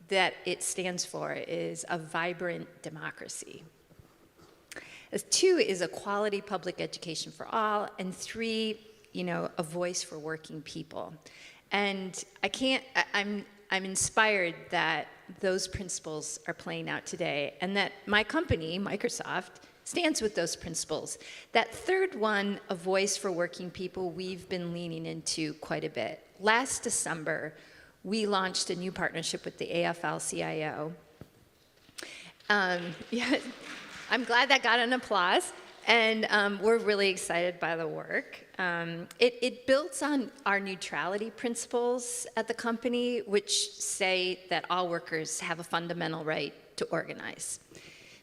that it stands for is a vibrant democracy. 2 is a quality public education for all. And 3, a voice for working people. And I'm inspired that those principles are playing out today and that my company, Microsoft, stands with those principles. That 3rd one, a voice for working people, we've been leaning into quite a bit. Last December, we launched a new partnership with the AFL-CIO. I'm glad that got an applause. And we're really excited by the work. It builds on our neutrality principles at the company, which say that all workers have a fundamental right to organize.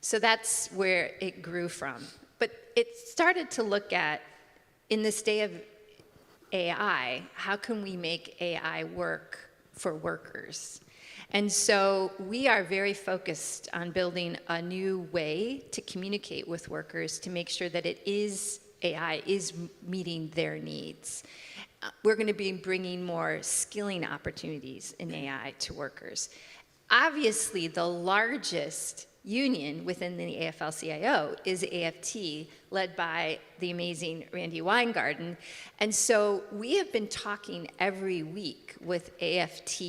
So that's where it grew from. But it started to look at, in this day of AI, how can we make AI work for workers? And so we are very focused on building a new way to communicate with workers to make sure that AI is meeting their needs. We're going to be bringing more skilling opportunities in AI to workers. Obviously, the largest union within the AFL-CIO is AFT, led by the amazing Randi Weingarten. And so we have been talking every week with AFT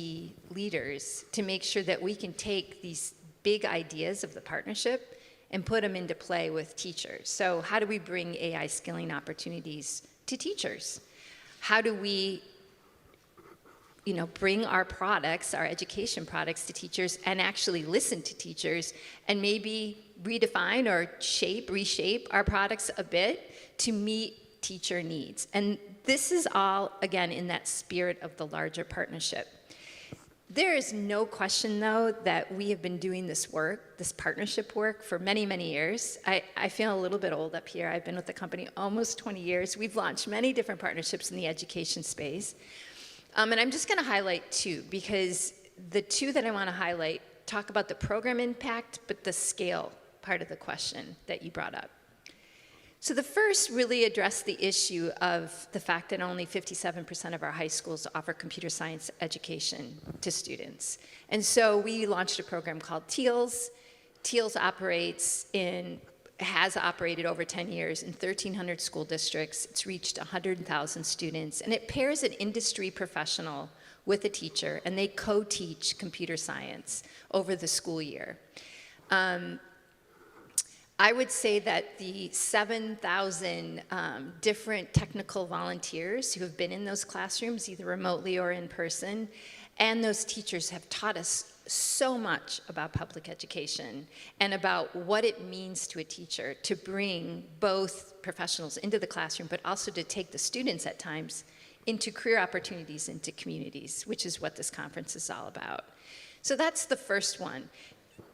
leaders to make sure that we can take these big ideas of the partnership and put them into play with teachers. So how do we bring AI skilling opportunities to teachers? How do we bring our products, our education products to teachers and actually listen to teachers and maybe redefine or reshape our products a bit to meet teacher needs. And this is all, again, in that spirit of the larger partnership. There is no question, though, that we have been doing this work, this partnership work, for many, many years. I feel a little bit old up here. I've been with the company almost 20 years. We've launched many different partnerships in the education space. And I'm just going to highlight two, because the two that I want to highlight talk about the program impact, but the scale part of the question that you brought up. So the first really addressed the issue of the fact that only 57% of our high schools offer computer science education to students. And so we launched a program called TEALS. TEALS has operated over 10 years in 1,300 school districts. It's reached 100,000 students, and it pairs an industry professional with a teacher, and they co-teach computer science over the school year. I would say that the 7,000 different technical volunteers who have been in those classrooms, either remotely or in person, and those teachers have taught us so much about public education and about what it means to a teacher to bring both professionals into the classroom, but also to take the students at times into career opportunities, into communities, which is what this conference is all about. So that's the first one.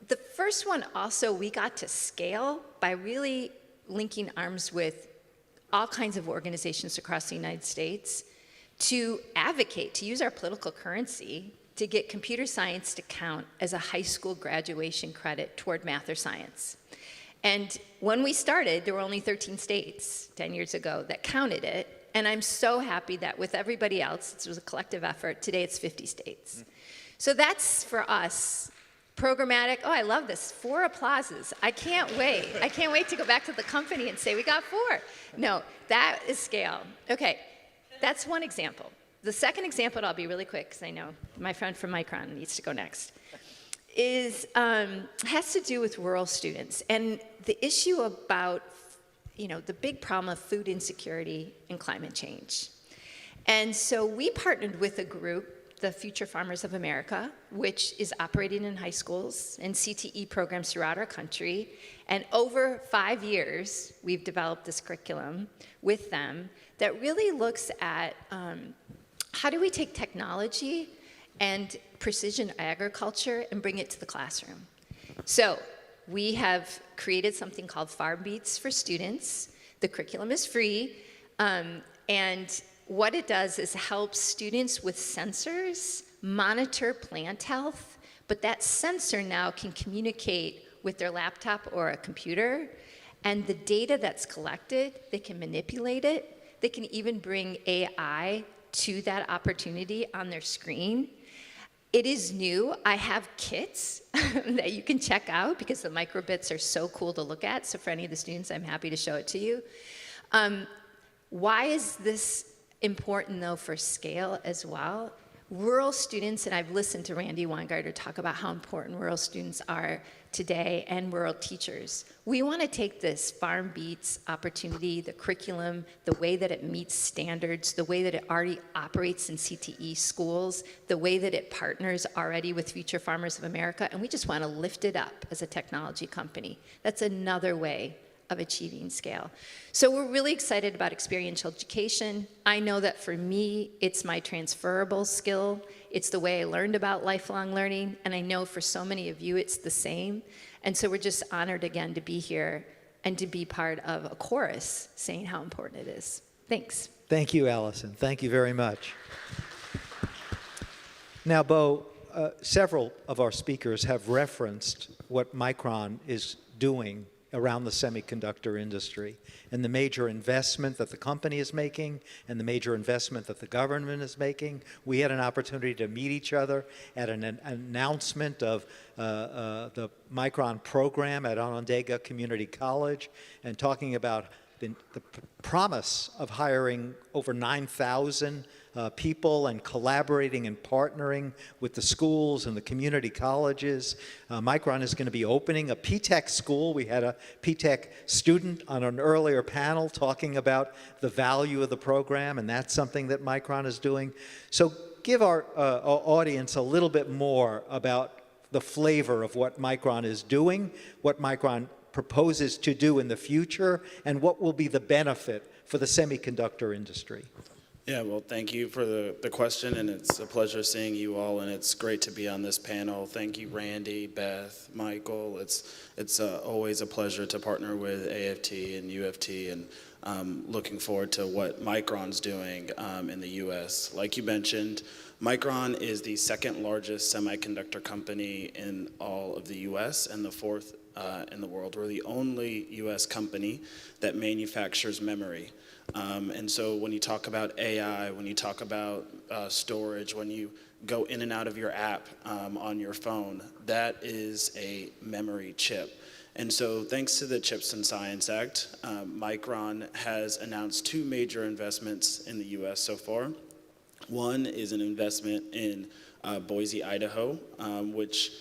The first one also we got to scale by really linking arms with all kinds of organizations across the United States to advocate, to use our political currency to get computer science to count as a high school graduation credit toward math or science. And when we started, there were only 13 states 10 years ago that counted it. And I'm so happy that with everybody else, it was a collective effort, today it's 50 states. So that's, for us, programmatic. Oh, I love this. 4 applauses. I can't wait. I can't wait to go back to the company and say, we got 4. No, that is scale. Okay, that's one example. The second example, and I'll be really quick because I know my friend from Micron needs to go next, has to do with rural students and the issue about, the big problem of food insecurity and climate change. And so we partnered with a group, the Future Farmers of America, which is operating in high schools and CTE programs throughout our country. And over 5 years, we've developed this curriculum with them that really looks at how do we take technology and precision agriculture and bring it to the classroom? So we have created something called Farm Beats for students. The curriculum is free, and what it does is help students with sensors monitor plant health, but that sensor now can communicate with their laptop or a computer, and the data that's collected, they can manipulate it. They can even bring AI to that opportunity on their screen. It is new. I have kits that you can check out because the microbits are so cool to look at. So for any of the students, I'm happy to show it to you. Why is this important, though, for scale as well? Rural students, and I've listened to Randi Weingarten talk about how important rural students are today and rural teachers. We want to take this Farm Beats opportunity, the curriculum, the way that it meets standards, the way that it already operates in CTE schools, the way that it partners already with Future Farmers of America, and we just want to lift it up as a technology company. That's another way of achieving scale. So we're really excited about experiential education. I know that for me, it's my transferable skill. It's the way I learned about lifelong learning, and I know for so many of you it's the same. And so we're just honored again to be here and to be part of a chorus saying how important it is. Thanks. Thank you, Allison. Thank you very much. Now, Bo, several of our speakers have referenced what Micron is doing around the semiconductor industry and the major investment that the company is making and the major investment that the government is making. We had an opportunity to meet each other at an announcement of the Micron program at Onondaga Community College and talking about the promise of hiring over 9,000 people and collaborating and partnering with the schools and the community colleges. Micron is going to be opening a P-Tech school. We had a P-Tech student on an earlier panel talking about the value of the program, and that's something that Micron is doing. So give our audience a little bit more about the flavor of what Micron is doing, what Micron proposes to do in the future, and what will be the benefit for the semiconductor industry. Yeah, well, thank you for the question, and it's a pleasure seeing you all, and it's great to be on this panel. Thank you, Randy, Beth, Michael. It's always a pleasure to partner with AFT and UFT, and looking forward to what Micron's doing in the U.S. Like you mentioned, Micron is the second largest semiconductor company in all of the U.S. and the fourth in the world. We're the only U.S. company that manufactures memory. And so when you talk about AI, when you talk about storage, when you go in and out of your app on your phone, that is a memory chip. And so thanks to the CHIPS and Science Act, Micron has announced two major investments in the U.S. so far. One is an investment in Boise, Idaho, which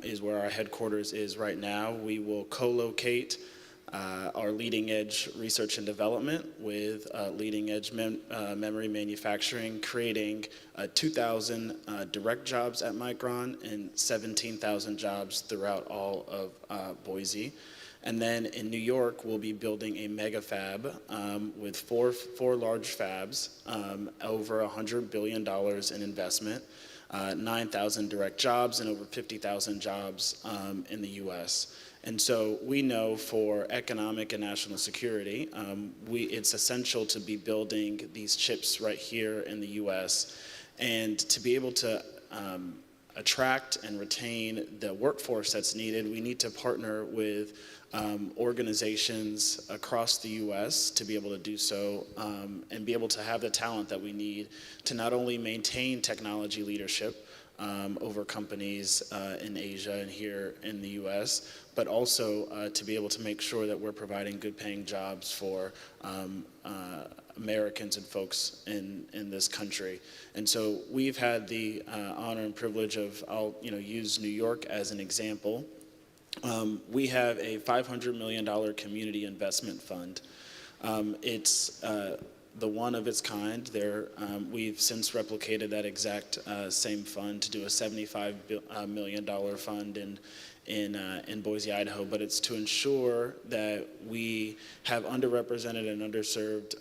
is where our headquarters is right now. We will co-locate our leading edge research and development with leading edge memory manufacturing, creating 2,000 direct jobs at Micron and 17,000 jobs throughout all of Boise. And then in New York, we'll be building a mega fab with four large fabs, over $100 billion in investment, 9,000 direct jobs, and over 50,000 jobs in the U.S. And so we know for economic and national security, it's essential to be building these chips right here in the U.S. And to be able to attract and retain the workforce that's needed, we need to partner with organizations across the U.S. to be able to do so and be able to have the talent that we need to not only maintain technology leadership over companies in Asia and here in the U.S., but also to be able to make sure that we're providing good paying jobs for Americans and folks in this country. And so we've had the honor and privilege of, I'll use New York as an example. We have a $500 million community investment fund. It's the one of its kind. We've since replicated that exact same fund to do a $75 million fund in Boise, Idaho, but it's to ensure that we have underrepresented and underserved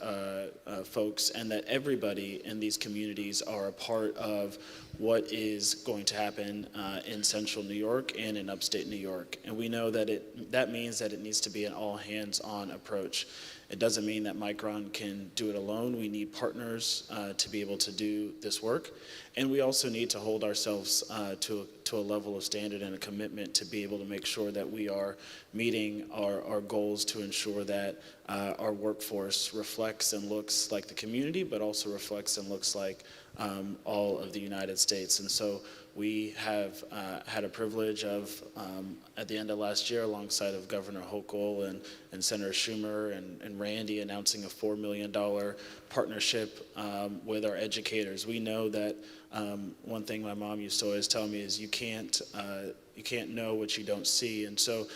folks, and that everybody in these communities are a part of what is going to happen in central New York and in upstate New York. And we know that that means that it needs to be an all-hands-on approach. It doesn't mean that Micron can do it alone. We need partners to be able to do this work. And we also need to hold ourselves to a level of standard and a commitment to be able to make sure that we are meeting our goals to ensure that our workforce reflects and looks like the community, but also reflects and looks like all of the United States. And so we have had a privilege of, at the end of last year, alongside of Governor Hochul and Senator Schumer and Randy, announcing a $4 million partnership with our educators. We know that one thing my mom used to always tell me is you can't know what you don't see. And so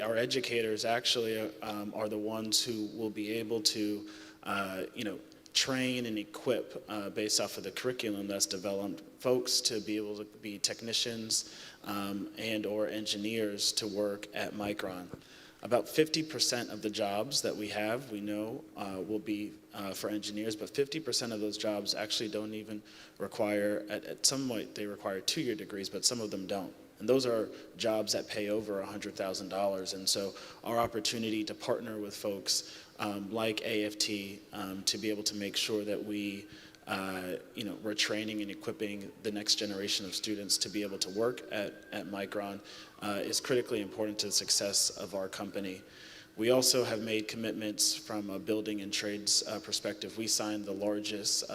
our educators actually are the ones who will be able to, train and equip based off of the curriculum that's developed folks to be able to be technicians and or engineers to work at Micron. About 50% of the jobs that we have, we know will be for engineers, but 50% of those jobs actually don't even require, at some point they require 2-year degrees, but some of them don't. And those are jobs that pay over $100,000. And so our opportunity to partner with folks like AFT to be able to make sure that we we're training and equipping the next generation of students to be able to work at Micron is critically important to the success of our company. We also have made commitments from a building and trades perspective. We signed the largest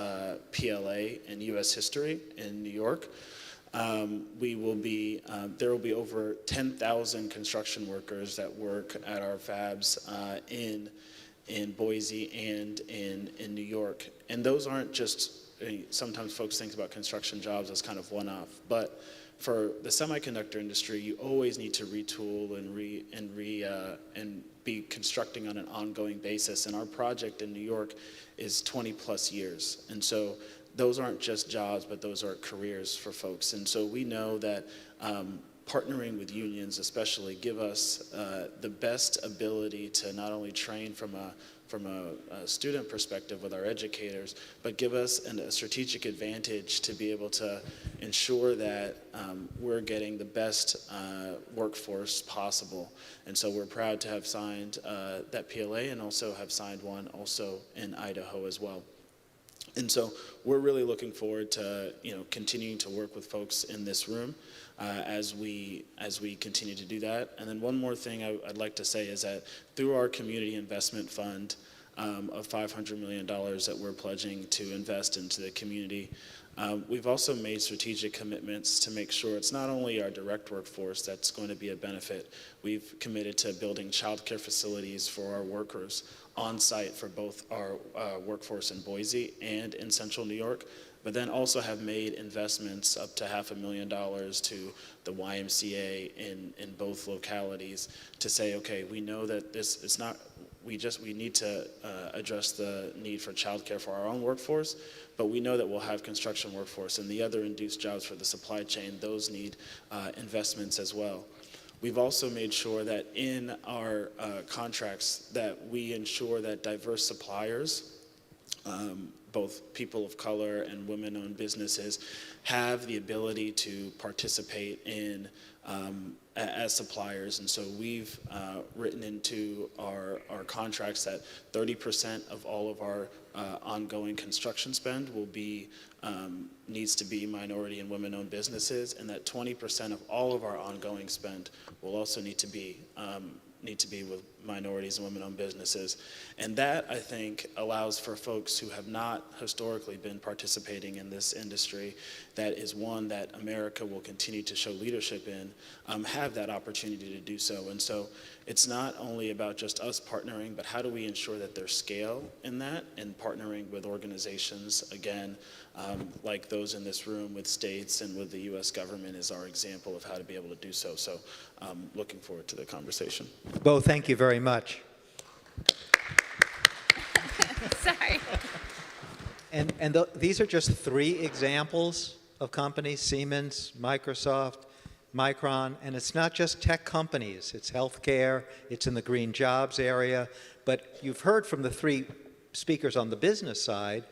PLA in U.S. history in New York. There will be over 10,000 construction workers that work at our fabs in Boise and in New York. And those aren't just, sometimes folks think about construction jobs as kind of one-off, but for the semiconductor industry, you always need to retool and be constructing on an ongoing basis. And our project in New York is 20 plus years. And so those aren't just jobs, but those are careers for folks. And so we know that partnering with unions especially give us the best ability to not only train from a student perspective with our educators, but give us a strategic advantage to be able to ensure that we're getting the best workforce possible. And so we're proud to have signed that PLA and also have signed one also in Idaho as well. And so we're really looking forward to continuing to work with folks in this room as we continue to do that. And then one more thing I'd like to say is that through our community investment fund of $500 million that we're pledging to invest into the community, we've also made strategic commitments to make sure it's not only our direct workforce that's going to be a benefit. We've committed to building childcare facilities for our workers on site for both our workforce in Boise and in Central New York, but then also have made investments up to $500,000 to the YMCA in both localities to say, okay, we know that this is not, we need to address the need for childcare for our own workforce, but we know that we'll have construction workforce and the other induced jobs for the supply chain, those need investments as well. We've also made sure that in our contracts that we ensure that diverse suppliers, both people of color and women-owned businesses, have the ability to participate in as suppliers. And so we've written into our contracts that 30% of all of our ongoing construction spend will be needs to be minority and women-owned businesses, and that 20% of all of our ongoing spend will also need to be with minorities and women-owned businesses. And that, I think, allows for folks who have not historically been participating in this industry, that is one that America will continue to show leadership in, have that opportunity to do so. And so it's not only about just us partnering, but how do we ensure that there's scale in that, and partnering with organizations, again, like those in this room with states and with the U.S. government is our example of how to be able to do so. So looking forward to the conversation. Bo, thank you very much. Sorry. And these are just 3 examples of companies: Siemens, Microsoft, Micron, and it's not just tech companies. It's healthcare, it's in the green jobs area. But you've heard from the 3 speakers on the business side.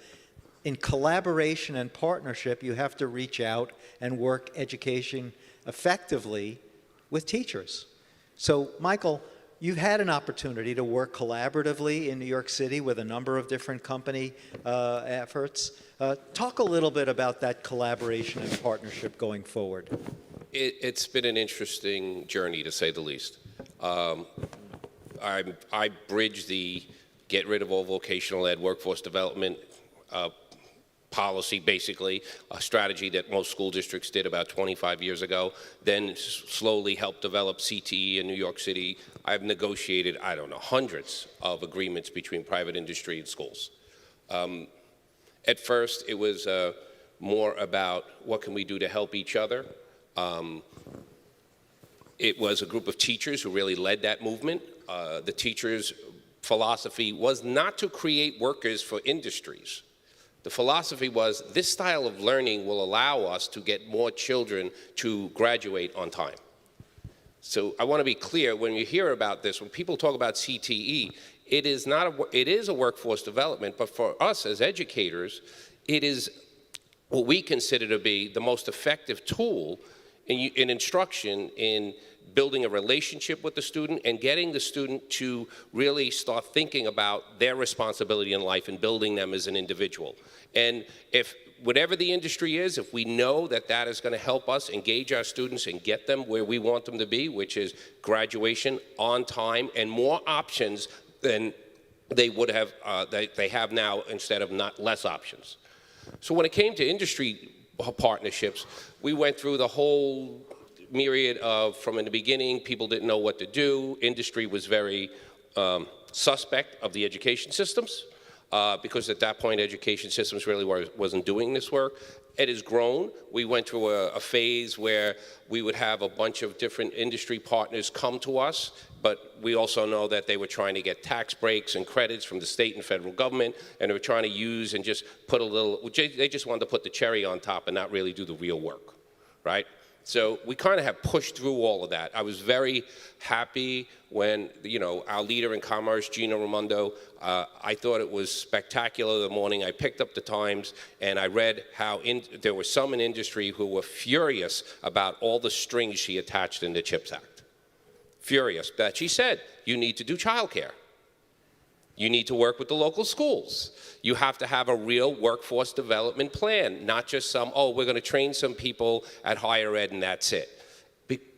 In collaboration and partnership, you have to reach out and work education effectively with teachers. So, Michael, you've had an opportunity to work collaboratively in New York City with a number of different company efforts. Talk a little bit about that collaboration and partnership going forward. It's been an interesting journey, to say the least. I bridge the get rid of all vocational ed, workforce development policy, basically, a strategy that most school districts did about 25 years ago, then slowly helped develop CTE in New York City. I've negotiated, I don't know, hundreds of agreements between private industry and schools. At first, it was more about what can we do to help each other. It was a group of teachers who really led that movement. The teachers' philosophy was not to create workers for industries. The philosophy was this style of learning will allow us to get more children to graduate on time. So I want to be clear, when you hear about this, when people talk about CTE, it is a workforce development, but for us as educators, it is what we consider to be the most effective tool in instruction, in building a relationship with the student and getting the student to really start thinking about their responsibility in life and building them as an individual. And if whatever the industry is, if we know that that is going to help us engage our students and get them where we want them to be, which is graduation on time and more options than they would have, they have now, instead of less options. So when it came to industry partnerships, we went through the whole myriad of, from in the beginning, people didn't know what to do. Industry was very suspect of the education systems because at that point, education systems really wasn't doing this work. It has grown. We went through a phase where we would have a bunch of different industry partners come to us, but we also know that they were trying to get tax breaks and credits from the state and federal government, and they were trying to use and just put a little, they just wanted to put the cherry on top and not really do the real work, right? So we kind of have pushed through all of that. I was very happy when, our leader in commerce, Gina Raimondo, I thought it was spectacular the morning. I picked up the Times and I read how there were some in industry who were furious about all the strings she attached in the CHIPS Act. Furious that she said, you need to do childcare. You need to work with the local schools. You have to have a real workforce development plan, not just some, oh, we're going to train some people at higher ed and that's it.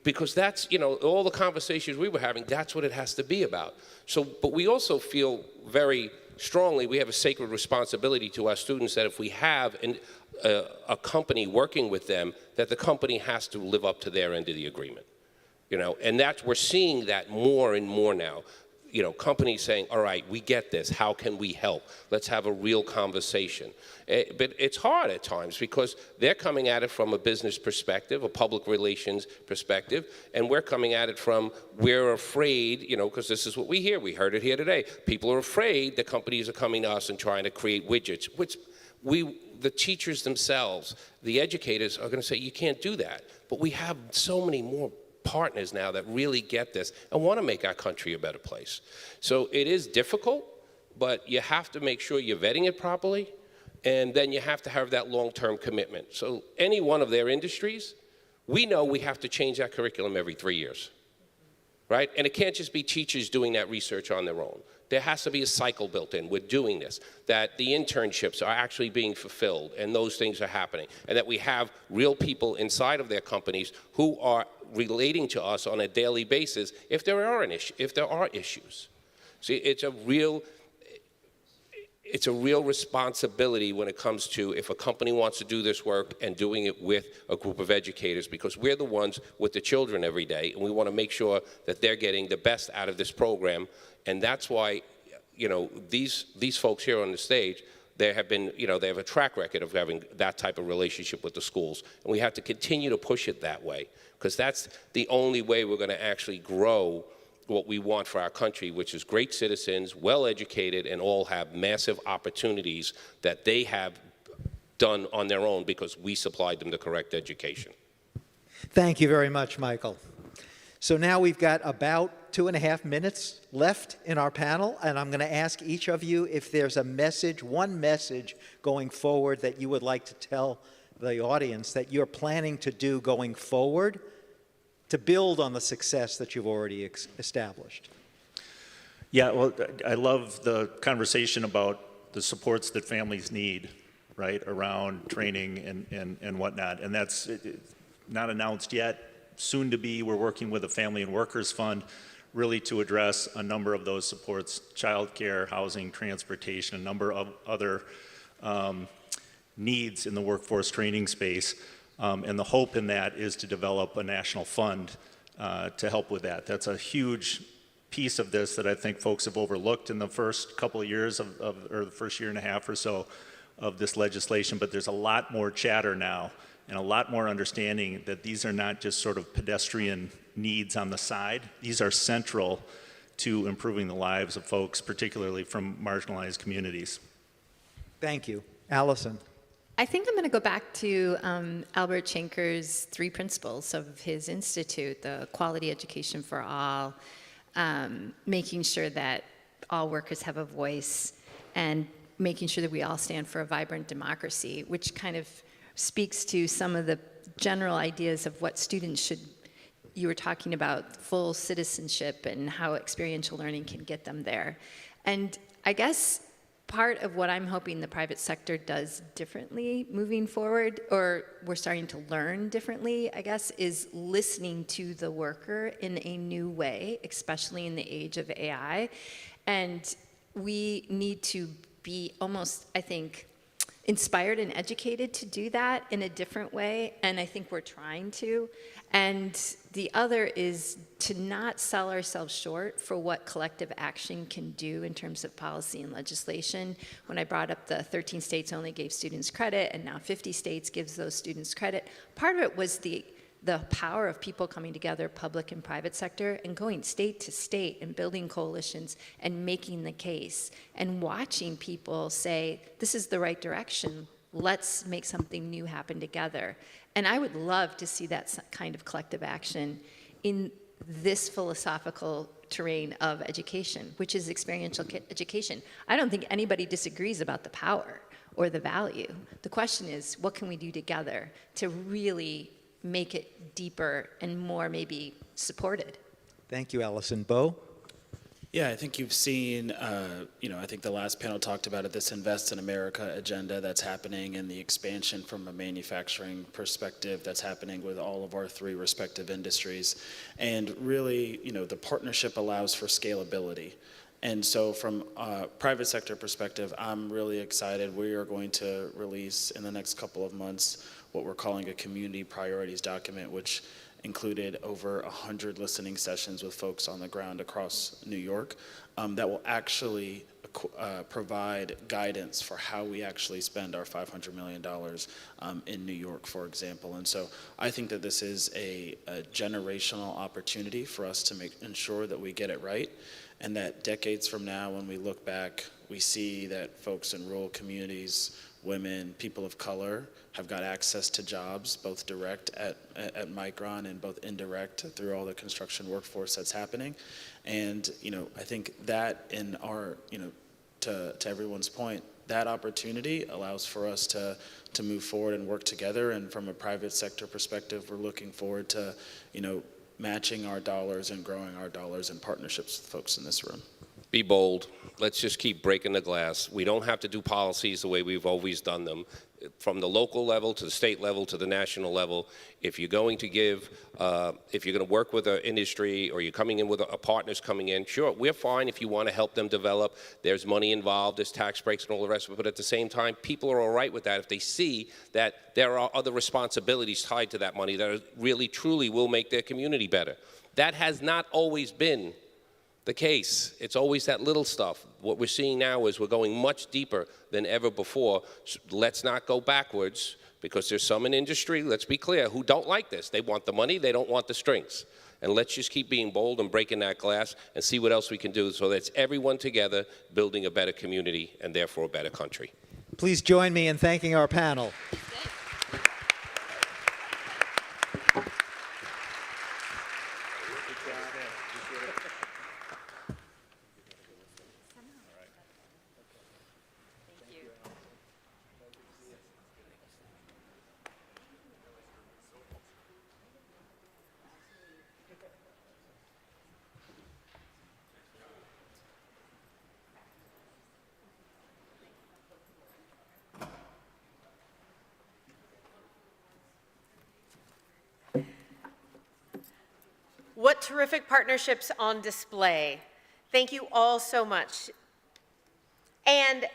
Because that's, all the conversations we were having, that's what it has to be about. So, but we also feel very strongly, we have a sacred responsibility to our students that if we have a company working with them, that the company has to live up to their end of the agreement. And we're seeing that more and more now. Companies saying, all right, we get this. How can we help? Let's have a real conversation. But it's hard at times because they're coming at it from a business perspective, a public relations perspective, and we're coming at it from, we're afraid, because this is what we hear. We heard it here today. People are afraid that companies are coming to us and trying to create widgets, which the teachers themselves, the educators are going to say, you can't do that. But we have so many more partners now that really get this and want to make our country a better place. So it is difficult, but you have to make sure you're vetting it properly, and then you have to have that long-term commitment. So any one of their industries, we know we have to change that curriculum every 3 years, right? And it can't just be teachers doing that research on their own. There has to be a cycle built in. We're doing this, that the internships are actually being fulfilled and those things are happening, and that we have real people inside of their companies who are relating to us on a daily basis if there are issues. See, it's a real responsibility when it comes to if a company wants to do this work and doing it with a group of educators, because we're the ones with the children every day, and we want to make sure that they're getting the best out of this program. And that's why, these folks here on the stage, they have been, they have a track record of having that type of relationship with the schools. And we have to continue to push it that way, because that's the only way we're going to actually grow what we want for our country, which is great citizens, well-educated, and all have massive opportunities that they have done on their own because we supplied them the correct education. Thank you very much, Michael. So now we've got about 2.5 minutes left in our panel, and I'm going to ask each of you if there's a message, one message going forward that you would like to tell the audience that you're planning to do going forward to build on the success that you've already established. Yeah, well, I love the conversation about the supports that families need, right, around training and whatnot. And that's not announced yet. Soon to be, we're working with the Family and Workers Fund really to address a number of those supports, childcare, housing, transportation, a number of other needs in the workforce training space. And the hope in that is to develop a national fund to help with that. That's a huge piece of this that I think folks have overlooked in the first couple of years or the first year and a half or so of this legislation, but there's a lot more chatter now and a lot more understanding that these are not just sort of pedestrian needs on the side. These are central to improving the lives of folks, particularly from marginalized communities. Thank you. Allison. I think I'm going to go back to Albert Schenker's 3 principles of his institute, the quality education for all, making sure that all workers have a voice, and making sure that we all stand for a vibrant democracy, which kind of speaks to some of the general ideas of what students should. You were talking about full citizenship and how experiential learning can get them there. And I guess part of what I'm hoping the private sector does differently moving forward, or we're starting to learn differently, I guess, is listening to the worker in a new way, especially in the age of AI. And we need to be almost, I think, inspired and educated to do that in a different way, and I think we're trying to. And the other is to not sell ourselves short for what collective action can do in terms of policy and legislation. When I brought up the 13 states only gave students credit, and now 50 states gives those students credit, part of it was the power of people coming together, public and private sector, and going state to state and building coalitions and making the case and watching people say, this is the right direction, let's make something new happen together. And I would love to see that kind of collective action in this philosophical terrain of education, which is experiential education. I don't think anybody disagrees about the power or the value. The question is, what can we do together to really make it deeper and more maybe supported? Thank you, Allison. Bo? Yeah, I think you've seen, I think the last panel talked about it, this Invest in America agenda that's happening and the expansion from a manufacturing perspective that's happening with all of our 3 respective industries. And really, the partnership allows for scalability. And so from a private sector perspective, I'm really excited. We are going to release in the next couple of months what we're calling a community priorities document, which included over 100 listening sessions with folks on the ground across New York that will actually provide guidance for how we actually spend our $500 million in New York, for example. And so I think that this is a generational opportunity for us to ensure that we get it right, and that decades from now, when we look back, we see that folks in rural communities, women, people of color, have got access to jobs, both direct at Micron and both indirect through all the construction workforce that's happening. And I think that in our, to everyone's point, that opportunity allows for us to move forward and work together. And from a private sector perspective, we're looking forward to, matching our dollars and growing our dollars in partnerships with folks in this room. Be bold. Let's just keep breaking the glass. We don't have to do policies the way we've always done them. From the local level to the state level to the national level, if you're going to give, if you're going to work with an industry or you're coming in with a partner's coming in, sure, we're fine if you want to help them develop. There's money involved, there's tax breaks and all the rest of it, but at the same time, people are all right with that if they see that there are other responsibilities tied to that money that really, truly will make their community better. That has not always been the case. It's always that little stuff. What we're seeing now is we're going much deeper than ever before. So let's not go backwards, because there's some in industry, let's be clear, who don't like this. They want the money, they don't want the strings. And let's just keep being bold and breaking that glass and see what else we can do so that's everyone together building a better community and therefore a better country. Please join me in thanking our panel. What terrific partnerships on display. Thank you all so much. And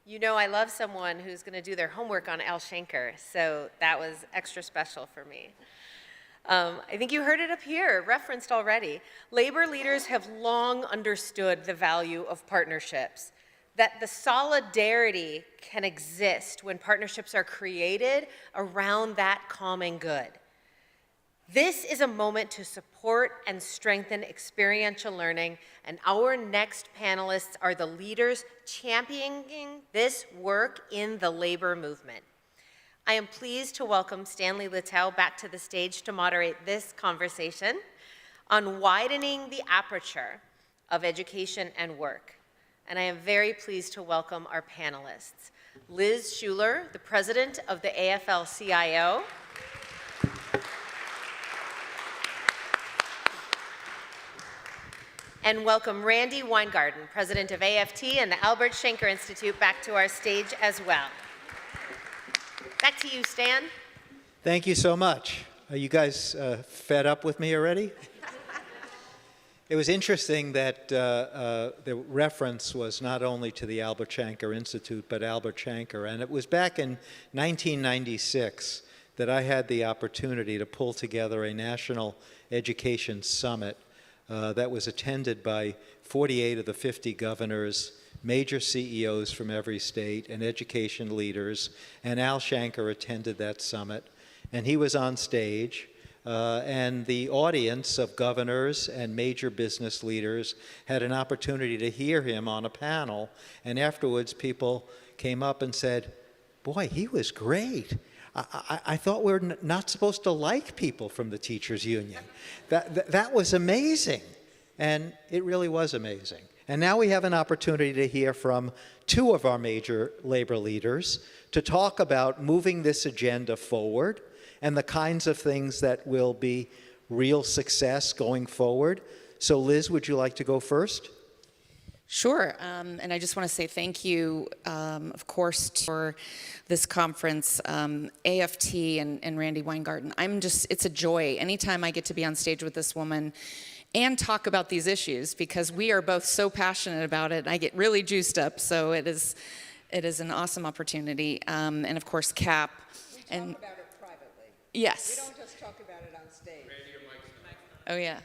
I love someone who's going to do their homework on Al Schenker, so that was extra special for me. I think you heard it up here, referenced already. Labor leaders have long understood the value of partnerships, that the solidarity can exist when partnerships are created around that common good. This is a moment to support and strengthen experiential learning, and our next panelists are the leaders championing this work in the labor movement. I am pleased to welcome Stanley Littell back to the stage to moderate this conversation on widening the aperture of education and work. And I am very pleased to welcome our panelists. Liz Shuler, the president of the AFL-CIO. And welcome Randi Weingarten, president of AFT and the Albert Schenker Institute, back to our stage as well. Back to you, Stan. Thank you so much. Are you guys fed up with me already? It was interesting that the reference was not only to the Albert Schenker Institute, but Albert Schenker. And it was back in 1996 that I had the opportunity to pull together a national education summit that was attended by 48 of the 50 governors, major CEOs from every state, and education leaders. And Al Schenker attended that summit. And he was on stage. And the audience of governors and major business leaders had an opportunity to hear him on a panel. And afterwards, people came up and said, boy, he was great. I thought we were not supposed to like people from the teachers' union. That was amazing. And it really was amazing. And now we have an opportunity to hear from two of our major labor leaders to talk about moving this agenda forward and the kinds of things that will be real success going forward. So Liz, would you like to go first? Sure, and I just want to say thank you, of course, for this conference, AFT and Randi Weingarten. It's a joy anytime I get to be on stage with this woman and talk about these issues, because we are both so passionate about it. I get really juiced up, so it is an awesome opportunity. And of course, CAP. And talk about it privately. Yes. We don't just talk about it on stage. Oh yeah.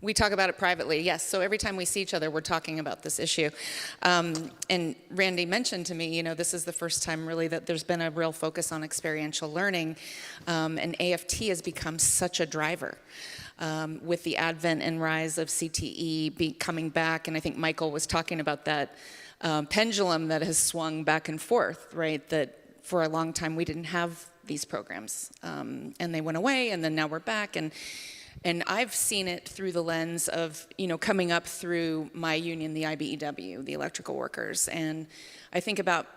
We talk about it privately, yes. So every time we see each other, we're talking about this issue. And Randi mentioned to me, this is the first time really that there's been a real focus on experiential learning. And AFT has become such a driver with the advent and rise of CTE coming back. And I think Michael was talking about that pendulum that has swung back and forth, right? That for a long time we didn't have these programs. And they went away, and then now we're back. And I've seen it through the lens of, coming up through my union, the IBEW, the electrical workers. And I think about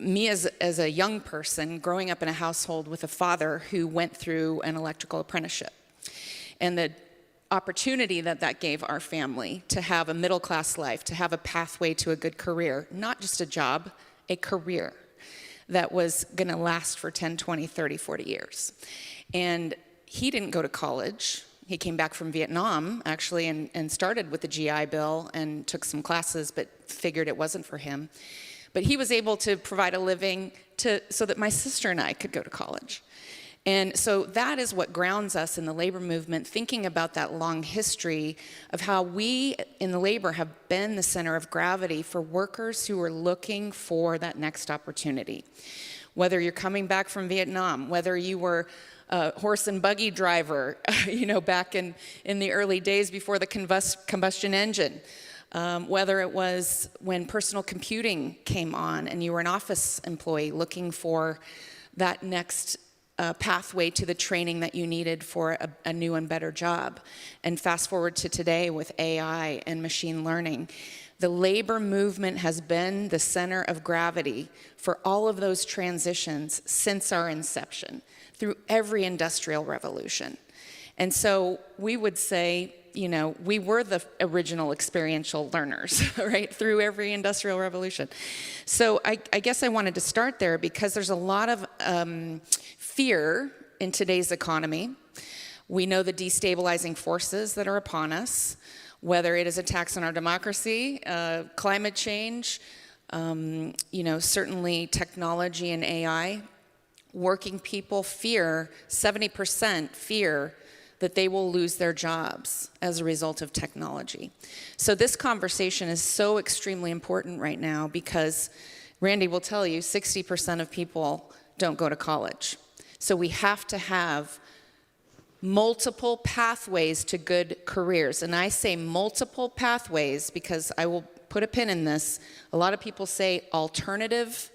me as a young person growing up in a household with a father who went through an electrical apprenticeship. And the opportunity that gave our family to have a middle-class life, to have a pathway to a good career, not just a job, a career that was going to last for 10, 20, 30, 40 years. And he didn't go to college. He came back from Vietnam, actually, and started with the GI Bill and took some classes, but figured it wasn't for him. But he was able to provide a living so that my sister and I could go to college. And so that is what grounds us in the labor movement, thinking about that long history of how we in the labor have been the center of gravity for workers who are looking for that next opportunity. Whether you're coming back from Vietnam, whether you were a horse and buggy driver, back in the early days before the combustion engine, whether it was when personal computing came on and you were an office employee looking for that next pathway to the training that you needed for a new and better job. And fast forward to today with AI and machine learning. The labor movement has been the center of gravity for all of those transitions since our inception, through every industrial revolution. And so we would say, we were the original experiential learners, right, through every industrial revolution. So I guess I wanted to start there because there's a lot of fear in today's economy. We know the destabilizing forces that are upon us, whether it is attacks on our democracy, climate change, certainly technology and AI. Working people fear, 70% fear that they will lose their jobs as a result of technology. So this conversation is so extremely important right now because Randi will tell you 60% of people don't go to college. So we have to have multiple pathways to good careers. And I say multiple pathways because I will put a pin in this. A lot of people say alternative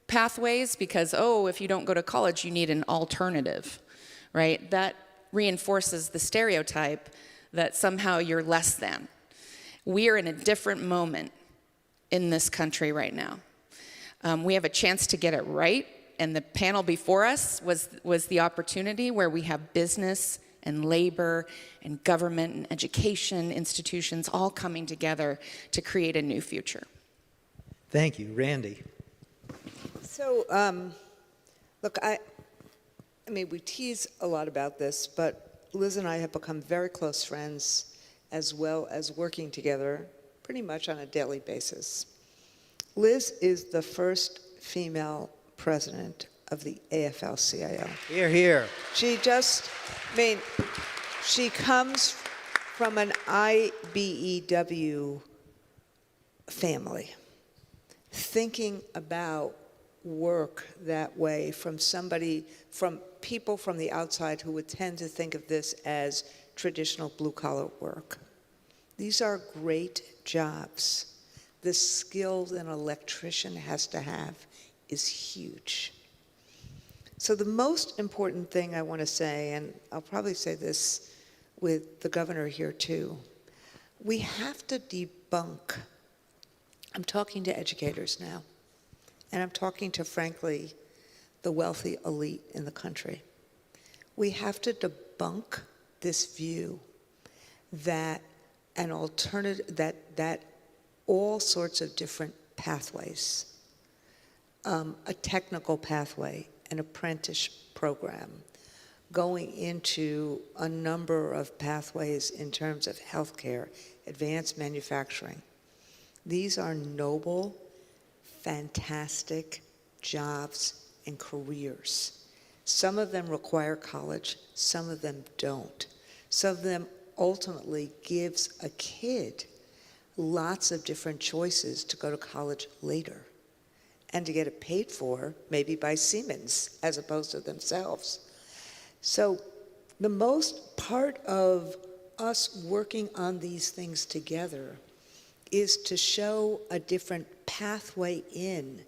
pathways because, oh, if you don't go to college, you need an alternative, right? That reinforces the stereotype that somehow you're less than. We are in a different moment in this country right now. We have a chance to get it right, and the panel before us was the opportunity where we have business and labor and government and education institutions all coming together to create a new future. Thank you. Randi. So, look, I mean, we tease a lot about this, but Liz and I have become very close friends, as well as working together pretty much on a daily basis. Liz is the first female president of the AFL-CIO. Here, here. She just, I mean, she comes from an IBEW family, thinking about work that way from people from the outside who would tend to think of this as traditional blue-collar work. These are great jobs. The skill that an electrician has to have is huge. So the most important thing I want to say, and I'll probably say this with the governor here too, we have to debunk. I'm talking to educators now, and I'm talking to, frankly, the wealthy elite in the country. We have to debunk this view that an alternative, that all sorts of different pathways, a technical pathway, an apprentice program, going into a number of pathways in terms of healthcare, advanced manufacturing. These are noble, fantastic jobs and careers. Some of them require college, some of them don't. Some of them ultimately gives a kid lots of different choices to go to college later and to get it paid for, maybe by Siemens as opposed to themselves. So the most part of us working on these things together is to show a different pathway in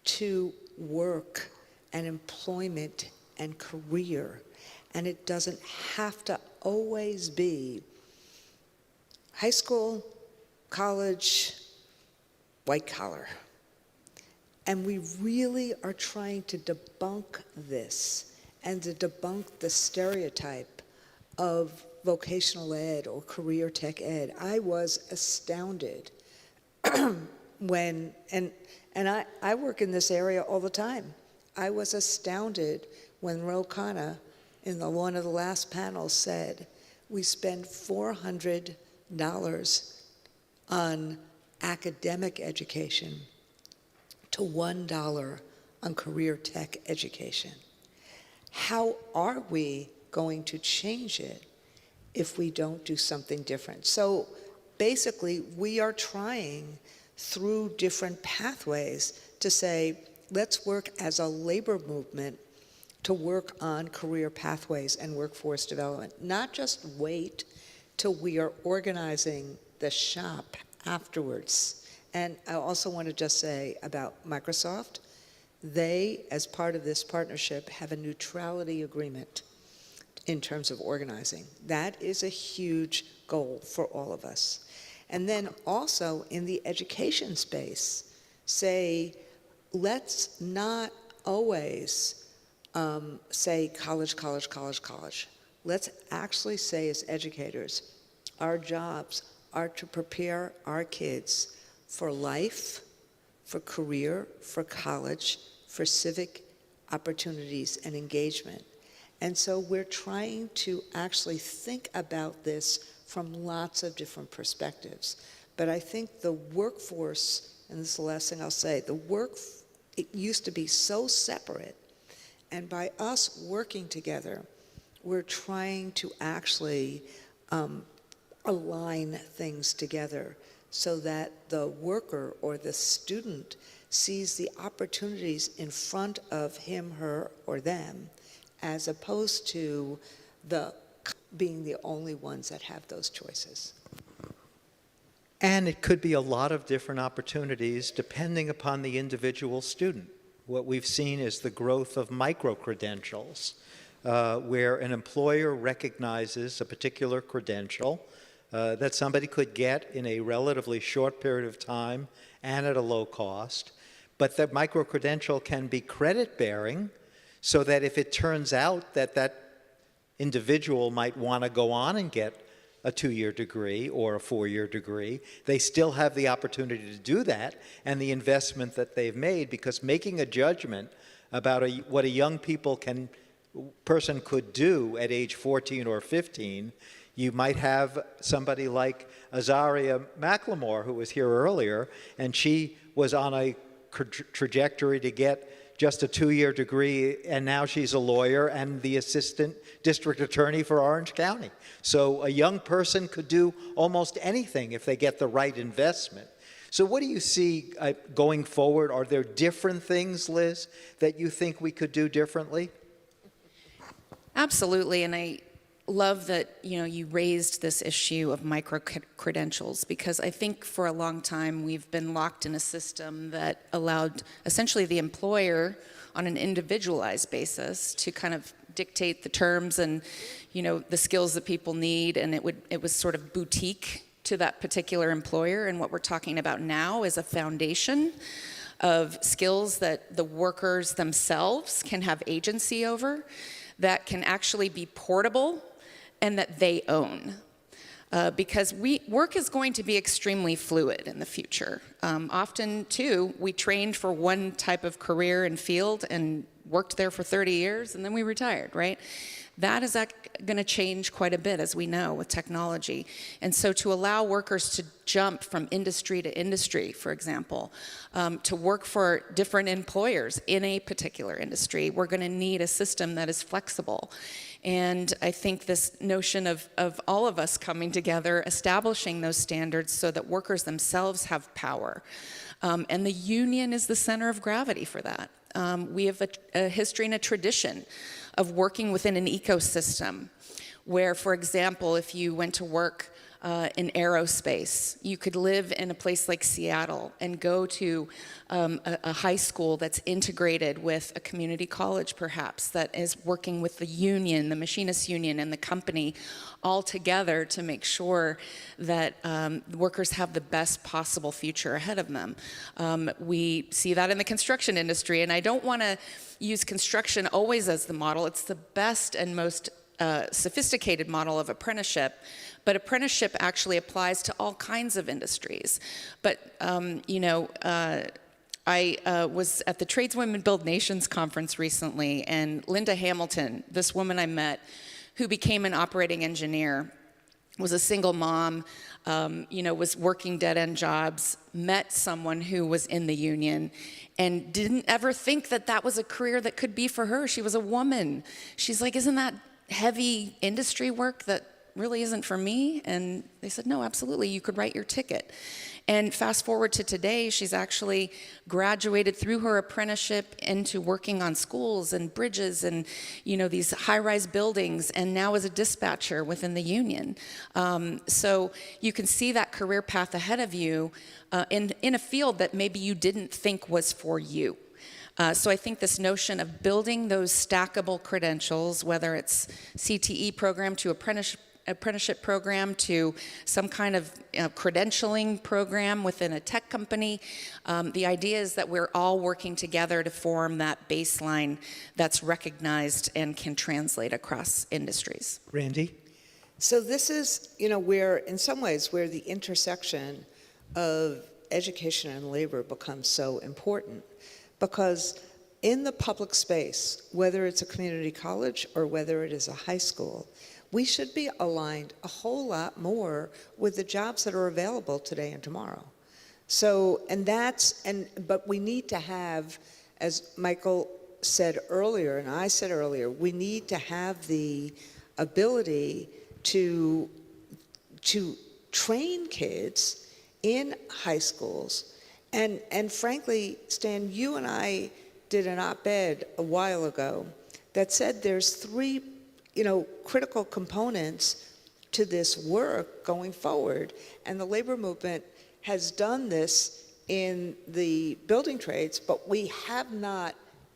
to work and employment and career. And it doesn't have to always be high school, college, white collar. And we really are trying to debunk this and to debunk the stereotype of vocational ed or career tech ed. I was astounded when, and I work in this area all the time. I was astounded when Khanna in one of the last panels said, we spend $400 on academic education to $1 on career tech education. How are we going to change it if we don't do something different? So basically, we are trying through different pathways to say, let's work as a labor movement to work on career pathways and workforce development, not just wait till we are organizing the shop afterwards. And I also want to just say about Microsoft, they, as part of this partnership, have a neutrality agreement in terms of organizing. That is a huge goal for all of us. And then also in the education space, say, let's not always say college, college, college, college. Let's actually say as educators, our jobs are to prepare our kids for life, for career, for college, for civic opportunities and engagement. And so we're trying to actually think about this from lots of different perspectives. But I think the workforce, and this is the last thing I'll say, it used to be so separate. And by us working together, we're trying to actually align things together so that the worker or the student sees the opportunities in front of him, her, or them, as opposed to being the only ones that have those choices. And it could be a lot of different opportunities depending upon the individual student, what we've seen is the growth of micro-credentials, where an employer recognizes a particular credential that somebody could get in a relatively short period of time and at a low cost, but that micro-credential can be credit-bearing, so that if it turns out that that individual might want to go on and get a 2-year degree or a 4-year degree, they still have the opportunity to do that and the investment that they've made, because making a judgment about what a young person could do at age 14 or 15, you might have somebody like Azaria McLemore, who was here earlier, and she was on a trajectory to get just a 2-year degree, and now she's a lawyer and the assistant district attorney for Orange County. So a young person could do almost anything if they get the right investment. So what do you see going forward? Are there different things, Liz, that you think we could do differently? Absolutely, and I love that you raised this issue of micro-credentials, because I think for a long time we've been locked in a system that allowed essentially the employer on an individualized basis to kind of dictate the terms and the skills that people need, and it was sort of boutique to that particular employer. And what we're talking about now is a foundation of skills that the workers themselves can have agency over, that can actually be portable, and that they own. Because work is going to be extremely fluid in the future. Often, too, we trained for one type of career and field and worked there for 30 years, and then we retired, right? That is going to change quite a bit, as we know, with technology. And so to allow workers to jump from industry to industry, for example, to work for different employers in a particular industry, we're going to need a system that is flexible. And I think this notion of all of us coming together, establishing those standards so that workers themselves have power. And the union is the center of gravity for that. We have a history and a tradition of working within an ecosystem where, for example, if you went to work in aerospace, you could live in a place like Seattle and go to a high school that's integrated with a community college, perhaps, that is working with the union, the machinists union, and the company all together to make sure that workers have the best possible future ahead of them. We see that in the construction industry, and I don't want to use construction always as the model. It's the best and most sophisticated model of apprenticeship, but apprenticeship actually applies to all kinds of industries. But, I was at the Tradeswomen Build Nations conference recently, and Linda Hamilton, this woman I met, who became an operating engineer, was a single mom, was working dead-end jobs, met someone who was in the union, and didn't ever think that that was a career that could be for her. She was a woman. She's like, isn't that heavy industry work that really isn't for me? And they said, no, absolutely, you could write your ticket. And fast forward to today, she's actually graduated through her apprenticeship into working on schools and bridges and, these high-rise buildings, and now is a dispatcher within the union. So you can see that career path ahead of you in a field that maybe you didn't think was for you. So I think this notion of building those stackable credentials, whether it's CTE program to apprenticeship program to some kind of credentialing program within a tech company, the idea is that we're all working together to form that baseline that's recognized and can translate across industries. Randi? So this is, where, in some ways, where the intersection of education and labor becomes so important. Because in the public space, whether it's a community college or whether it is a high school, we should be aligned a whole lot more with the jobs that are available today and tomorrow. So, but we need to have, as Michael said earlier, and I said earlier, we need to have the ability to train kids in high schools. And frankly, Stan, you and I did an op-ed a while ago that said there's three, critical components to this work going forward. And the labor movement has done this in the building trades, but we have not,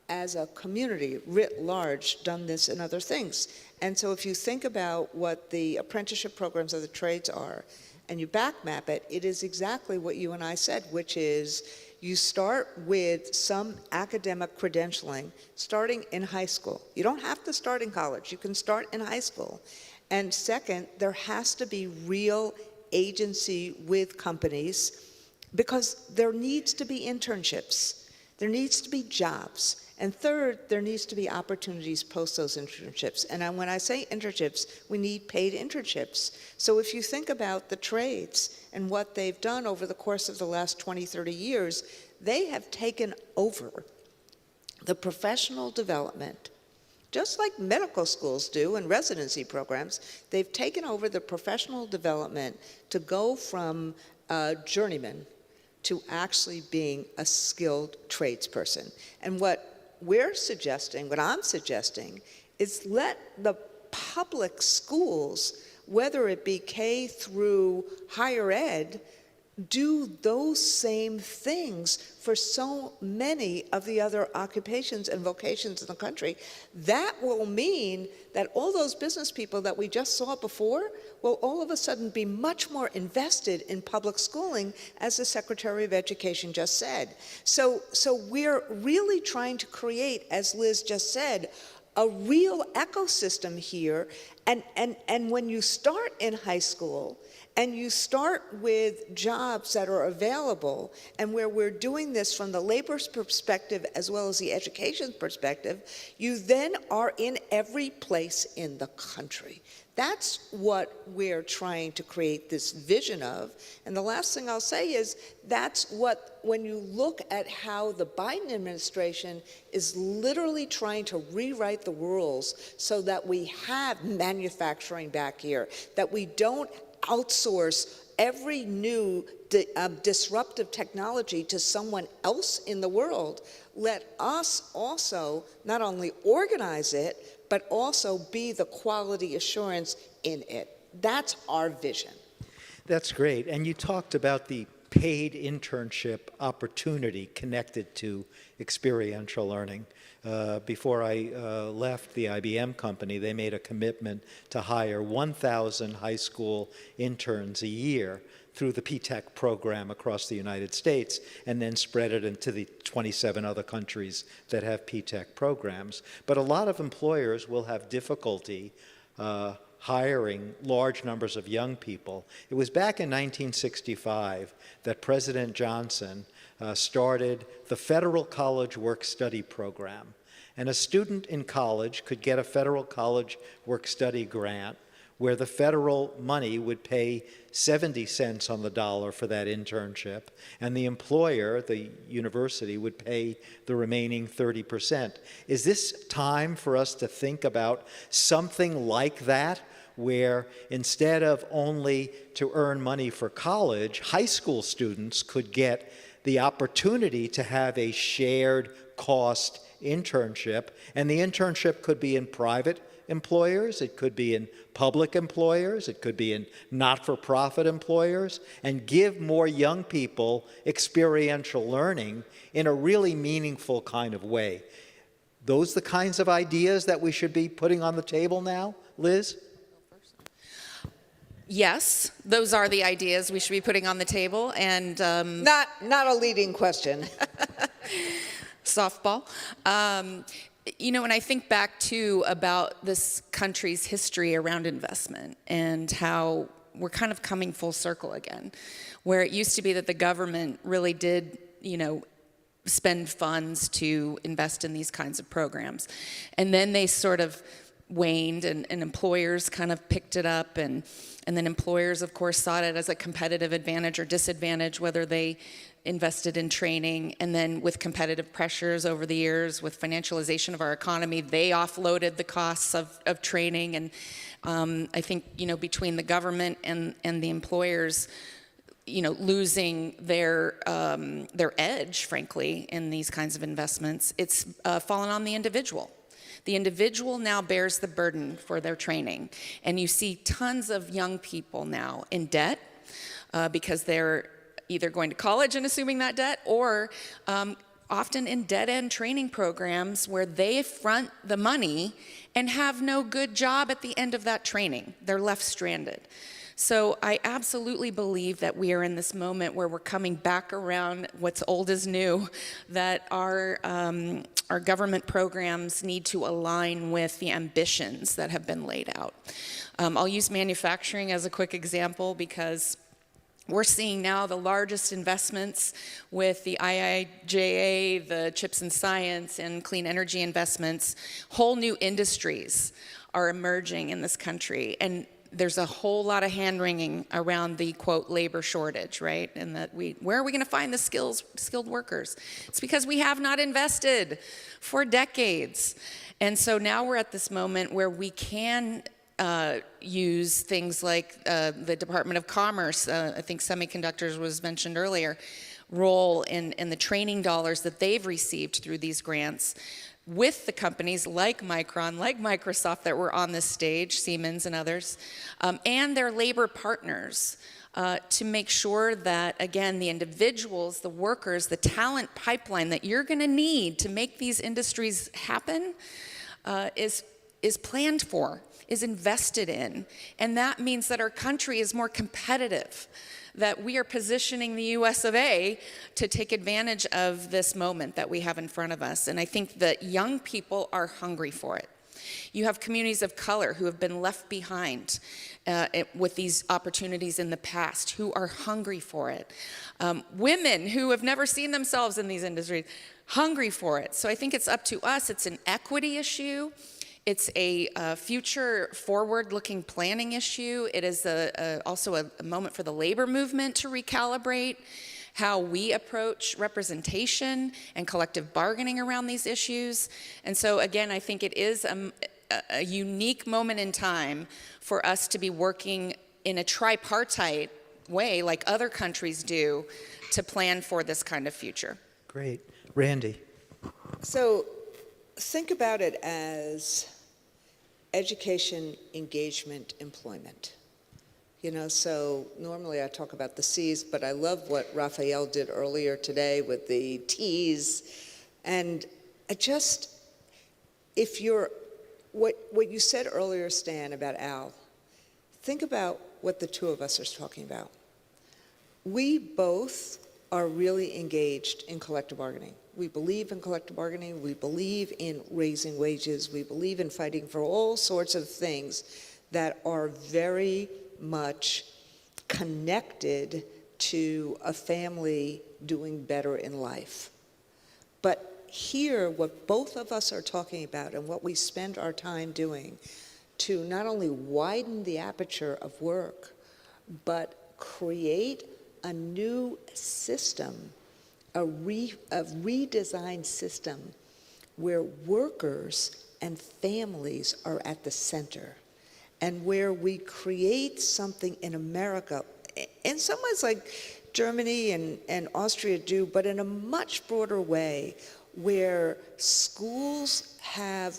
as a community writ large, done this in other things. And so if you think about what the apprenticeship programs of the trades are, and you back map it, it is exactly what you and I said, which is you start with some academic credentialing starting in high school. You don't have to start in college. You can start in high school. And second, there has to be real agency with companies, because there needs to be internships. There needs to be jobs. And third, there needs to be opportunities post those internships. And when I say internships, we need paid internships. So if you think about the trades and what they've done over the course of the last 20, 30 years, they have taken over the professional development, just like medical schools do and residency programs. They've taken over the professional development to go from journeyman to actually being a skilled tradesperson. And what we're suggesting, what I'm suggesting, is let the public schools, whether it be K through higher ed, do those same things for so many of the other occupations and vocations in the country. That will mean that all those business people that we just saw before will all of a sudden be much more invested in public schooling, as the Secretary of Education just said. So we're really trying to create, as Liz just said, a real ecosystem here. And when you start in high school, and you start with jobs that are available, and where we're doing this from the labor's perspective as well as the education perspective, you then are in every place in the country. That's what we're trying to create this vision of. And the last thing I'll say is that's what, when you look at how the Biden administration is literally trying to rewrite the rules so that we have manufacturing back here, that we don't outsource every new disruptive technology to someone else in the world. Let us also not only organize it, but also be the quality assurance in it. That's our vision. That's great. And you talked about the paid internship opportunity connected to experiential learning. Before I left the IBM company, they made a commitment to hire 1,000 high school interns a year through the P-TECH program across the United States, and then spread it into the 27 other countries that have P-TECH programs. But a lot of employers will have difficulty hiring large numbers of young people. It was back in 1965 that President Johnson started the Federal College Work-Study Program. And a student in college could get a Federal College Work-Study grant where the federal money would pay 70 cents on the dollar for that internship, and the employer, the university, would pay the remaining 30%. Is this time for us to think about something like that, where instead of only to earn money for college, high school students could get the opportunity to have a shared cost internship, and the internship could be in private employers, it could be in public employers, it could be in not-for-profit employers, and give more young people experiential learning in a really meaningful kind of way. Those the kinds of ideas that we should be putting on the table now, Liz? Yes, those are the ideas we should be putting on the table, and not a leading question. Softball. You know, when I think back too about this country's history around investment and how we're kind of coming full circle again, where it used to be that the government really did, you know, spend funds to invest in these kinds of programs, and then they sort of waned, and employers kind of picked it up, and then employers, of course, saw it as a competitive advantage or disadvantage, whether they invested in training, and then with competitive pressures over the years, with financialization of our economy, they offloaded the costs of training, and I think, you know, between the government and the employers, you know, losing their edge, frankly, in these kinds of investments, it's fallen on the individual. The individual now bears the burden for their training. And you see tons of young people now in debt because they're either going to college and assuming that debt, or often in dead-end training programs where they front the money and have no good job at the end of that training. They're left stranded. So I absolutely believe that we are in this moment where we're coming back around, what's old is new, that our government programs need to align with the ambitions that have been laid out. I'll use manufacturing as a quick example because we're seeing now the largest investments with the IIJA, the CHIPS and Science, and clean energy investments. Whole new industries are emerging in this country. And there's a whole lot of hand-wringing around the, quote, labor shortage, right? And that where are we going to find the skilled workers? It's because we have not invested for decades. And so now we're at this moment where we can use things like the Department of Commerce, I think semiconductors was mentioned earlier, role in the training dollars that they've received through these grants with the companies like Micron, like Microsoft that were on this stage, Siemens and others, and their labor partners to make sure that, again, the individuals, the workers, the talent pipeline that you're going to need to make these industries happen is planned for, is invested in. And that means that our country is more competitive, that we are positioning the US of A to take advantage of this moment that we have in front of us. And I think that young people are hungry for it. You have communities of color who have been left behind with these opportunities in the past, who are hungry for it. Women who have never seen themselves in these industries, hungry for it. So I think it's up to us. It's an equity issue. It's a future forward-looking planning issue. It is also a moment for the labor movement to recalibrate how we approach representation and collective bargaining around these issues. And so again, I think it is a unique moment in time for us to be working in a tripartite way, like other countries do, to plan for this kind of future. Great. Randi. So think about it as education, engagement, employment. You know, so normally I talk about the C's, but I love what Raphael did earlier today with the T's. And if you're, what you said earlier, Stan, about Al, think about what the two of us are talking about. We both are really engaged in collective bargaining. We believe in collective bargaining. We believe in raising wages. We believe in fighting for all sorts of things that are very much connected to a family doing better in life. But here, what both of us are talking about and what we spend our time doing to not only widen the aperture of work, but create a new system, a redesigned system where workers and families are at the center, and where we create something in America, in some ways like Germany and Austria do, but in a much broader way, where schools have,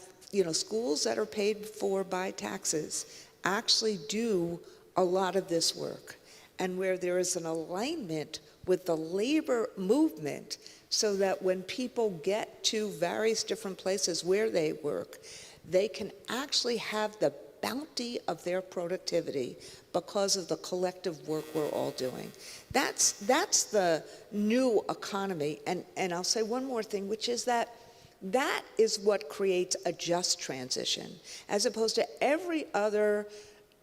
schools that are paid for by taxes actually do a lot of this work, and where there is an alignment with the labor movement so that when people get to various different places where they work, they can actually have the bounty of their productivity because of the collective work we're all doing. That's the new economy. And I'll say one more thing, which is that is what creates a just transition, as opposed to every other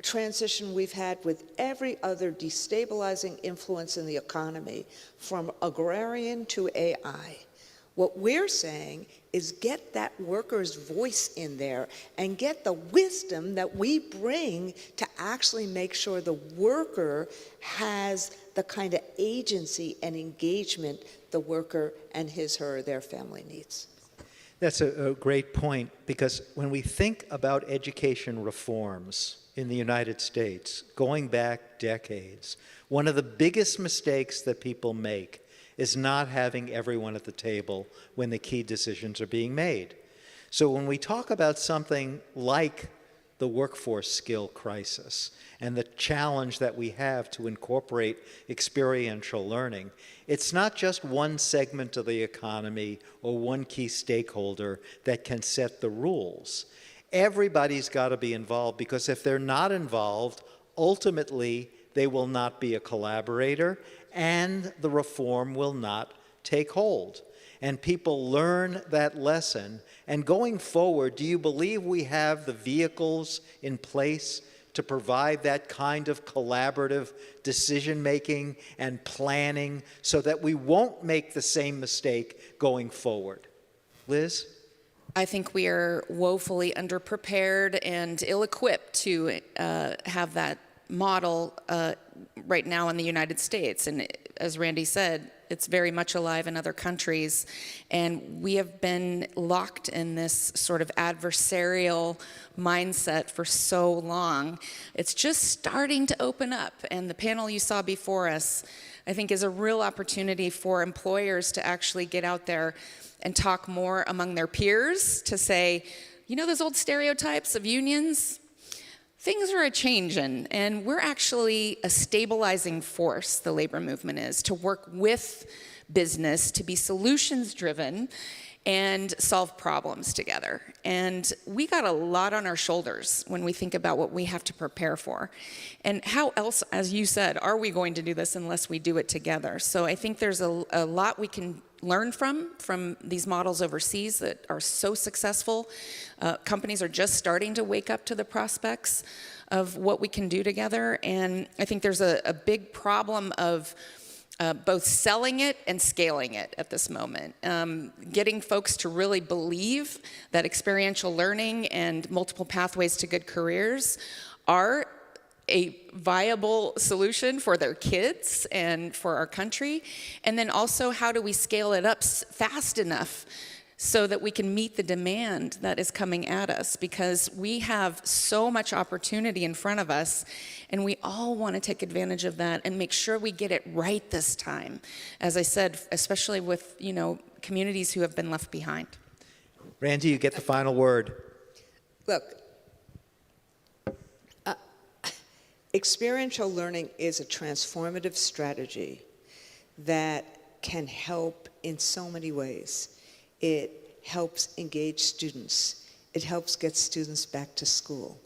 transition we've had with every other destabilizing influence in the economy, from agrarian to AI. What we're saying is get that worker's voice in there and get the wisdom that we bring to actually make sure the worker has the kind of agency and engagement the worker and his, her, or their family needs. That's a great point, because when we think about education reforms in the United States, going back decades, one of the biggest mistakes that people make is not having everyone at the table when the key decisions are being made. So when we talk about something like the workforce skill crisis and the challenge that we have to incorporate experiential learning. It's not just one segment of the economy or one key stakeholder that can set the rules. Everybody's got to be involved, because if they're not involved, ultimately they will not be a collaborator and the reform will not take hold. And people learn that lesson. And going forward, do you believe we have the vehicles in place to provide that kind of collaborative decision-making and planning so that we won't make the same mistake going forward? Liz? I think we are woefully underprepared and ill-equipped to have that model right now in the United States. And as Randi said, it's very much alive in other countries. And we have been locked in this sort of adversarial mindset for so long. It's just starting to open up. And the panel you saw before us, I think, is a real opportunity for employers to actually get out there and talk more among their peers, to say, you know, those old stereotypes of unions? Things are a-changing, and we're actually a stabilizing force, the labor movement is, to work with business, to be solutions-driven, and solve problems together. And we got a lot on our shoulders when we think about what we have to prepare for. And how else, as you said, are we going to do this unless we do it together? So I think there's a lot we can learn from these models overseas that are so successful. Companies are just starting to wake up to the prospects of what we can do together. And I think there's a big problem of both selling it and scaling it at this moment. Getting folks to really believe that experiential learning and multiple pathways to good careers are a viable solution for their kids and for our country. And then also, how do we scale it up fast enough so that we can meet the demand that is coming at us? Because we have so much opportunity in front of us, and we all want to take advantage of that and make sure we get it right this time. As I said, especially with, you know, communities who have been left behind. Randi, you get the final word. Look, experiential learning is a transformative strategy that can help in so many ways. It helps engage students. It helps get students back to school.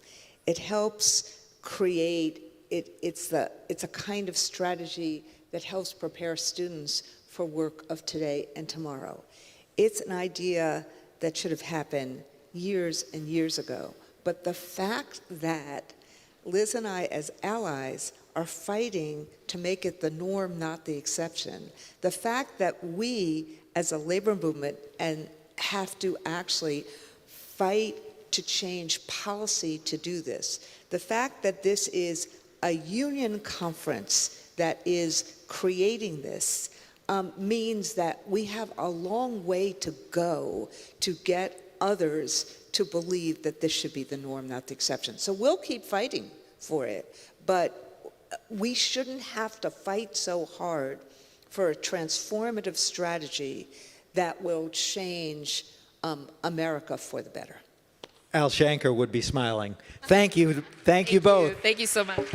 It helps create, it's a kind of strategy that helps prepare students for work of today and tomorrow. It's an idea that should have happened years and years ago. But the fact that Liz and I, as allies, are fighting to make it the norm, not the exception. The fact that we, as a labor movement, and have to actually fight to change policy to do this. The fact that this is a union conference that is creating this means that we have a long way to go to get others to believe that this should be the norm, not the exception. So we'll keep fighting for it, but we shouldn't have to fight so hard for a transformative strategy that will change America for the better. Al Shanker would be smiling. Thank you. Thank you both. Thank you so much.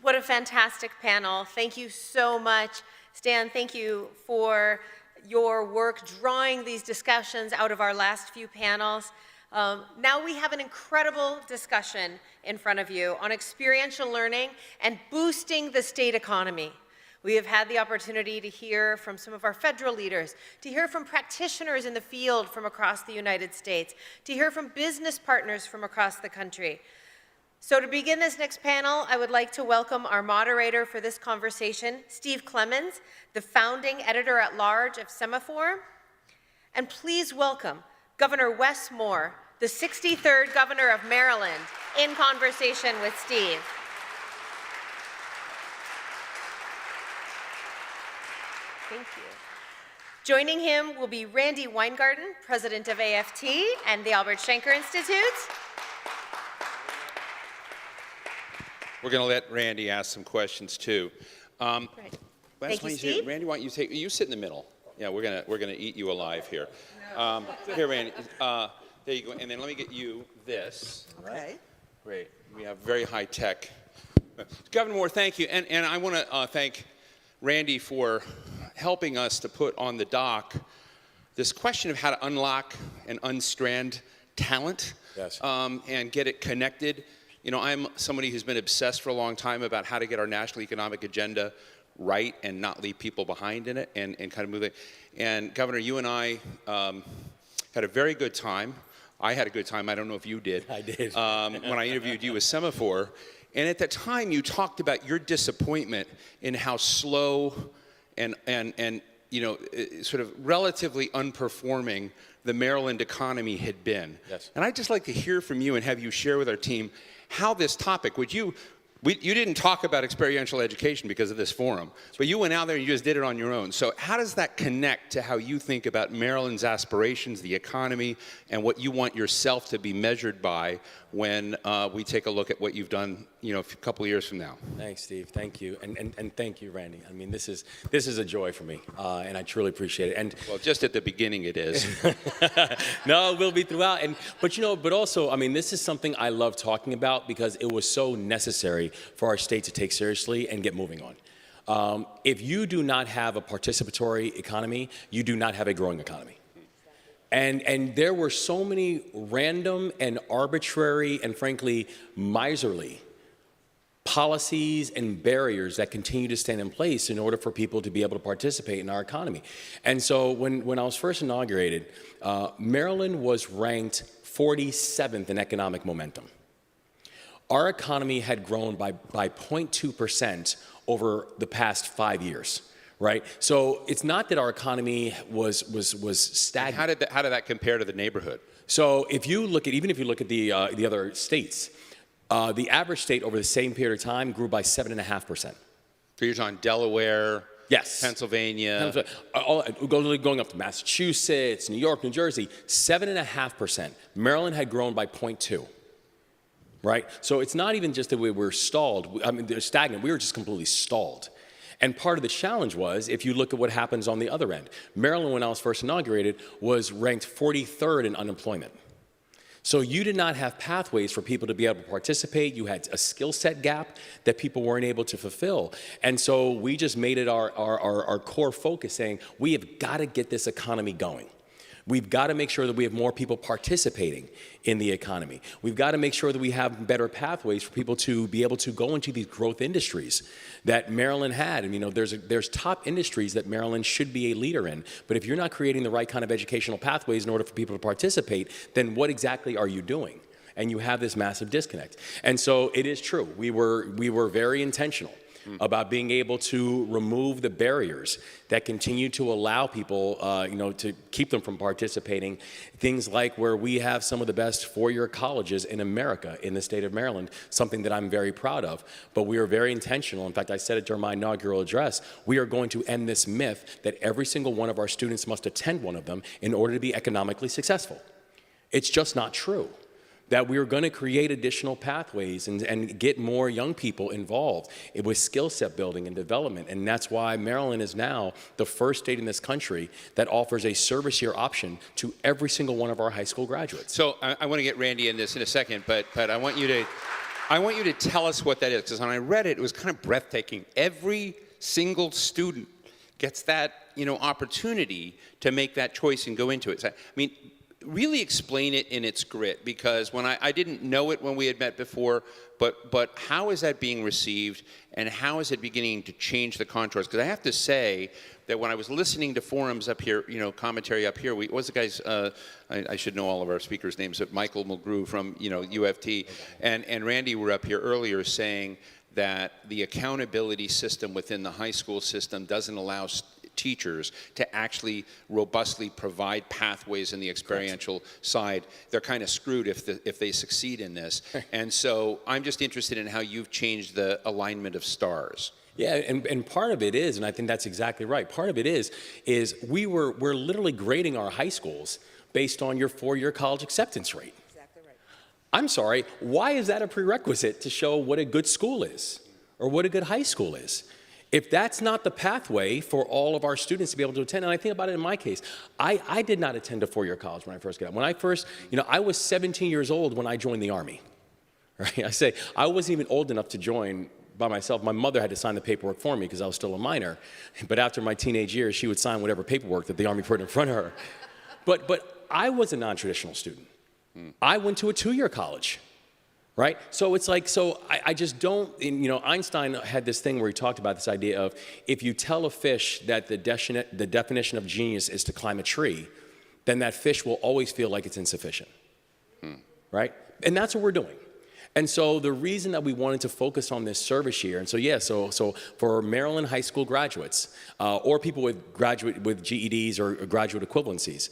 What a fantastic panel. Thank you so much. Stan, thank you for your work drawing these discussions out of our last few panels. Now we have an incredible discussion in front of you on experiential learning and boosting the state economy. We have had the opportunity to hear from some of our federal leaders, to hear from practitioners in the field from across the United States, to hear from business partners from across the country. So to begin this next panel, I would like to welcome our moderator for this conversation, Steve Clemons, the founding editor-at-large of Semaphore. And please welcome Governor Wes Moore, the 63rd Governor of Maryland, in conversation with Steve. Thank you. Joining him will be Randi Weingarten, President of AFT and the Albert Schenker Institute. We're going to let Randi ask some questions too. Great. Thank you, Steve. Randi, why don't you sit in the middle? Yeah, we're gonna eat you alive here. Here, Randi. There you go. And then let me get you this. Okay. Great. We have very high tech. Governor Moore, thank you. And I want to thank Randi for helping us to put on the dock this question of how to unlock and unstrand talent. Yes. And get it connected. You know, I'm somebody who's been obsessed for a long time about how to get our national economic agenda right and not leave people behind in it and kind of move it. And Governor, you and I had a very good time. I had a good time. I don't know if you did. I did. When I interviewed you with Semaphore. And at the time, you talked about your disappointment in how slow and you know, sort of relatively unperforming the Maryland economy had been. Yes. And I'd just like to hear from you and have you share with our team how this topic, you didn't talk about experiential education because of this forum, but you went out there and you just did it on your own. So how does that connect to how you think about Maryland's aspirations, the economy, and what you want yourself to be measured by when we take a look at what you've done, you know, a couple of years from now? Thanks, Steve. Thank you, and thank you, Randi. I mean, this is a joy for me, and I truly appreciate it. And well, just at the beginning, it is. No, it will be throughout. But also, I mean, this is something I love talking about because it was so necessary for our state to take seriously and get moving on. If you do not have a participatory economy, you do not have a growing economy. And there were so many random and arbitrary and frankly miserly policies and barriers that continue to stand in place in order for people to be able to participate in our economy. And so when I was first inaugurated, Maryland was ranked 47th in economic momentum. Our economy had grown by 0.2% over the past 5 years. Right, so it's not that our economy was stagnant. How did that compare to the neighborhood? So if you look at the other states, the average state over the same period of time grew by 7.5%. So you're talking Delaware, yes, Pennsylvania, going up to Massachusetts, New York, New Jersey, 7.5%. Maryland had grown by 0.2. Right, so it's not even just that we were stalled. I mean, they're stagnant. We were just completely stalled. And part of the challenge was, if you look at what happens on the other end, Maryland, when I was first inaugurated, was ranked 43rd in unemployment. So you did not have pathways for people to be able to participate. You had a skill set gap that people weren't able to fulfill. And so we just made it our core focus, saying, we have got to get this economy going. We've got to make sure that we have more people participating in the economy. We've got to make sure that we have better pathways for people to be able to go into these growth industries that Maryland had. And you know, there's top industries that Maryland should be a leader in. But if you're not creating the right kind of educational pathways in order for people to participate, then what exactly are you doing? And you have this massive disconnect. And so it is true. We were very intentional about being able to remove the barriers that continue to allow people, to keep them from participating. Things like where we have some of the best four-year colleges in America in the state of Maryland, something that I'm very proud of. But we are very intentional. In fact, I said it during my inaugural address. We are going to end this myth that every single one of our students must attend one of them in order to be economically successful. It's just not true. That we're going to create additional pathways and get more young people involved with skill set building and development. And that's why Maryland is now the first state in this country that offers a service year option to every single one of our high school graduates. So I want to get Randi in this in a second, but I want you to tell us what that is, because when I read it, it was kind of breathtaking. Every single student gets that, opportunity to make that choice and go into it. So, I mean, really explain it in its grit, because when I didn't know it when we had met before, but how is that being received, and how is it beginning to change the contours? Because I have to say that when I was listening to forums up here, commentary up here, what was the guy's, I should know all of our speakers' names, but Michael Mulgrew from, UFT, and Randi were up here earlier saying that the accountability system within the high school system doesn't allow teachers to actually robustly provide pathways in the experiential side, they're kind of screwed if they succeed in this. And so I'm just interested in how you've changed the alignment of stars. Yeah, and part of it is, and I think that's exactly right, part of it is we're literally grading our high schools based on your 4-year college acceptance rate. Exactly right. I'm sorry, why is that a prerequisite to show what a good school is or what a good high school is? If that's not the pathway for all of our students to be able to attend, and I think about it in my case, I did not attend a 4-year college when I first got out. When I first, I was 17 years old when I joined the Army. Right? I say, I wasn't even old enough to join by myself. My mother had to sign the paperwork for me because I was still a minor. But after my teenage years, she would sign whatever paperwork that the Army put in front of her. But I was a non-traditional student. I went to a 2-year college. Right? So it's like, I just don't, Einstein had this thing where he talked about this idea of if you tell a fish that the definition of genius is to climb a tree, then that fish will always feel like it's insufficient. Right? And that's what we're doing. And so the reason that we wanted to focus on this service year, and so for Maryland high school graduates, or people with GEDs or graduate equivalencies,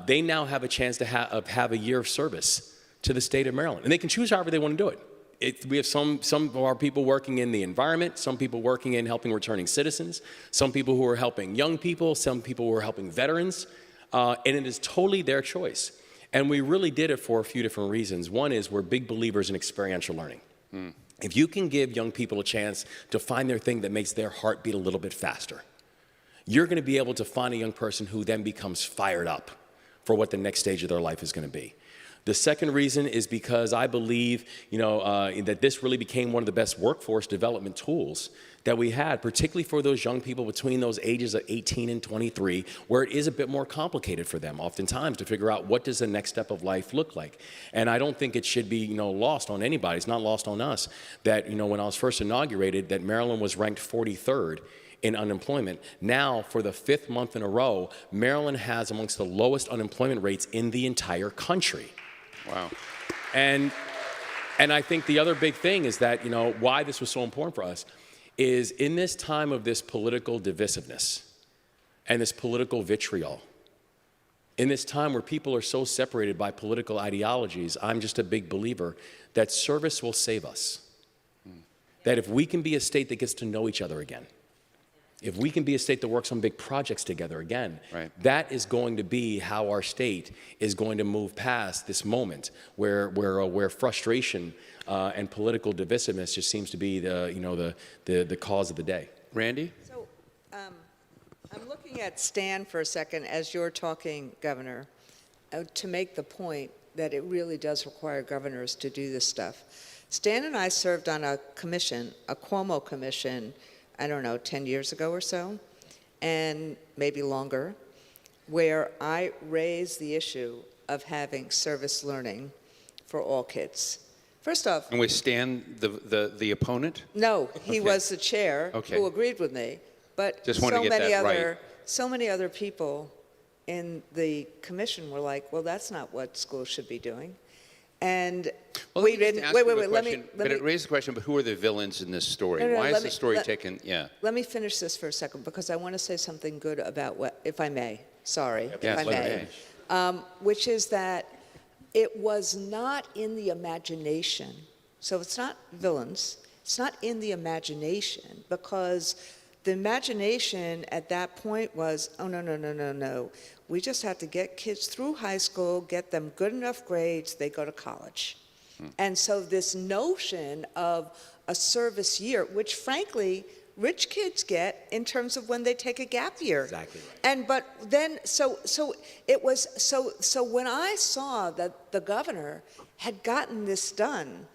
they now have a chance to have a year of service to the state of Maryland. And they can choose however they want to do it. We have some of our people working in the environment, some people working in helping returning citizens, some people who are helping young people, some people who are helping veterans, and it is totally their choice. And we really did it for a few different reasons. One is we're big believers in experiential learning. If you can give young people a chance to find their thing that makes their heart beat a little bit faster, you're going to be able to find a young person who then becomes fired up for what the next stage of their life is going to be. The second reason is because I believe, that this really became one of the best workforce development tools that we had, particularly for those young people between those ages of 18 and 23, where it is a bit more complicated for them oftentimes to figure out what does the next step of life look like. And I don't think it should be, lost on anybody. It's not lost on us that, when I was first inaugurated, that Maryland was ranked 43rd in unemployment. Now, for the 5th month in a row, Maryland has amongst the lowest unemployment rates in the entire country. Wow. And I think the other big thing is that, why this was so important for us is in this time of this political divisiveness and this political vitriol, in this time where people are so separated by political ideologies, I'm just a big believer that service will save us. That if we can be a state that gets to know each other again, if we can be a state that works on big projects together again, that is going to be how our state is going to move past this moment where frustration and political divisiveness just seems to be the cause of the day. Randi? So I'm looking at Stan for a second as you're talking, Governor, to make the point that it really does require governors to do this stuff. Stan and I served on a commission, a Cuomo commission, I don't know, 10 years ago or so, and maybe longer, where I raised the issue of having service learning for all kids. First off... And was Stan the opponent? No, he was the chair who agreed with me, but just want to get that right. So many other people in the commission were like, well, that's not what schools should be doing. And we didn't. Wait. But it raised the question, but who are the villains in this story? No, Why is the story taken? Yeah. Let me finish this for a second because I want to say something good about what, if I may. Sorry, yes, if I may. Which is that it was not in the imagination. So it's not villains. It's not in the imagination because the imagination at that point was, oh, no. We just have to get kids through high school, get them good enough grades, they go to college. And so this notion of a service year, which frankly, rich kids get in terms of when they take a gap year. Exactly right. And but then, so when I saw that the governor had gotten this done,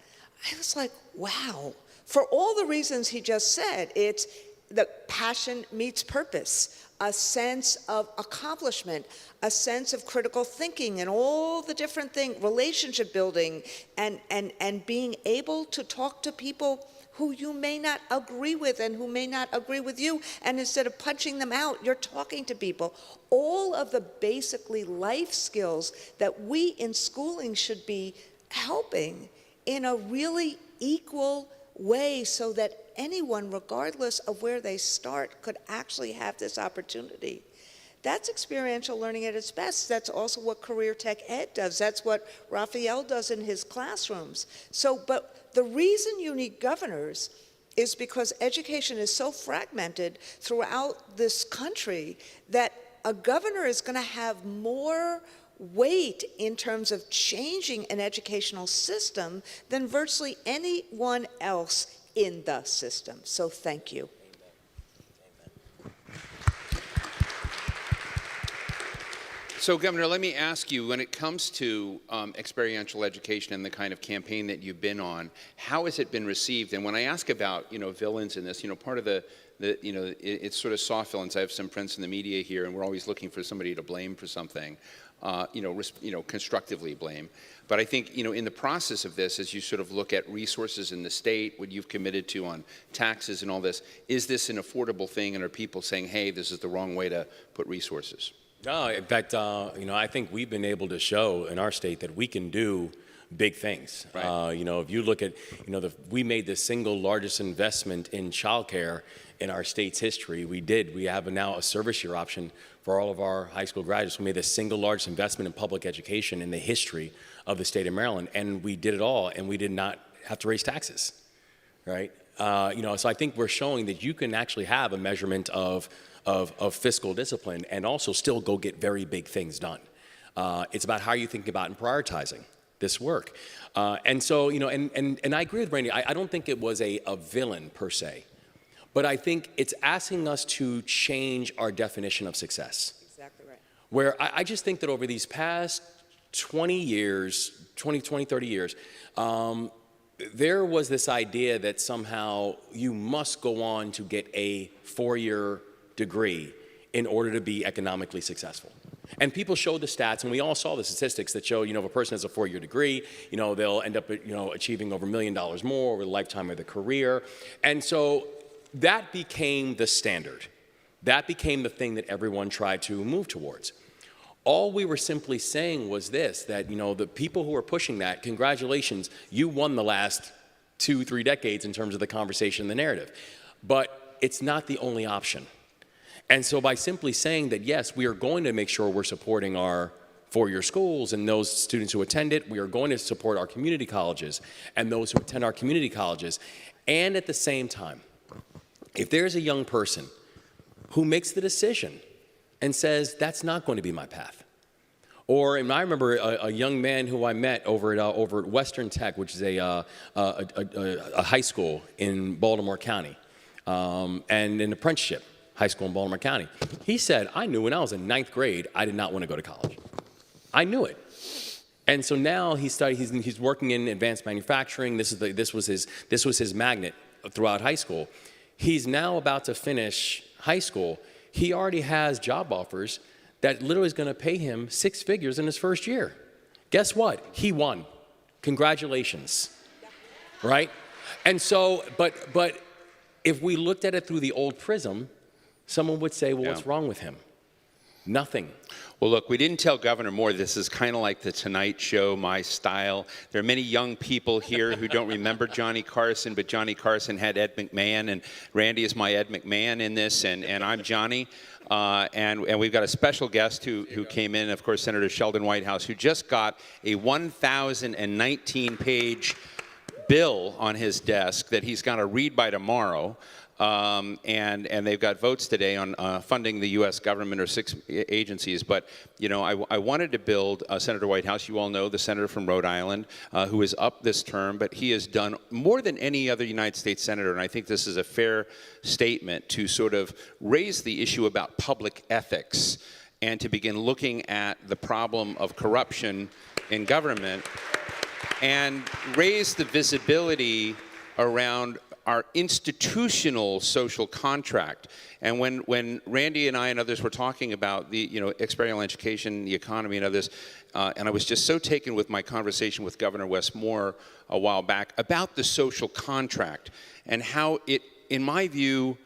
I was like, wow. For all the reasons he just said, it's the passion meets purpose, a sense of accomplishment, a sense of critical thinking and all the different things, relationship building, and being able to talk to people who you may not agree with and who may not agree with you, and instead of punching them out, you're talking to people. All of the basically life skills that we in schooling should be helping in a really equal way so that anyone, regardless of where they start, could actually have this opportunity. That's experiential learning at its best. That's also what Career Tech Ed does. That's what Raphael does in his classrooms. But the reason you need governors is because education is so fragmented throughout this country that a governor is going to have more weight in terms of changing an educational system than virtually anyone else in the system. So thank you. So, Governor, let me ask you, when it comes to experiential education and the kind of campaign that you've been on, how has it been received? And when I ask about, villains in this, part of it's sort of soft villains. I have some friends in the media here, and we're always looking for somebody to blame for something, constructively blame. But I think, in the process of this, as you sort of look at resources in the state, what you've committed to on taxes and all this, is this an affordable thing, and are people saying, hey, this is the wrong way to put resources? No, in fact, I think we've been able to show in our state that we can do big things. Right. If you look at, we made the single largest investment in childcare in our state's history. We have now a service year option for all of our high school graduates. We made the single largest investment in public education in the history of the state of Maryland, and we did it all, and we did not have to raise taxes, right? So I think we're showing that you can actually have a measurement of fiscal discipline and also still go get very big things done. It's about how you think about and prioritizing this work. And so, and I agree with Randi. I don't think it was a villain per se, but I think it's asking us to change our definition of success. Exactly right. Where I just think that over these past 20 years, 30 years, there was this idea that somehow you must go on to get a 4-year degree in order to be economically successful. And people showed the stats, and we all saw the statistics that show, if a person has a 4-year degree, they'll end up, achieving over $1 million more over the lifetime of their career. And so that became the standard. That became the thing that everyone tried to move towards. All we were simply saying was this, that, the people who are pushing that, congratulations, you won the last 2-3 decades in terms of the conversation and the narrative. But it's not the only option. And so by simply saying that, yes, we are going to make sure we're supporting our 4-year schools and those students who attend it, we are going to support our community colleges and those who attend our community colleges. And at the same time, if there's a young person who makes the decision and says, that's not going to be my path. And I remember a young man who I met over at Western Tech, which is a high school in Baltimore County, and an apprenticeship high school in Baltimore County. He said, I knew when I was in 9th grade, I did not want to go to college. I knew it. And so now he's working in advanced manufacturing. This was his magnet throughout high school. He's now about to finish high school. He already has job offers that literally is going to pay him 6 figures in his first year. Guess what? He won. Congratulations. Right? And so, but if we looked at it through the old prism, someone would say, well, what's wrong with him? Nothing. Well, look, we didn't tell Governor Moore this is kind of like the Tonight Show, my style. There are many young people here who don't remember Johnny Carson, but Johnny Carson had Ed McMahon, and Randi is my Ed McMahon in this, and I'm Johnny. And we've got a special guest who came in, of course, Senator Sheldon Whitehouse, who just got a 1,019-page bill on his desk that he's going to read by tomorrow. And they've got votes today on funding the U.S. government or 6 agencies. But, I wanted to build Senator Whitehouse. You all know the senator from Rhode Island who is up this term, but he has done more than any other United States senator. And I think this is a fair statement to sort of raise the issue about public ethics and to begin looking at the problem of corruption in government and raise the visibility around our institutional social contract. And when Randi and I and others were talking about the experiential education, the economy and others, and I was just so taken with my conversation with Governor Wes Moore a while back about the social contract and how it, in my view,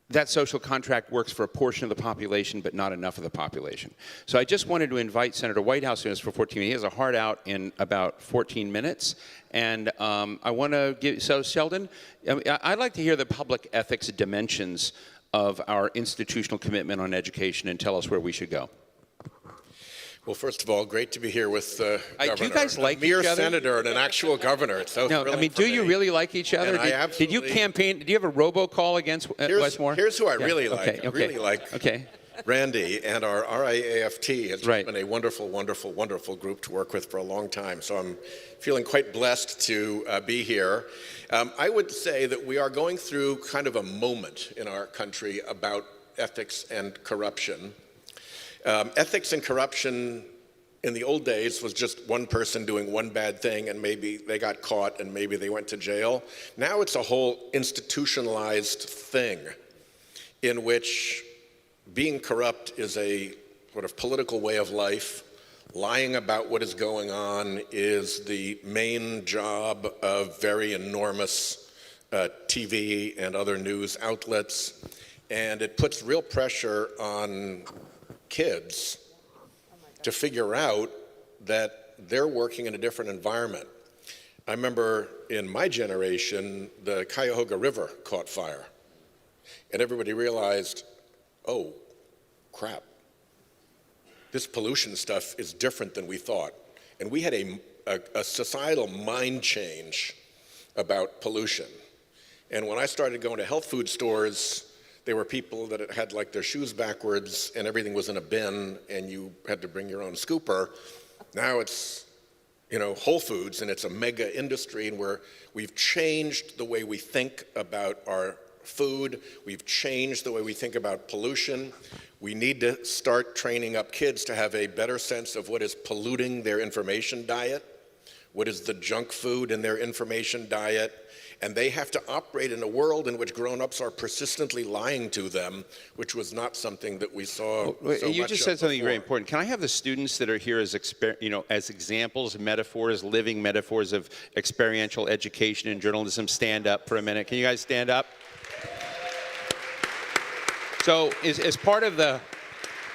that social contract works for a portion of the population, but not enough of the population. So I just wanted to invite Senator Whitehouse to us for 14 minutes. He has a hard out in about 14 minutes. And I want to give, so Sheldon, I'd like to hear the public ethics dimensions of our institutional commitment on education and tell us where we should go. Well, first of all, great to be here with the governor. Do you guys like a mere each other? senator and an actual governor. It's so No, I mean, do you really like each other? Did you campaign? Did you have a robocall against Westmore? Here's who I Yeah. really like. Okay, I really like Randi, and our RIAFT has been a wonderful, wonderful, wonderful group to work with for a long time. So I'm feeling quite blessed to be here. I would say that we are going through kind of a moment in our country about ethics and corruption. Ethics and corruption in the old days was just one person doing one bad thing and maybe they got caught and maybe they went to jail. Now it's a whole institutionalized thing in which being corrupt is a sort of political way of life. Lying about what is going on is the main job of very enormous TV and other news outlets. And it puts real pressure on kids to figure out that they're working in a different environment. I remember in my generation, the Cuyahoga River caught fire. And everybody realized, oh, crap. This pollution stuff is different than we thought. And we had a societal mind change about pollution. And when I started going to health food stores, there were people that had like their shoes backwards and everything was in a bin and you had to bring your own scooper. Now it's, you know, Whole Foods and it's a mega industry and we've changed the way we think about our food. We've changed the way we think about pollution. We need to start training up kids to have a better sense of what is polluting their information diet, what is the junk food in their information diet, and they have to operate in a world in which grown-ups are persistently lying to them, which was not something that we saw so You much just of said something before. very important. Can I have the students that are here as as examples, metaphors, living metaphors of experiential education and journalism stand up for a minute? Can you guys stand up? So as part of the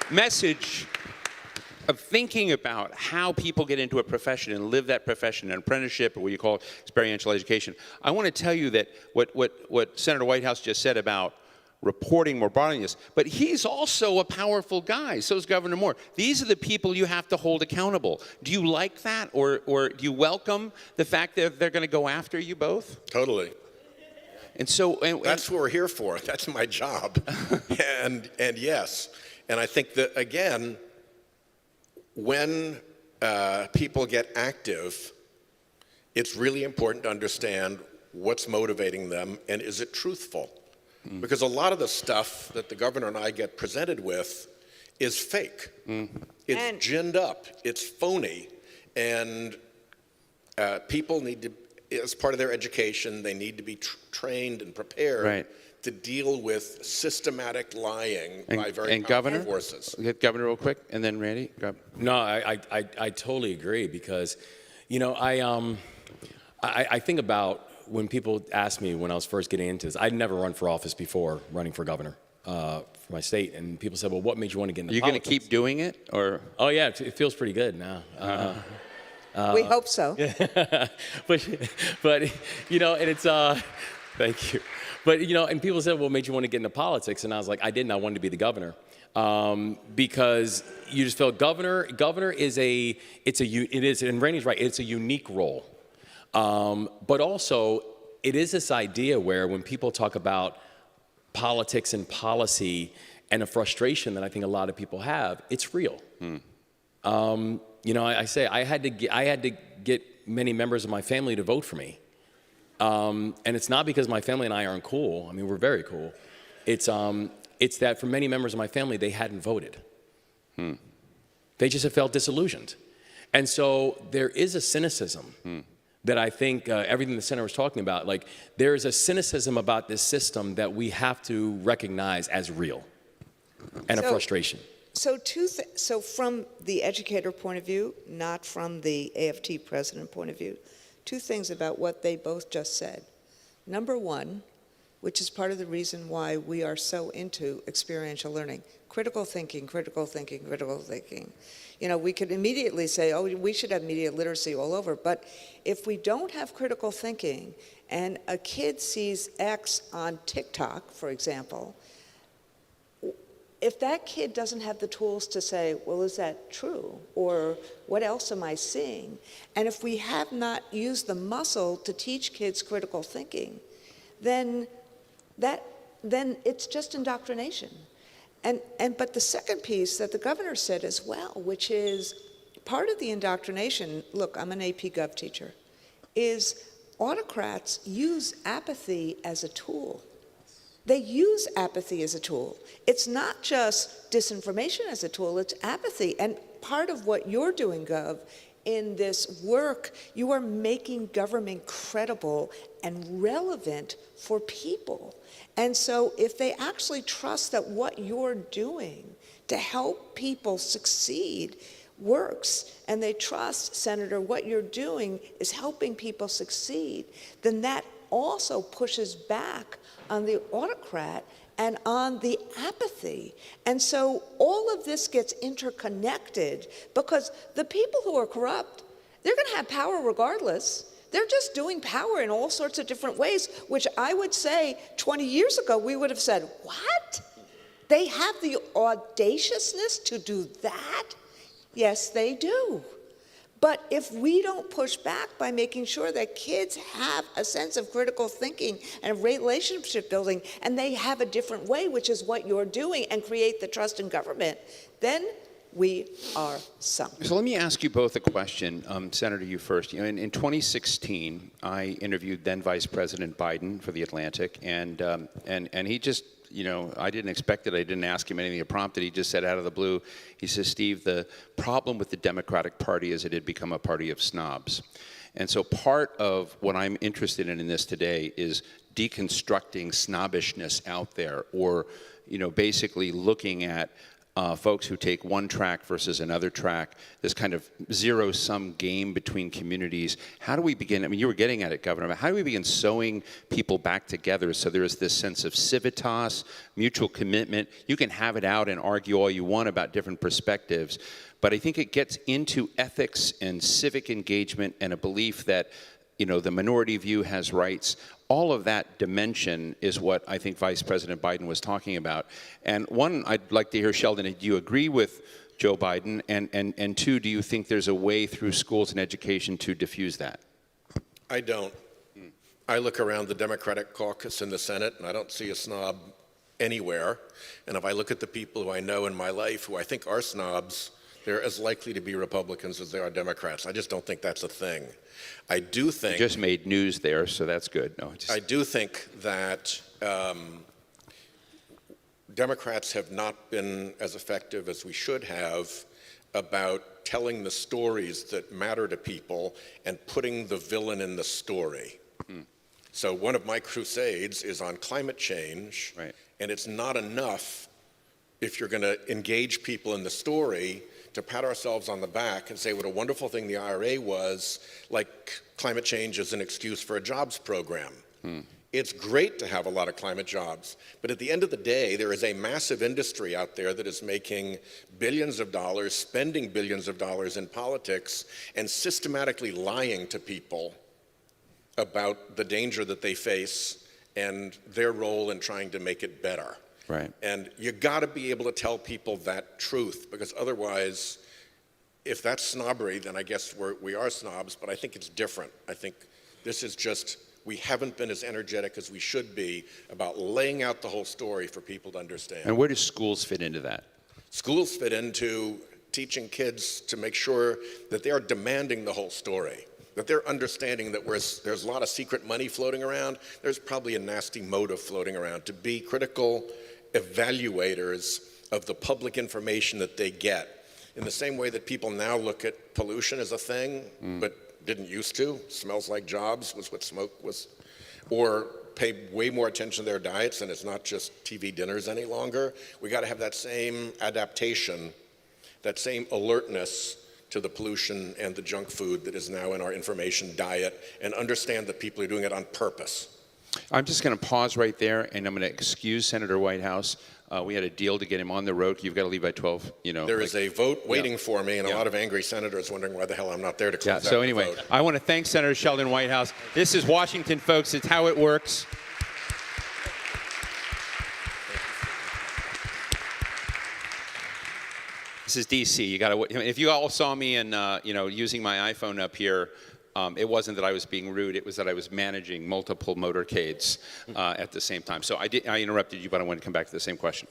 message of thinking about how people get into a profession and live that profession, an apprenticeship, or what you call experiential education, I want to tell you that what Senator Whitehouse just said about reporting more broadly this, but he's also a powerful guy, so is Governor Moore. These are the people you have to hold accountable. Do you like that, or do you welcome the fact that they're going to go after you both? Totally. And so that's what we're here for. That's my job. and yes, and I think that again, when people get active, it's really important to understand what's motivating them and is it truthful? Because a lot of the stuff that the governor and I get presented with is fake. It's ginned up. It's phony. And people need to, as part of their education, they need to be trained and prepared to deal with systematic lying by very powerful forces. Get Governor real quick, and then Randy. No, I totally agree because, you know, I think about when people ask me when I was first getting into this, I'd never run for office before running for governor for my state, and people said, well, what made you want to get into politics? Are you going to keep doing it, or? Oh yeah, it feels pretty good now. We hope so. but you know, and it's thank you. But you know, and people said, "Well, what made you want to get into politics?" And I was like, "I didn't. I wanted to be the governor because you just felt governor is it is, and Randy's right. It's a unique role, but also it is this idea where when people talk about politics and policy and a frustration that I think a lot of people have, it's real. You know, I say I had to get many members of my family to vote for me. And it's not because my family and I aren't cool. I mean, we're very cool. It's that for many members of my family, they hadn't voted. They just have felt disillusioned. And so there is a cynicism that I think everything the senator was talking about, like there is a cynicism about this system that we have to recognize as real and a frustration. So from the educator point of view, not from the AFT president point of view, two things about what they both just said. Number one, which is part of the reason why we are so into experiential learning. Critical thinking, critical thinking, critical thinking. You know, we could immediately say, oh, we should have media literacy all over, but if we don't have critical thinking and a kid sees X on TikTok, for example, if that kid doesn't have the tools to say, well, is that true? Or what else am I seeing? And if we have not used the muscle to teach kids critical thinking, then it's just indoctrination. But the second piece that the governor said as well, which is part of the indoctrination, look, I'm an AP Gov teacher, is autocrats use apathy as a tool. They use apathy as a tool. It's not just disinformation as a tool, it's apathy. And part of what you're doing, Gov, in this work, you are making government credible and relevant for people. And so if they actually trust that what you're doing to help people succeed works, and they trust, Senator, what you're doing is helping people succeed, then that also pushes back on the autocrat and on the apathy. And so all of this gets interconnected because the people who are corrupt, they're going to have power regardless. They're just doing power in all sorts of different ways, which I would say 20 years ago we would have said, what? They have the audaciousness to do that? Yes, they do. But if we don't push back by making sure that kids have a sense of critical thinking and relationship building, and they have a different way, which is what you're doing, and create the trust in government, then we are sunk. So let me ask you both a question. Senator, you first. You know, in 2016, I interviewed then Vice President Biden for The Atlantic, and he just, you know, I didn't expect it. I didn't ask him anything prompted. He just said out of the blue, he says, Steve, the problem with the Democratic Party is it had become a party of snobs. And so part of what I'm interested in this today is deconstructing snobbishness out there, or, you know, basically looking at folks who take one track versus another track, this kind of zero-sum game between communities. How do we begin? I mean, you were getting at it, Governor, but how do we begin sewing people back together so there is this sense of civitas, mutual commitment? You can have it out and argue all you want about different perspectives, but I think it gets into ethics and civic engagement and a belief that, you know, the minority view has rights. All of that dimension is what I think Vice President Biden was talking about. And one, I'd like to hear, Sheldon, do you agree with Joe Biden? And two, do you think there's a way through schools and education to diffuse that? I don't. I look around the Democratic caucus in the Senate, and I don't see a snob anywhere. And if I look at the people who I know in my life who I think are snobs, they're as likely to be Republicans as they are Democrats. I just don't think that's a thing. I do think... You just made news there, so that's good. No, I do think that Democrats have not been as effective as we should have about telling the stories that matter to people and putting the villain in the story. So one of my crusades is on climate change, and it's not enough if you're going to engage people in the story to pat ourselves on the back and say what a wonderful thing the IRA was, like climate change is an excuse for a jobs program. It's great to have a lot of climate jobs, but at the end of the day, there is a massive industry out there that is making billions of dollars, spending billions of dollars in politics, and systematically lying to people about the danger that they face and their role in trying to make it better. Right. And you got to be able to tell people that truth, because otherwise, if that's snobbery, then I guess we are snobs, but I think it's different. I think this is just, we haven't been as energetic as we should be about laying out the whole story for people to understand. And where do schools fit into that? Schools fit into teaching kids to make sure that they are demanding the whole story, that they're understanding that there's a lot of secret money floating around, there's probably a nasty motive floating around, to be critical evaluators of the public information that they get. In the same way that people now look at pollution as a thing, but didn't used to. Smells like jobs was what smoke was. Or pay way more attention to their diets, and it's not just TV dinners any longer. We got to have that same adaptation, that same alertness to the pollution and the junk food that is now in our information diet, and understand that people are doing it on purpose. I'm just going to pause right there, and I'm going to excuse Senator Whitehouse. We had a deal to get him on the road. You've got to leave by 12. There is a vote waiting for me, and a lot of angry senators wondering why the hell I'm not there to close out So the anyway, vote. I want to thank Senator Sheldon Whitehouse. This is Washington, folks. It's how it works. This is DC. You got to. If you all saw me and using my iPhone up here, it wasn't that I was being rude. It was that I was managing multiple motorcades at the same time. So I interrupted you, but I want to come back to the same question.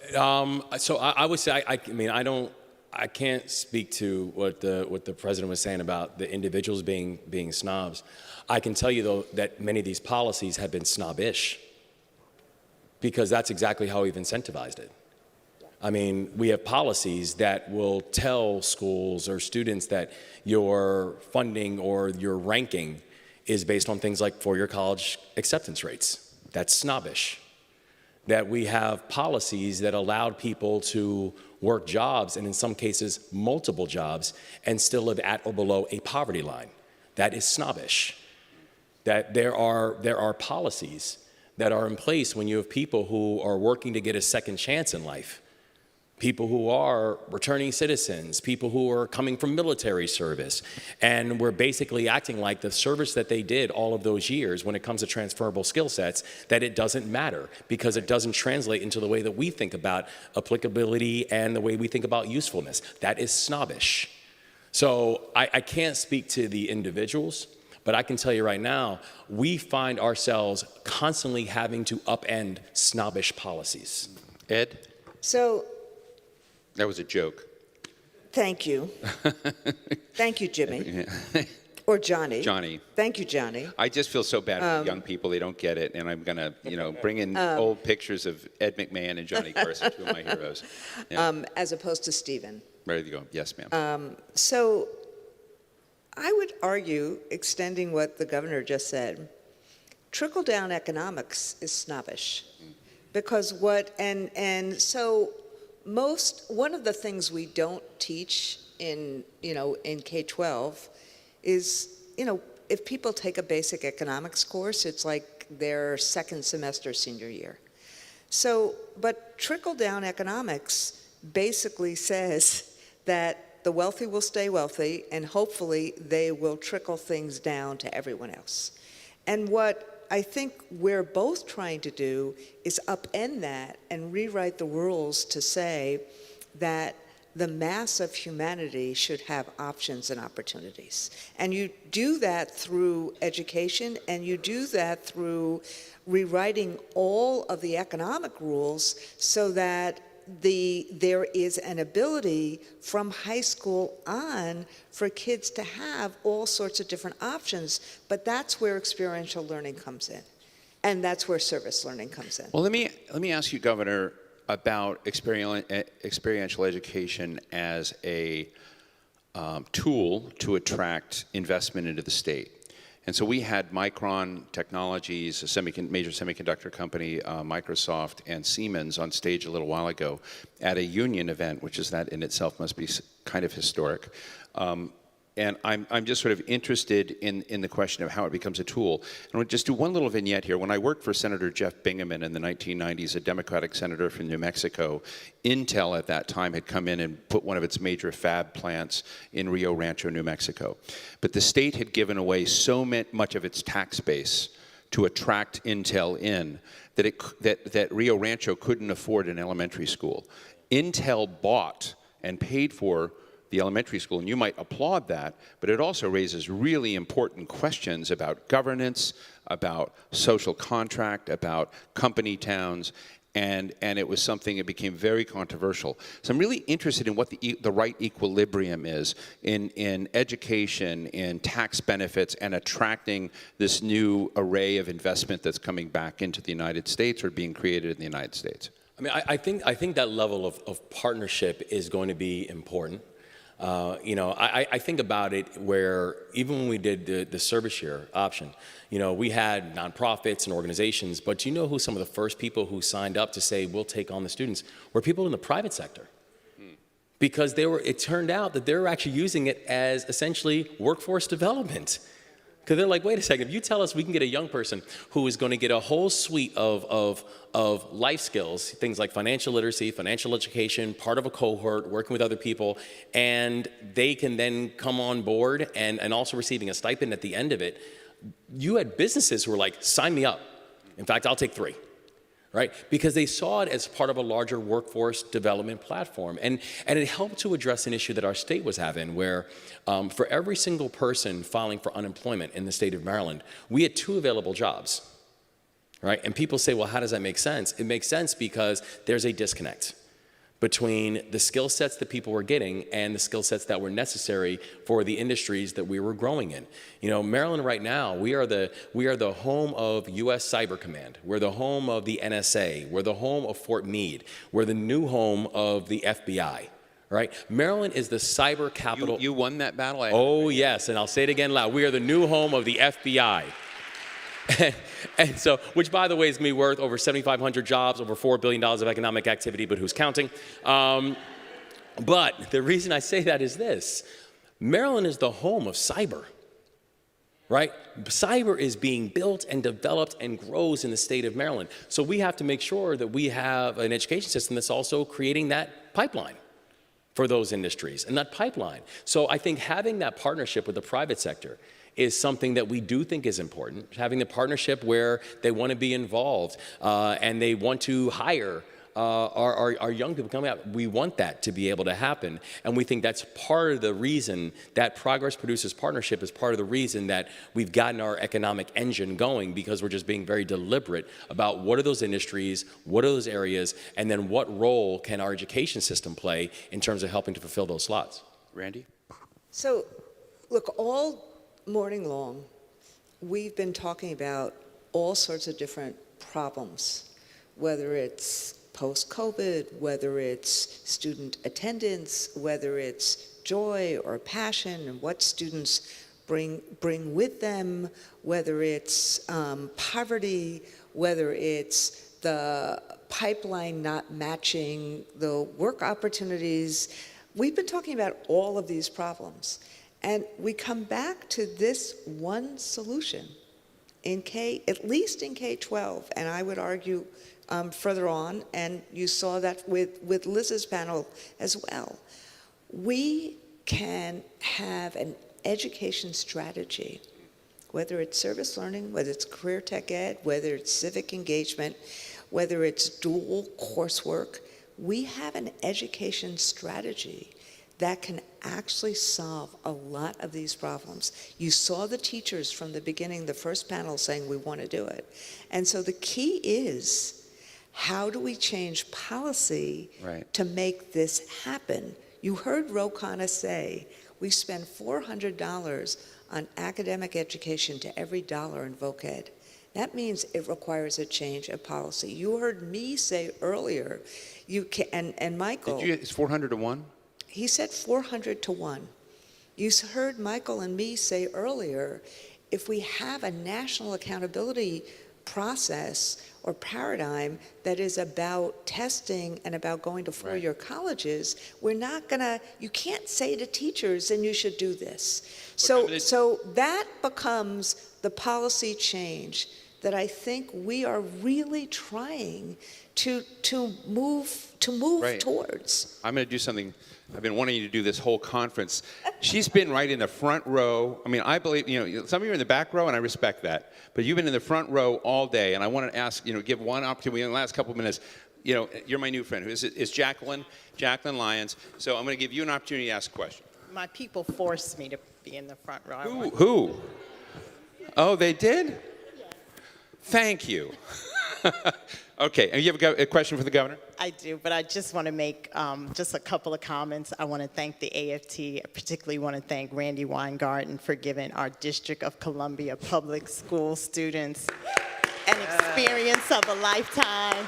So I would say, I can't speak to what the president was saying about the individuals being snobs. I can tell you though that many of these policies have been snobbish, because that's exactly how we've incentivized it. I mean, we have policies that will tell schools or students that your funding or your ranking is based on things like four-year college acceptance rates. That's snobbish. That we have policies that allowed people to work jobs, and in some cases multiple jobs, and still live at or below a poverty line. That is snobbish. That there are policies that are in place when you have people who are working to get a second chance in life. People who are returning citizens, people who are coming from military service, and we're basically acting like the service that they did all of those years when it comes to transferable skill sets, that it doesn't matter because it doesn't translate into the way that we think about applicability and the way we think about usefulness. That is snobbish. So I can't speak to the individuals, but I can tell you right now, we find ourselves constantly having to upend snobbish policies. Ed? So, that was a joke. thank you. Thank you, Jimmy. Or Johnny. Johnny. Thank you, Johnny. I just feel so bad for young people. They don't get it. And I'm going to, bring in old pictures of Ed McMahon and Johnny Carson, two of my heroes. Yeah. As opposed to Stephen. There you go. Yes, ma'am. So I would argue, extending what the governor just said, trickle-down economics is snobbish. Because one of the things we don't teach in K-12 is, if people take a basic economics course, it's like their second semester senior year. So, but trickle-down economics basically says that the wealthy will stay wealthy, and hopefully they will trickle things down to everyone else. And what I think we're both trying to do is upend that and rewrite the rules to say that the mass of humanity should have options and opportunities. And you do that through education, and you do that through rewriting all of the economic rules so that there is an ability from high school on for kids to have all sorts of different options, but that's where experiential learning comes in, and that's where service learning comes in. Well, let me ask you, Governor, about experiential education as a tool to attract investment into the state. And so we had Micron Technologies, a major semiconductor company, Microsoft, and Siemens on stage a little while ago at a union event, which is that in itself must be kind of historic. And I'm just sort of interested in the question of how it becomes a tool. And I'll just do one little vignette here. When I worked for Senator Jeff Bingaman in the 1990s, a Democratic senator from New Mexico, Intel at that time had come in and put one of its major fab plants in Rio Rancho, New Mexico. But the state had given away so much of its tax base to attract Intel in that Rio Rancho couldn't afford an elementary school. Intel bought and paid for the elementary school, and you might applaud that, but it also raises really important questions about governance, about social contract, about company towns, and it was something that became very controversial. So I'm really interested in what the right equilibrium is in education, in tax benefits, and attracting this new array of investment that's coming back into the United States or being created in the United States. I mean, I think that level of partnership is going to be important. I think about it where even when we did the service year option, we had nonprofits and organizations, but you know who some of the first people who signed up to say we'll take on the students were people in the private sector. Because it turned out that they were actually using it as essentially workforce development. Because they're like, wait a second, if you tell us we can get a young person who is going to get a whole suite of life skills, things like financial literacy, financial education, part of a cohort, working with other people, and they can then come on board and also receiving a stipend at the end of it, you had businesses who were like, sign me up. In fact, I'll take 3. Right? Because they saw it as part of a larger workforce development platform. And it helped to address an issue that our state was having where for every single person filing for unemployment in the state of Maryland, we had 2 available jobs, right? And people say, well, how does that make sense? It makes sense because there's a disconnect between the skill sets that people were getting and the skill sets that were necessary for the industries that we were growing in. You know, Maryland right now, we are the home of U.S. Cyber Command. We're the home of the NSA. We're the home of Fort Meade. We're the new home of the FBI. Right? Maryland is the cyber capital. You won that battle? Oh, yes, and I'll say it again loud. We are the new home of the FBI. And so, which by the way is me worth over 7,500 jobs, over $4 billion of economic activity, but who's counting? But the reason I say that is this. Maryland is the home of cyber, right? Cyber is being built and developed and grows in the state of Maryland. So we have to make sure that we have an education system that's also creating that pipeline for those industries and that pipeline. So I think having that partnership with the private sector is something that we do think is important. Having the partnership where they want to be involved and they want to hire our young people coming out. We want that to be able to happen. And we think that's part of the reason that Progress Producers Partnership is part of the reason that we've gotten our economic engine going, because we're just being very deliberate about what are those industries, what are those areas, and then what role can our education system play in terms of helping to fulfill those slots. Randy? So, look, all morning long, we've been talking about all sorts of different problems, whether it's post-COVID, whether it's student attendance, whether it's joy or passion and what students bring with them, whether it's poverty, whether it's the pipeline not matching the work opportunities. We've been talking about all of these problems. And we come back to this one solution in at least in K-12, and I would argue further on, and you saw that with Liz's panel as well. We can have an education strategy, whether it's service learning, whether it's career tech ed, whether it's civic engagement, whether it's dual coursework. We have an education strategy that can actually solve a lot of these problems. You saw the teachers from the beginning, the first panel, saying we want to do it. And so the key is, how do we change policy to make this happen? You heard Khanna say, we spend $400 on academic education to every dollar in voc ed. That means it requires a change of policy. You heard me say earlier, and Michael. It's 400 to 1? He said 400 to 1. You heard Michael and me say earlier, if we have a national accountability process or paradigm that is about testing and about going to four-year colleges, we're not gonna, you can't say to teachers, and you should do this. So that becomes the policy change that I think we are really trying to move towards. I'm going to do something I've been wanting you to do this whole conference. She's been right in the front row. I mean, I believe, some of you are in the back row, and I respect that. But you've been in the front row all day, and I want to ask, give one opportunity in the last couple of minutes. You're my new friend. Who is it? It's Jacqueline Lyons. So I'm going to give you an opportunity to ask a question. My people forced me to be in the front row. Who? Oh, they did? Thank you. Okay, and you have a question for the governor? I do, but I just want to make just a couple of comments. I want to thank the AFT. I particularly want to thank Randi Weingarten for giving our District of Columbia public school students an experience of a lifetime.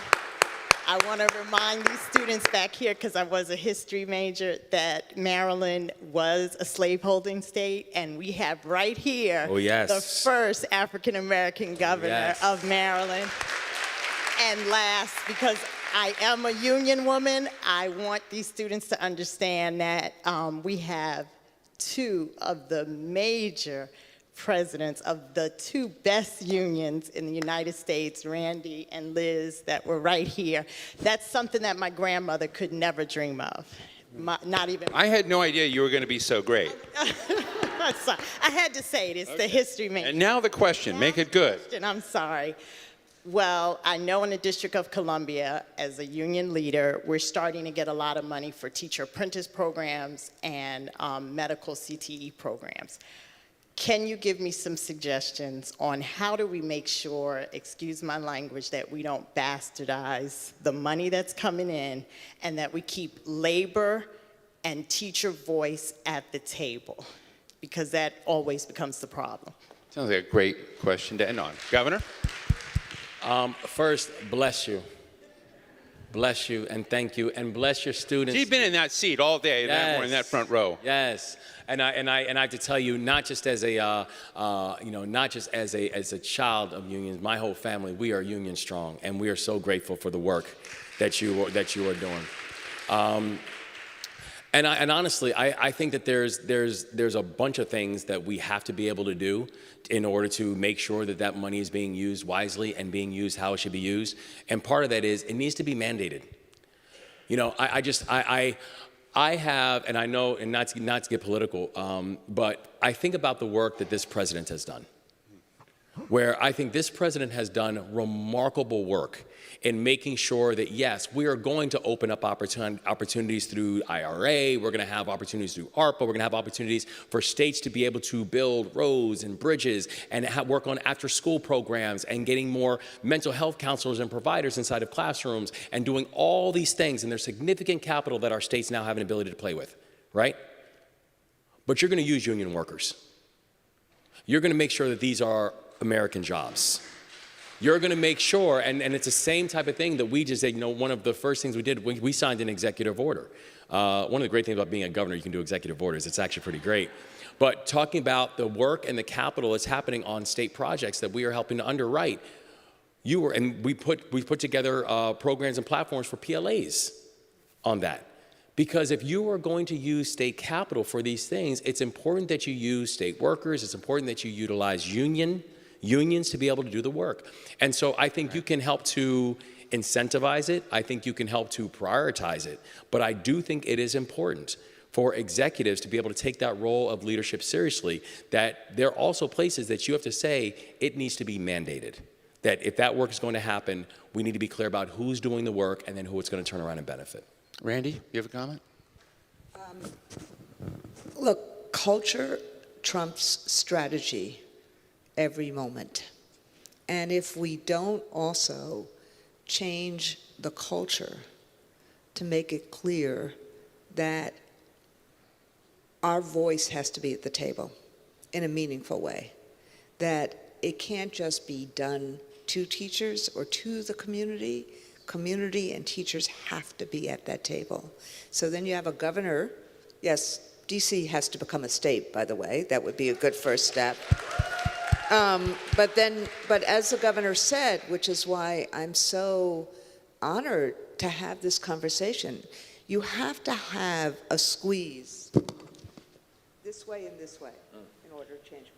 I want to remind these students back here, because I was a history major, that Maryland was a slaveholding state, and we have right here the first African-American governor of Maryland. And last, because I am a union woman, I want these students to understand that we have two of the major presidents of the two best unions in the United States, Randi and Liz, that were right here. That's something that my grandmother could never dream of. Not even. I had no idea you were going to be so great. Sorry. I had to say it. It's the history making. And now the question. Make it good. I'm sorry. Well, I know in the District of Columbia, as a union leader, we're starting to get a lot of money for teacher apprentice programs and medical CTE programs. Can you give me some suggestions on how do we make sure, excuse my language, that we don't bastardize the money that's coming in and that we keep labor and teacher voice at the table? Because that always becomes the problem. Sounds like a great question to end on. Governor? First, bless you. Bless you and thank you and bless your students. She's been in that seat all day, Yes. in that front row. Yes, and I have to tell you, not just as a not just as a child of unions, my whole family, we are union strong, and we are so grateful for the work that you are doing. And honestly, I think that there's a bunch of things that we have to be able to do in order to make sure that that money is being used wisely and being used how it should be used. And part of that is it needs to be mandated. You know, I have, and I know, and not to get political, but I think about the work that this president has done, where I think this president has done remarkable work in making sure that, yes, we are going to open up opportunities through IRA, we're going to have opportunities through ARPA, we're going to have opportunities for states to be able to build roads and bridges and work on after-school programs and getting more mental health counselors and providers inside of classrooms and doing all these things, and there's significant capital that our states now have an ability to play with, right? But you're going to use union workers. You're going to make sure that these are American jobs. You're going to make sure, and it's the same type of thing that we just said, you know, one of the first things we did, we signed an executive order. One of the great things about being a governor, you can do executive orders. It's actually pretty great. But talking about the work and the capital that's happening on state projects that we are helping to underwrite, we put together programs and platforms for PLAs on that. Because if you are going to use state capital for these things, it's important that you use state workers. It's important that you utilize unions to be able to do the work. And so I think you can help to incentivize it. I think you can help to prioritize it. But I do think it is important for executives to be able to take that role of leadership seriously, that there are also places that you have to say it needs to be mandated. That if that work is going to happen, we need to be clear about who's doing the work and then who it's going to turn around and benefit. Randi, you have a comment? Look, culture trumps strategy every moment. And if we don't also change the culture to make it clear that our voice has to be at the table in a meaningful way, that it can't just be done to teachers or to the community. Community and teachers have to be at that table. So then you have a governor. Yes, DC has to become a state, by the way. That would be a good first step. But as the governor said, which is why I'm so honored to have this conversation, you have to have a squeeze this way and this way in order to change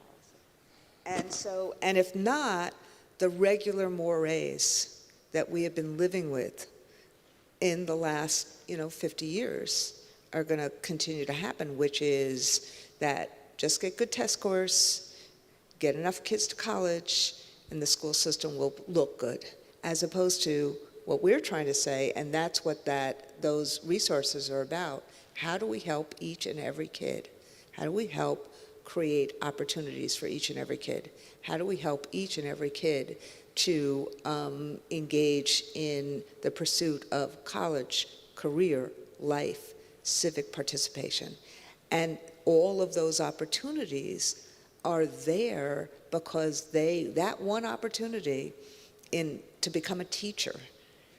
policy. And if not, the regular mores that we have been living with in the last 50 years are going to continue to happen, which is that just get good test scores, get enough kids to college, and the school system will look good, as opposed to what we're trying to say, and that's what those resources are about. How do we help each and every kid? How do we help create opportunities for each and every kid? How do we help each and every kid to engage in the pursuit of college, career, life, civic participation? And all of those opportunities are there because that one opportunity to become a teacher,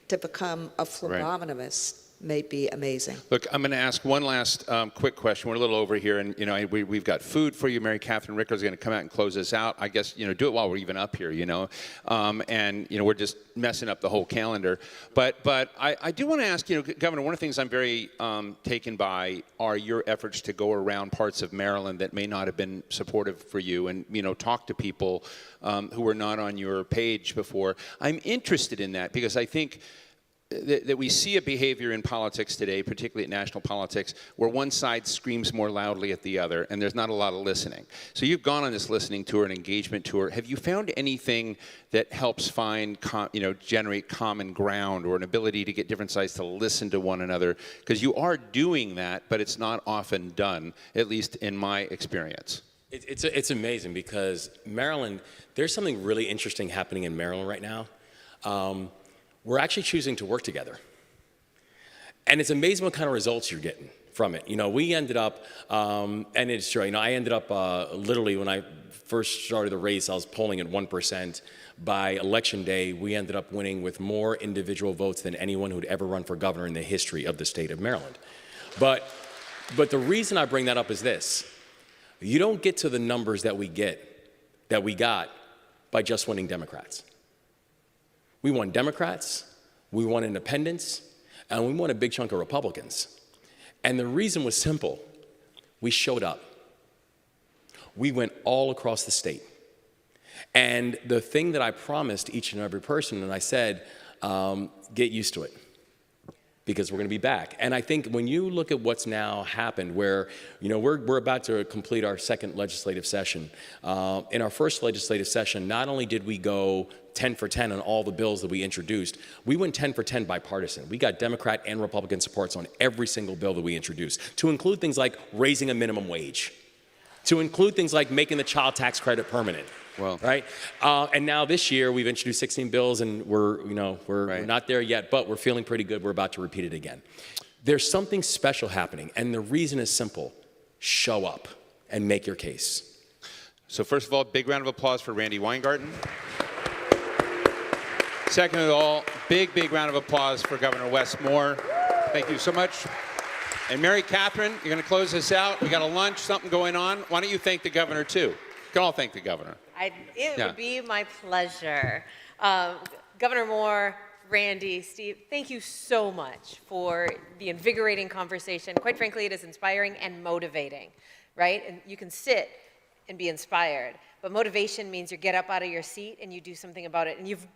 to become a phlebotomist, may be amazing. Look, I'm going to ask one last quick question. We're a little over here, and we've got food for you. Mary Catherine Ricker is going to come out and close us out. I guess do it while we're even up here, and we're just messing up the whole calendar. But I do want to ask, Governor, one of the things I'm very taken by are your efforts to go around parts of Maryland that may not have been supportive for you, and talk to people who were not on your page before. I'm interested in that because I think that we see a behavior in politics today, particularly at national politics, where one side screams more loudly at the other, and there's not a lot of listening. So you've gone on this listening tour, an engagement tour. Have you found anything that helps generate common ground or an ability to get different sides to listen to one another? Because you are doing that, but it's not often done, at least in my experience. It's amazing because Maryland, there's something really interesting happening in Maryland right now. We're actually choosing to work together. And it's amazing what kind of results you're getting from it. We ended up, and it's true, I ended up literally when I first started the race, I was polling at 1%. By election day, we ended up winning with more individual votes than anyone who'd ever run for governor in the history of the state of Maryland. But the reason I bring that up is this. You don't get to the numbers that we got by just winning Democrats. We won Democrats, we won independents, and we won a big chunk of Republicans. And the reason was simple. We showed up. We went all across the state. And the thing that I promised each and every person, and I said, get used to it, because we're going to be back. And I think when you look at what's now happened, where we're about to complete our second legislative session. In our first legislative session, not only did we go 10 for 10 on all the bills that we introduced, we went 10 for 10 bipartisan. We got Democrat and Republican supports on every single bill that we introduced, to include things like raising a minimum wage, to include things like making the child tax credit permanent. Well, right. And now this year we've introduced 16 bills, and we're not there yet, but we're feeling pretty good. We're about to repeat it again. There's something special happening, and the reason is simple: show up and make your case. So first of all, big round of applause for Randi Weingarten. Second of all, big round of applause for Governor Wes Moore. Thank you so much. And Mary Catherine, you're going to close this out. We got a lunch, something going on. Why don't you thank the governor too? You can all thank the governor. It would be my pleasure. Governor Moore, Randi, Steve, thank you so much for the invigorating conversation. Quite frankly, it is inspiring and motivating, right? And you can sit and be inspired, but motivation means you get up out of your seat and you do something about it. And you've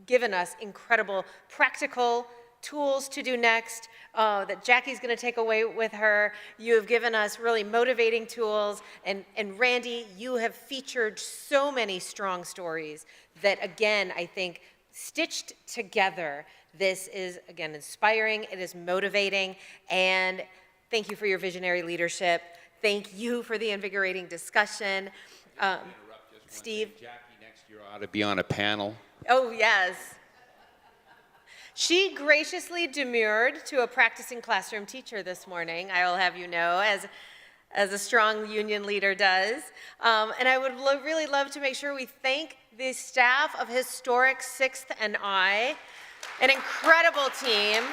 given us incredible practical tools to do next that Jackie's going to take away with her. You have given us really motivating tools. And Randi, you have featured so many strong stories that, again, I think stitched together, this is, again, inspiring. It is motivating. And thank you for your visionary leadership. Thank you for the invigorating discussion. Steve? Jackie next year ought to be on a panel. Oh, yes. She graciously demurred to a practicing classroom teacher this morning, I will have you know, as a strong union leader does. And I would really love to make sure we thank the staff of Historic 6th and I, an incredible team.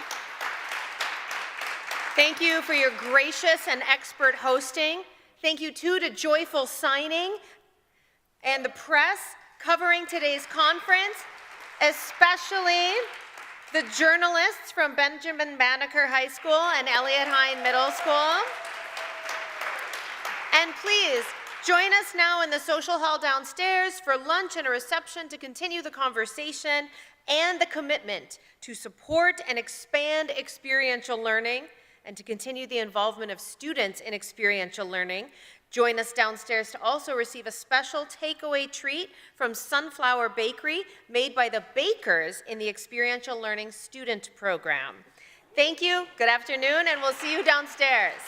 Thank you for your gracious and expert hosting. Thank you, too, to Joyful Signing and the press covering today's conference, especially the journalists from Benjamin Banneker High School and Elliott Hine Middle School. And please, join us now in the social hall downstairs for lunch and a reception to continue the conversation and the commitment to support and expand experiential learning and to continue the involvement of students in experiential learning. Join us downstairs to also receive a special takeaway treat from Sunflower Bakery made by the bakers in the Experiential Learning Student Program. Thank you, good afternoon, and we'll see you downstairs.